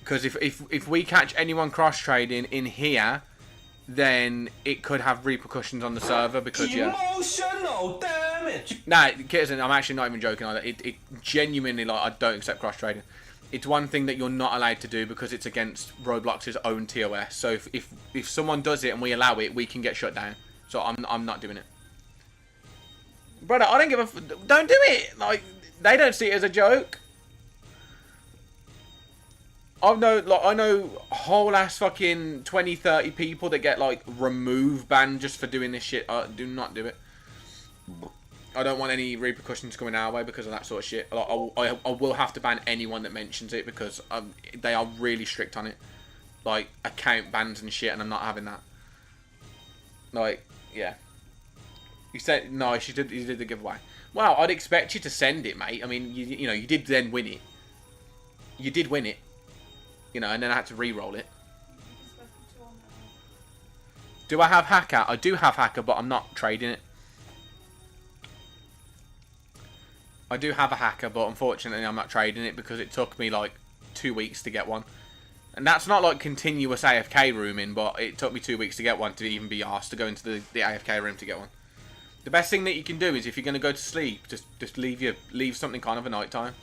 Because if we catch anyone cross trading in here, then it could have repercussions on the server. Because emotional damage. Nah, Kitten, I'm actually not even joking either. It genuinely, like, I don't accept cross trading. It's one thing that you're not allowed to do because it's against Roblox's own TOS. So if someone does it and we allow it, we can get shut down. So I'm not doing it. Brother, I don't give a don't do it. Like, they don't see it as a joke. I know whole ass fucking 20, 30 people that get like remove banned just for doing this shit. Do not do it. I don't want any repercussions coming our way because of that sort of shit. I will have to ban anyone that mentions it because they are really strict on it. Like, account bans and shit, and I'm not having that. Like, yeah. You said, no, you did the giveaway. Well, I'd expect you to send it, mate. I mean, you know, you did then win it. You did win it. You know, and then I had to re-roll it. Do I have Hacker? I do have Hacker, but I'm not trading it. I do have a Hacker, but unfortunately I'm not trading it because it took me like 2 weeks to get one. And that's not like continuous AFK rooming, but it took me 2 weeks to get one to even be asked to go into the AFK room to get one. The best thing that you can do is if you're going to go to sleep, just leave something kind of a night time.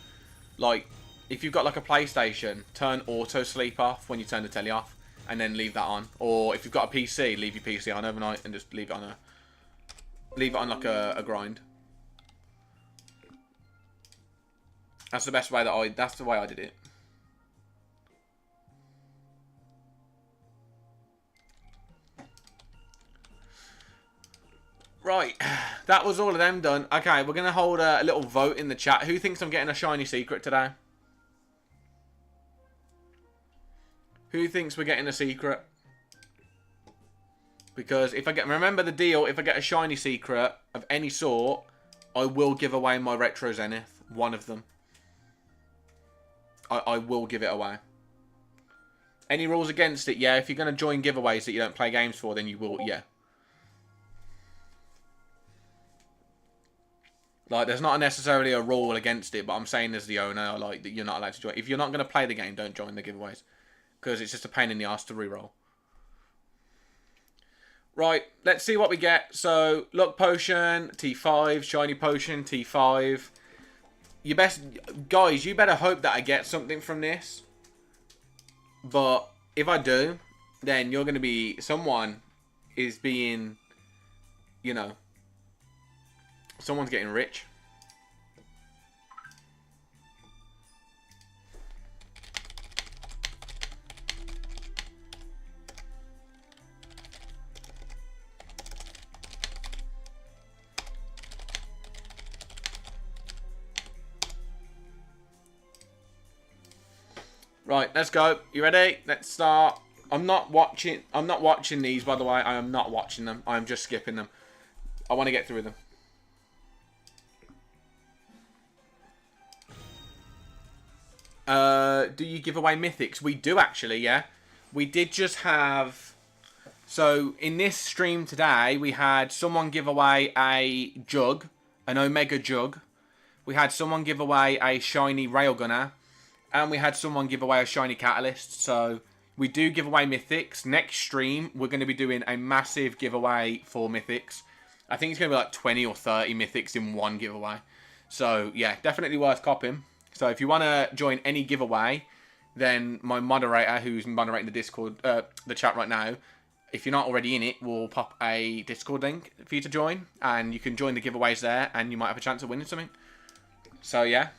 Like, if you've got like a PlayStation, turn auto sleep off when you turn the telly off, and then leave that on. Or if you've got a PC, leave your PC on overnight and just leave it on like a grind. That's the best way that's the way I did it. Right, that was all of them done. Okay, we're going to hold a little vote in the chat. Who thinks I'm getting a shiny secret today? Who thinks we're getting a secret? Because if I get, remember the deal, if I get a shiny secret of any sort, I will give away my Retro Zenith, one of them. I will give it away. Any rules against it? Yeah, if you're going to join giveaways that you don't play games for, then you will, yeah. Like, there's not necessarily a rule against it, but I'm saying as the owner, like, that you're not allowed to join. If you're not going to play the game, don't join the giveaways. Because it's just a pain in the ass to reroll. Right, let's see what we get. So, Luck Potion, T5, Shiny Potion, T5. Guys, you better hope that I get something from this. But if I do, then you're going to be, someone is being, you know, someone's getting rich. Right, let's go. You ready? Let's start. I'm not watching these, by the way. I am not watching them. I am just skipping them. I want to get through them. Do you give away mythics? We do actually, yeah. We did just have... So, in this stream today, we had someone give away a jug. An Omega jug. We had someone give away a shiny Railgunner. And we had someone give away a shiny Catalyst. So, we do give away mythics. Next stream, we're going to be doing a massive giveaway for mythics. I think it's going to be like 20 or 30 mythics in one giveaway. So, yeah, definitely worth copying. So, if you want to join any giveaway, then my moderator, who's moderating the Discord, the chat right now, if you're not already in it, we'll pop a Discord link for you to join. And you can join the giveaways there, and you might have a chance of winning something. So, yeah.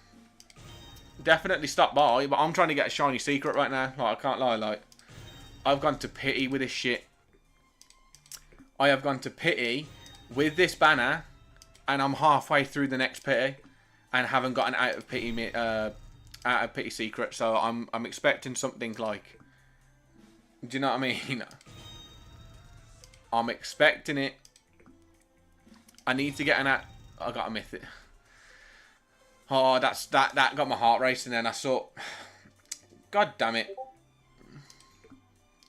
Definitely stop by, but I'm trying to get a shiny secret right now. Like, I can't lie, like, I've gone to pity with this shit. I have gone to pity with this banner, and I'm halfway through the next pity, and haven't got an out of pity secret. So I'm expecting something like, do you know what I mean? I'm expecting it. I need to get an out. I got to myth it. Oh, that got my heart racing then. I saw... God damn it.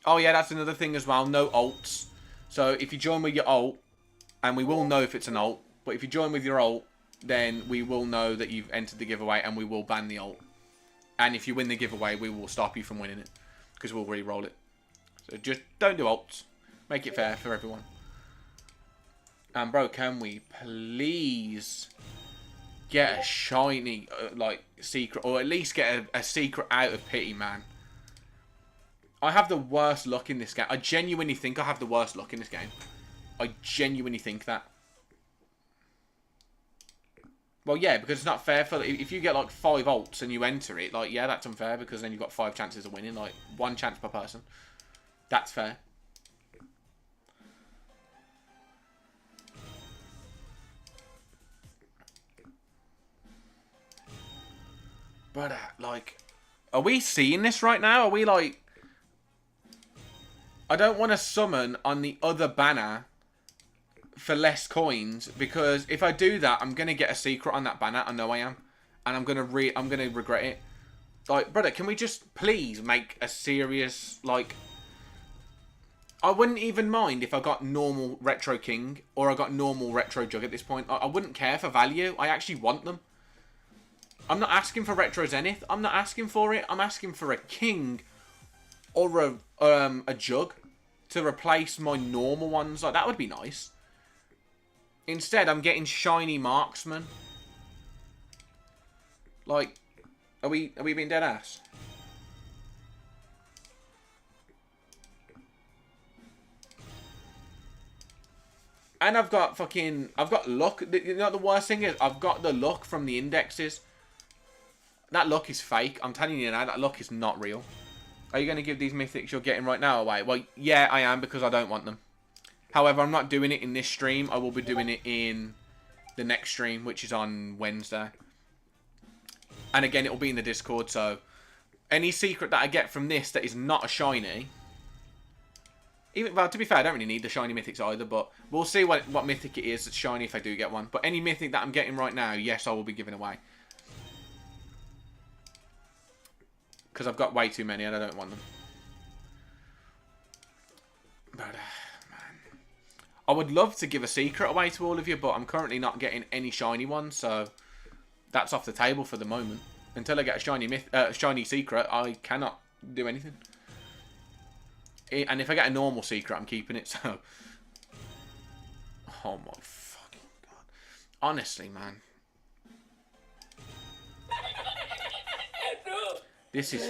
Oh, yeah, that's another thing as well. No ults. So if you join with your ult, and we will know if it's an ult, but if you join with your ult, then we will know that you've entered the giveaway and we will ban the ult. And if you win the giveaway, we will stop you from winning it because we'll re-roll it. So just don't do ults. Make it fair for everyone. And bro, can we please get a shiny, like, secret, or at least get a secret out of pity, man? I have the worst luck in this game. I genuinely think I have the worst luck in this game. I genuinely think that. Well, yeah, because it's not fair for... If you get, like, 5 ults and you enter it, like, yeah, that's unfair because then you've got 5 chances of winning. Like, 1 chance per person. That's fair. But, like... Are we seeing this right now? Are we, like... I don't want to summon on the other banner for less coins, because if I do that, I'm gonna get a secret on that banner. I know I am, and I'm gonna regret it. Like, brother, can we just please make a serious, like? I wouldn't even mind if I got normal Retro King or I got normal Retro Jug at this point. I wouldn't care for value. I actually want them. I'm not asking for Retro Zenith. I'm not asking for it. I'm asking for a King or a Jug to replace my normal ones. Like, that would be nice. Instead, I'm getting shiny marksman. Like, are we being dead ass? And I've got luck. You know, the worst thing is, I've got the luck from the indexes. That luck is fake. I'm telling you now, that luck is not real. Are you going to give these mythics you're getting right now away? Well, yeah, I am, because I don't want them. However, I'm not doing it in this stream. I will be doing it in the next stream, which is on Wednesday. And again, it will be in the Discord, so any secret that I get from this that is not a shiny... Well, to be fair, I don't really need the shiny mythics either, but we'll see what mythic it is that's shiny if I do get one. But any mythic that I'm getting right now, yes, I will be giving away. Because I've got way too many and I don't want them. But, man. I would love to give a secret away to all of you, but I'm currently not getting any shiny ones, so that's off the table for the moment. Until I get a shiny secret, I cannot do anything. And if I get a normal secret, I'm keeping it, so... Oh my fucking god. Honestly, man. This is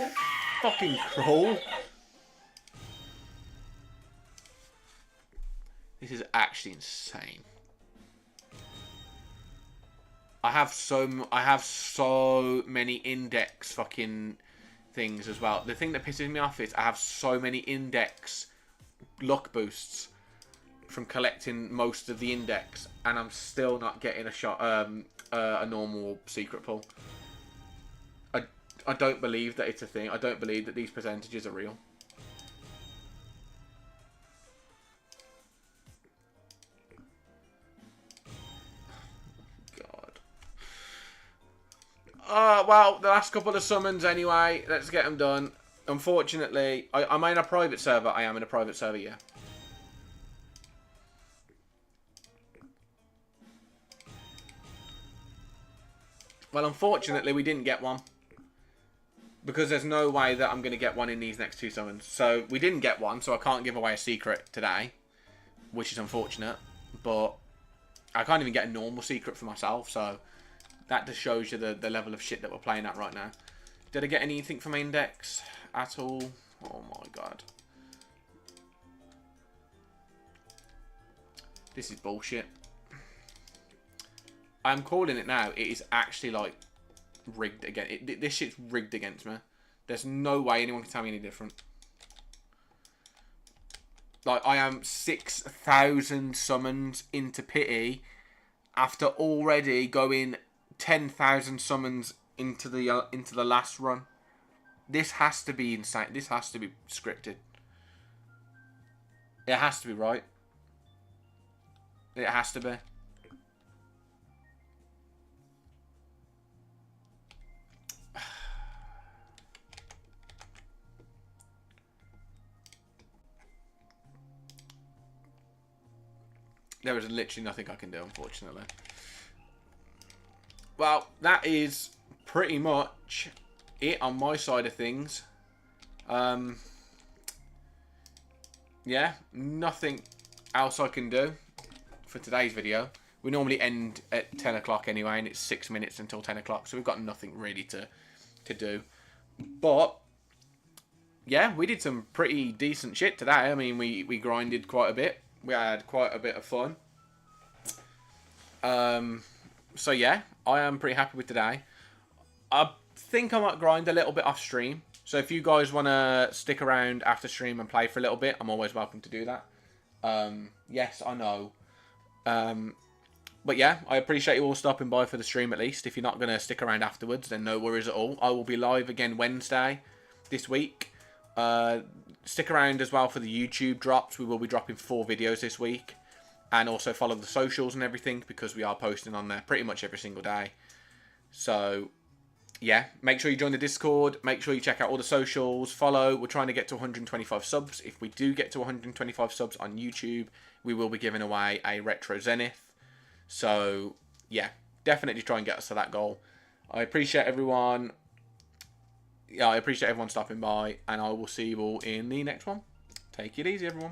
fucking cruel. This is actually insane. I have so many index fucking things as well. The thing that pisses me off is I have so many index luck boosts from collecting most of the index, and I'm still not getting a normal secret pull. I don't believe that it's a thing. I don't believe that these percentages are real. Well, the last couple of summons anyway. Let's get them done. Unfortunately, am I in a private server? I am in a private server, yeah. Well, unfortunately, we didn't get one. Because there's no way that I'm going to get one in these next 2 summons. So, we didn't get one, so I can't give away a secret today. Which is unfortunate. But I can't even get a normal secret for myself, so... That just shows you the level of shit that we're playing at right now. Did I get anything from my index at all? Oh my god. This is bullshit. I'm calling it now. It is actually, like, rigged again. This shit's rigged against me. There's no way anyone can tell me any different. Like, I am 6,000 summons into pity after already going 10,000 summons into the last run. This has to be insane. This has to be scripted. It has to be, right? It has to be. There is literally nothing I can do, unfortunately. Well, that is pretty much it on my side of things. Yeah, nothing else I can do for today's video. We normally end at 10 o'clock anyway, and it's 6 minutes until 10 o'clock, so we've got nothing really to do. But, yeah, we did some pretty decent shit today. I mean, we grinded quite a bit. We had quite a bit of fun. So, yeah, I am pretty happy with today. I think I might grind a little bit off stream. So if you guys want to stick around after stream and play for a little bit, I'm always welcome to do that. Yes, I know. But yeah, I appreciate you all stopping by for the stream at least. If you're not going to stick around afterwards, then no worries at all. I will be live again Wednesday this week. Stick around as well for the YouTube drops. We will be dropping 4 videos this week. And also follow the socials and everything, because we are posting on there pretty much every single day. So, yeah, make sure you join the Discord. Make sure you check out all the socials. Follow. We're trying to get to 125 subs. If we do get to 125 subs on YouTube, we will be giving away a Retro Zenith. So, yeah, definitely try and get us to that goal. I appreciate everyone. Yeah, I appreciate everyone stopping by. And I will see you all in the next one. Take it easy, everyone.